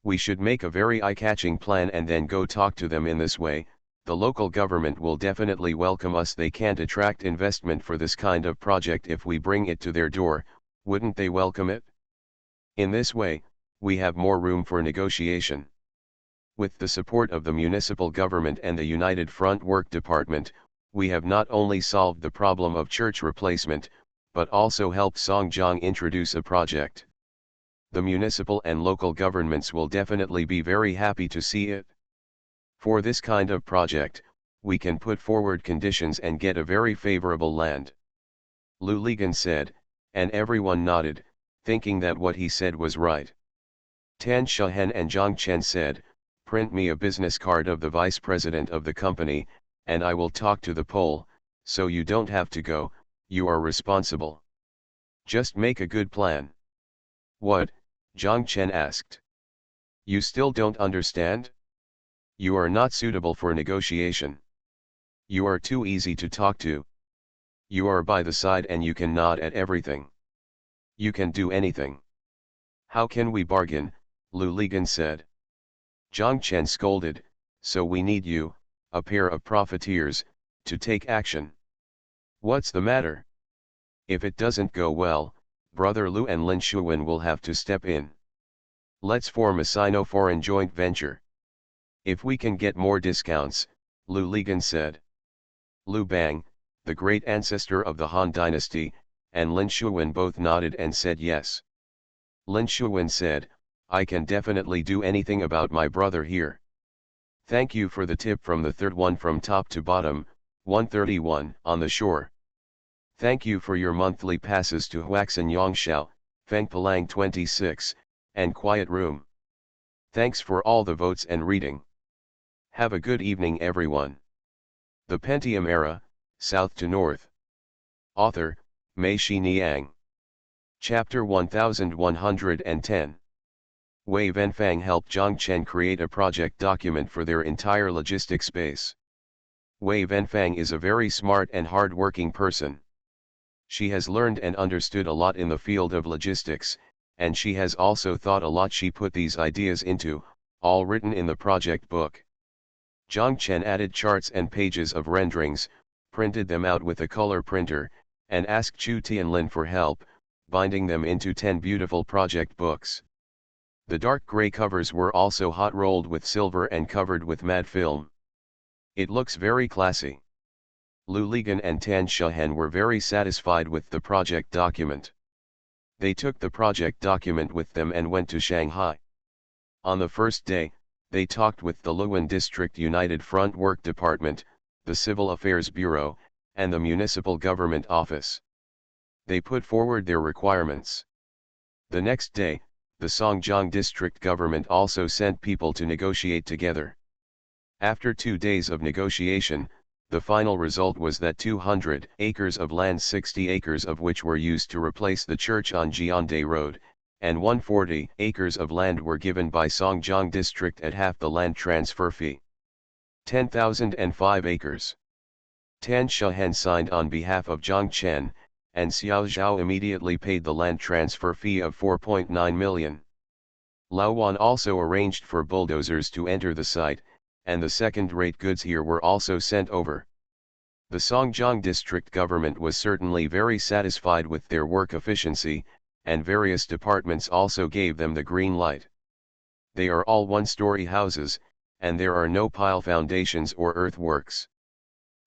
We should make a very eye-catching plan and then go talk to them in this way. The local government will definitely welcome us. They can't attract investment for this kind of project if we bring it to their door, wouldn't they welcome it? In this way, we have more room for negotiation. With the support of the municipal government and the United Front Work Department, we have not only solved the problem of church replacement, but also helped Songjiang introduce a project. The municipal and local governments will definitely be very happy to see it. For this kind of project, we can put forward conditions and get a very favorable land. Liu Ligon said, and everyone nodded, thinking that what he said was right. Tan Shahen and Zhang Chen said, print me a business card of the vice president of the company, and I will talk to the Pole, so you don't have to go, You are responsible. Just make a good plan. What? Zhang Chen asked. You still don't understand? You are not suitable for negotiation. You are too easy to talk to. You are by the side and you can nod at everything. You can do anything. How can we bargain? Lu Ligan said. Zhang Chen scolded, so we need you, a pair of profiteers, to take action. What's the matter? If it doesn't go well, Brother Lu and Lin Shuwen will have to step in. Let's form a Sino-foreign joint venture. If we can get more discounts, Lu Ligan said. Lu Bang, the great ancestor of the Han dynasty, and Lin Shuwen both nodded and said yes. Lin Shuwen said, I can definitely do anything about my brother here. Thank you for the tip from the third one from top to bottom, 131 on the shore. Thank you for your monthly passes to Huaxin Yongshao, Fengpalang 26, and Quiet Room. Thanks for all the votes and reading. Have a good evening everyone. The Pentium Era, South to North. Author, Mei Shi Niang. Chapter 1110. Wei Wenfang helped Zhang Chen create a project document for their entire logistics space. Wei Wenfang is a very smart and hard-working person. She has learned and understood a lot in the field of logistics, and she has also thought a lot. She put these ideas into, all written in the project book. Zhang Chen added charts and pages of renderings, printed them out with a color printer, and asked Chu Tianlin for help, binding them into 10 beautiful project books. The dark gray covers were also hot-rolled with silver and covered with matte film. It looks very classy. Lu Ligan and Tan Shahen were very satisfied with the project document. They took the project document with them and went to Shanghai. On the first day, they talked with the Luan District United Front Work Department, the Civil Affairs Bureau, and the Municipal Government Office. They put forward their requirements. The next day, the Songjiang District Government also sent people to negotiate together. After 2 days of negotiation, the final result was that 200 acres of land, 60 acres of which were used to replace the church on Jiande Road, and 140 acres of land were given by Songjiang District at half the land transfer fee. 10,005 acres. Tan Shahen signed on behalf of Zhang Chen, and Xiao Zhao immediately paid the land transfer fee of 4.9 million. Lao Wan also arranged for bulldozers to enter the site, and the second-rate goods here were also sent over. The Songjiang district government was certainly very satisfied with their work efficiency, and various departments also gave them the green light. They are all one-story houses, and there are no pile foundations or earthworks.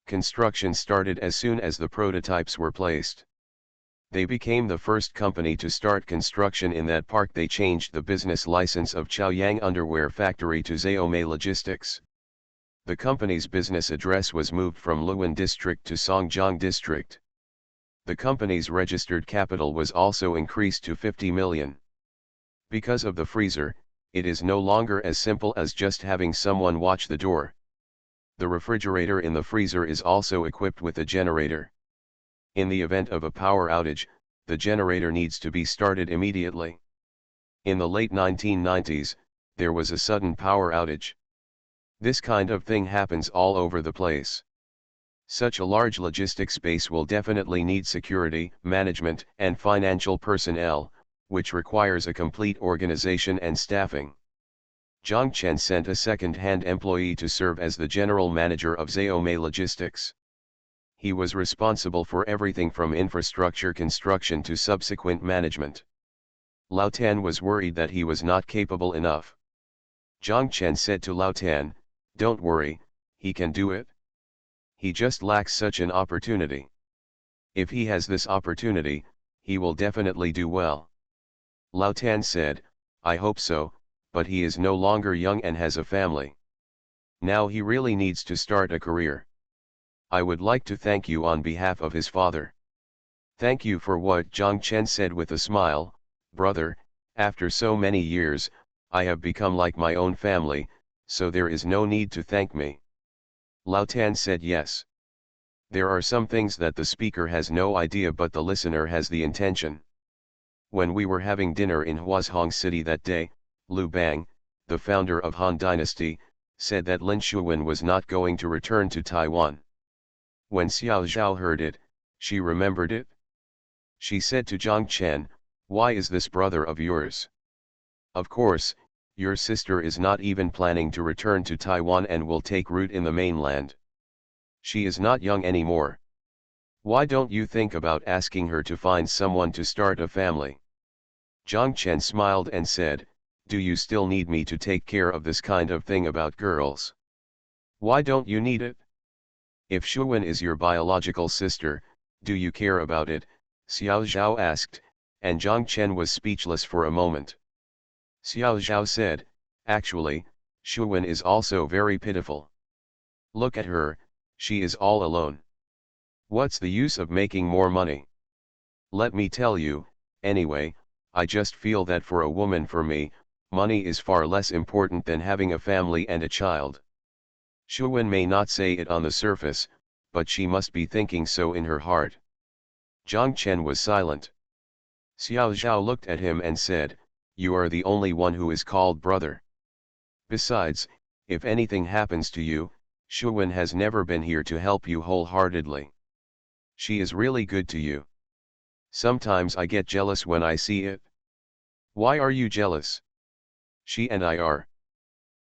Construction started as soon as the prototypes were placed. They became the first company to start construction in that park. They changed the business license of Chaoyang Underwear Factory to Zaomei Logistics. The company's business address was moved from Luan District to Songjiang District. The company's registered capital was also increased to 50 million. Because of the freezer, it is no longer as simple as just having someone watch the door. The refrigerator in the freezer is also equipped with a generator. In the event of a power outage, the generator needs to be started immediately. In the late 1990s, there was a sudden power outage. This kind of thing happens all over the place. Such a large logistics space will definitely need security, management, and financial personnel, which requires a complete organization and staffing. Zhang Chen sent a second-hand employee to serve as the general manager of Zaomei Logistics. He was responsible for everything from infrastructure construction to subsequent management. Lao Tan was worried that he was not capable enough. Zhang Chen said to Lao Tan, "Don't worry, he can do it. He just lacks such an opportunity. If he has this opportunity, he will definitely do well." Lao Tan said, "I hope so, but he is no longer young and has a family. Now he really needs to start a career. I would like to thank you on behalf of his father." "Thank you for what?" Zhang Chen said with a smile. "Brother, after so many years, I have become like my own family, so there is no need to thank me." Lao Tan said yes. There are some things that the speaker has no idea but the listener has the intention. When we were having dinner in Huazhong City that day, Liu Bang, the founder of Han Dynasty, said that Lin Shuwen was not going to return to Taiwan. When Xiao Zhao heard it, she remembered it. She said to Zhang Chen, "Why is this brother of yours? Of course, your sister is not even planning to return to Taiwan and will take root in the mainland. She is not young anymore. Why don't you think about asking her to find someone to start a family?" Zhang Chen smiled and said, "Do you still need me to take care of this kind of thing about girls? Why don't you need it? If Shuwen is your biological sister, do you care about it?" Xiao Zhao asked, and Zhang Chen was speechless for a moment. Xiao Zhao said, "Actually, Shuwen is also very pitiful. Look at her, she is all alone. What's the use of making more money? Let me tell you, anyway, I just feel that for a woman, for me, money is far less important than having a family and a child." Shuwen may not say it on the surface, but she must be thinking so in her heart. Zhang Chen was silent. Xiao Zhao looked at him and said, "You are the only one who is called brother. Besides, if anything happens to you, Shuwen has never been here to help you wholeheartedly. She is really good to you. Sometimes I get jealous when I see it." "Why are you jealous? She and I are."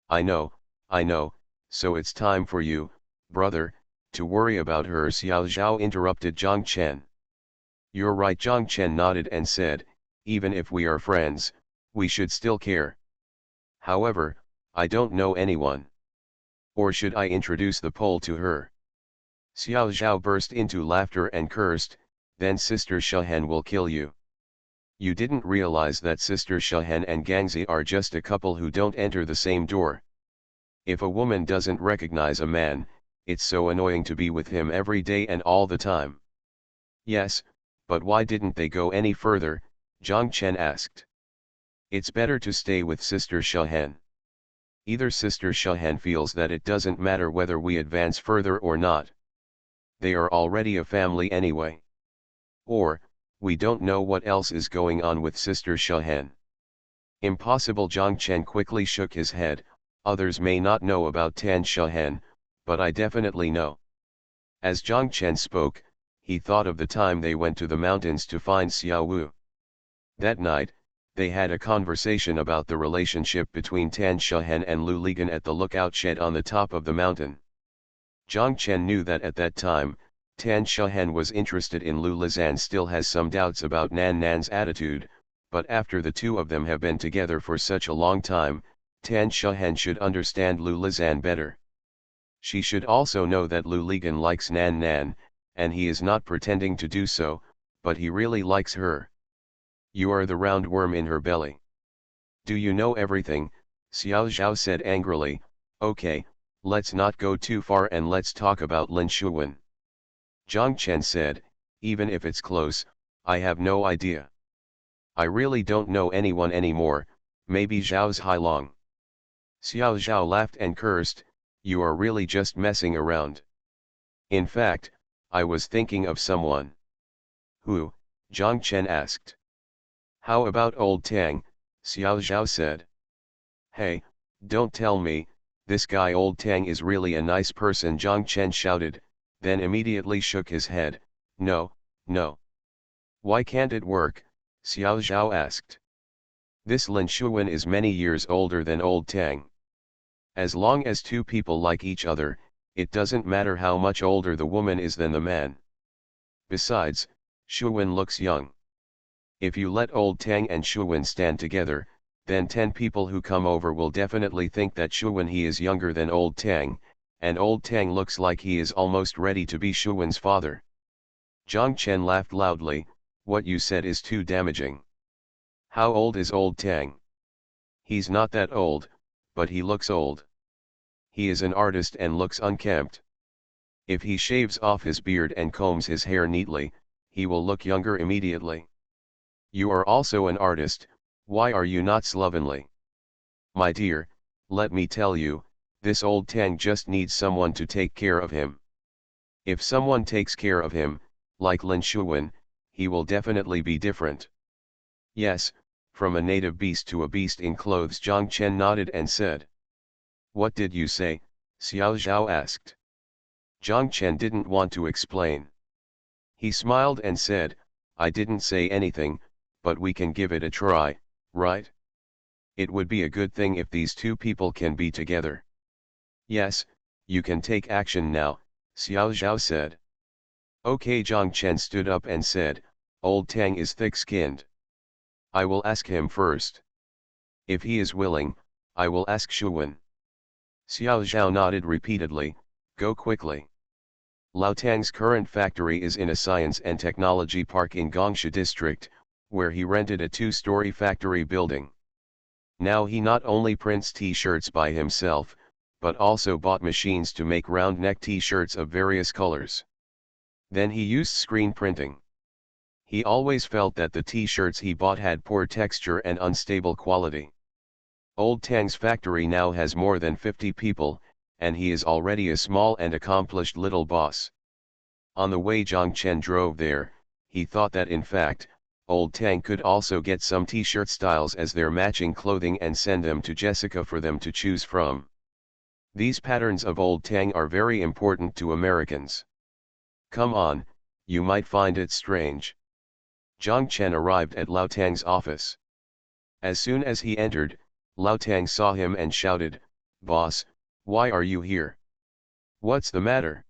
I know, so it's time for you, brother, to worry about her," Xiao Zhao interrupted Zhang Chen. "You're right," Zhang Chen nodded and said, "even if we are friends, we should still care. However, I don't know anyone. Or should I introduce the Pole to her?" Xiao Zhao burst into laughter and cursed, "Then Sister Shehen will kill you. You didn't realize that Sister Shehen and Gangzi are just a couple who don't enter the same door. If a woman doesn't recognize a man, it's so annoying to be with him every day and all the time." "Yes, but why didn't they go any further?" Zhang Chen asked. "It's better to stay with Sister Shehen. Either Sister Shehen feels that it doesn't matter whether we advance further or not. They are already a family anyway. Or, we don't know what else is going on with Sister Shehen." "Impossible," Zhang Chen quickly shook his head. "Others may not know about Tan Shehen, but I definitely know." As Zhang Chen spoke, he thought of the time they went to the mountains to find Xiao Wu. That night, they had a conversation about the relationship between Tan Shehen and Lu Ligan at the lookout shed on the top of the mountain. Zhang Chen knew that at that time, Tan Shehen was interested in Lu Lizan, still has some doubts about Nan Nan's attitude, but after the two of them have been together for such a long time, Tan Shehen should understand Lu Lizan better. She should also know that Lu Ligan likes Nan Nan, and he is not pretending to do so, but he really likes her. "You are the round worm in her belly. Do you know everything?" Xiao Zhao said angrily. "Okay, let's not go too far and let's talk about Lin Shuwen." Zhang Chen said, "Even if it's close, I have no idea. I really don't know anyone anymore, maybe Zhao's Hailong." Xiao Zhao laughed and cursed, "You are really just messing around. In fact, I was thinking of someone." "Who?" Zhang Chen asked. "How about old Tang?" Xiao Zhao said. "Hey, don't tell me, this guy old Tang is really a nice person," Zhang Chen shouted, then immediately shook his head. No. "Why can't it work?" Xiao Zhao asked. "This Lin Shuwen is many years older than old Tang. As long as two people like each other, it doesn't matter how much older the woman is than the man. Besides, Shuwen looks young. If you let old Tang and Shuwen stand together, then 10 people who come over will definitely think that Shuwen he is younger than old Tang, and old Tang looks like he is almost ready to be Shuwen's father." Zhang Chen laughed loudly. "What you said is too damaging. How old is old Tang?" "He's not that old, but he looks old. He is an artist and looks unkempt. If he shaves off his beard and combs his hair neatly, he will look younger immediately. You are also an artist, why are you not slovenly? My dear, let me tell you, this old Tang just needs someone to take care of him. If someone takes care of him, like Lin Shuwen, he will definitely be different. Yes, from a native beast to a beast in clothes. Jiang Chen nodded and said. What did you say? Xiao Zhao asked. Jiang Chen didn't want to explain. He smiled and said, I didn't say anything, but we can give it a try, right? It would be a good thing if these two people can be together. Yes, you can take action now, Xiao Zhao said. Okay, Jiang Chen stood up and said, Old Tang is thick-skinned. I will ask him first. If he is willing, I will ask Shuwen. Xiao Zhao nodded repeatedly, go quickly. Lao Tang's current factory is in a science and technology park in Gongsha district, where he rented a 2-story factory building. Now he not only prints t-shirts by himself, but also bought machines to make round neck t-shirts of various colors. Then he used screen printing. He always felt that the t-shirts he bought had poor texture and unstable quality. Old Tang's factory now has more than 50 people, and he is already a small and accomplished little boss. On the way Jiang Chen drove there, he thought that in fact, Old Tang could also get some t-shirt styles as their matching clothing and send them to Jessica for them to choose from. These patterns of Old Tang are very important to Americans. Come on, you might find it strange. Jiang Chen arrived at Lao Tang's office. As soon as he entered, Lao Tang saw him and shouted, Boss, why are you here? What's the matter?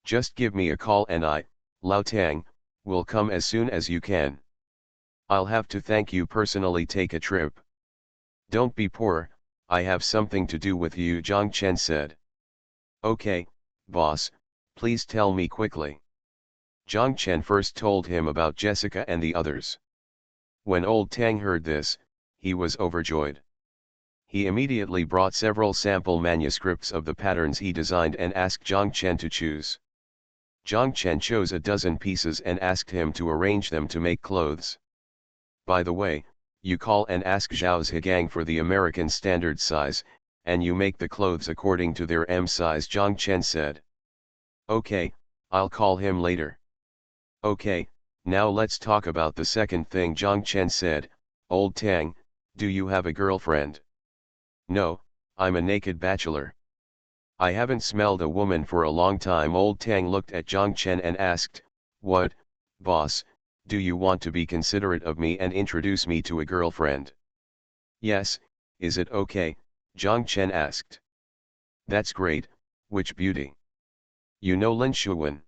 Just give me a call and I, Lao Tang, will come as soon as you can. I'll have to thank you personally. Take a trip. Don't be poor, I have something to do with you, Jiang Chen said. Okay, boss, please tell me quickly. Jiang Chen first told him about Jessica and the others. When Old Tang heard this, he was overjoyed. He immediately brought several sample manuscripts of the patterns he designed and asked Jiang Chen to choose. Jiang Chen chose a dozen pieces and asked him to arrange them to make clothes. By the way, you call and ask Zhao's Hegang for the American standard size, and you make the clothes according to their M size, Jiang Chen said. Okay, I'll call him later. Okay, now let's talk about the second thing, Jiang Chen said. Old Tang, do you have a girlfriend? No, I'm a naked bachelor. I haven't smelled a woman for a long time. Old Tang looked at Jiang Chen and asked, what, boss, do you want to be considerate of me and introduce me to a girlfriend? Yes, is it okay? Jiang Chen asked. That's great, which beauty? You know Lin Shuwen?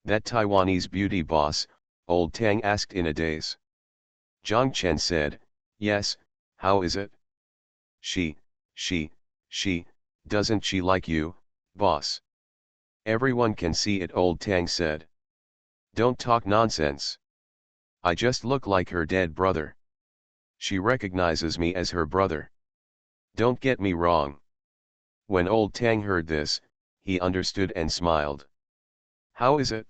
That Taiwanese beauty, boss, Old Tang asked in a daze. Jiang Chen said, yes, how is it? She, doesn't she like you, boss? Everyone can see it, Old Tang said. Don't talk nonsense. I just look like her dead brother. She recognizes me as her brother. Don't get me wrong. When Old Tang heard this, he understood and smiled. How is it?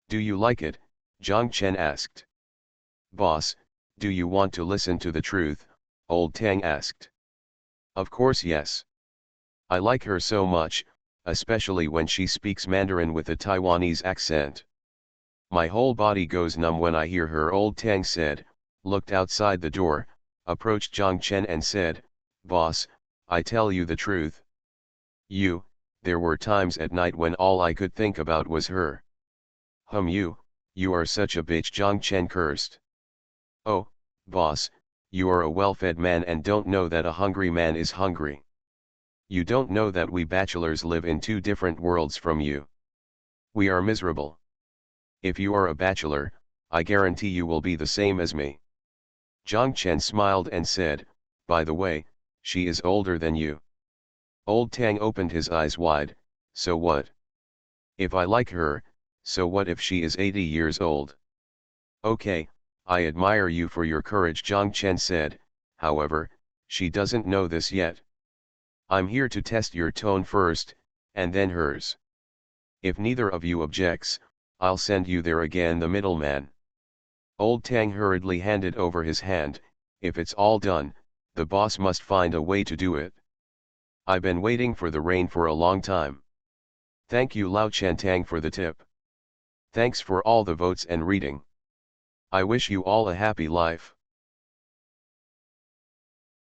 Do you like it? Jiang Chen asked. Boss, do you want to listen to the truth? Old Tang asked. Of course yes. I like her so much, especially when she speaks Mandarin with a Taiwanese accent. My whole body goes numb when I hear her, Old Tang said, looked outside the door, approached Jiang Chen and said, Boss, I tell you the truth. There were times at night when all I could think about was her. You are such a bitch, Jiang Chen cursed. Oh, boss, you are a well-fed man and don't know that a hungry man is hungry. You don't know that we bachelors live in two different worlds from you. We are miserable. If you are a bachelor, I guarantee you will be the same as me. Jiang Chen smiled and said, by the way, she is older than you. Old Tang opened his eyes wide, so what? If I like her, so what if she is 80 years old? Okay, I admire you for your courage, Jiang Chen said, however, she doesn't know this yet. I'm here to test your tone first, and then hers. If neither of you objects, I'll send you there again, the middleman. Old Tang hurriedly handed over his hand. If it's all done, the boss must find a way to do it. I've been waiting for the rain for a long time. Thank you Lao Chantang for the tip. Thanks for all the votes and reading. I wish you all a happy life.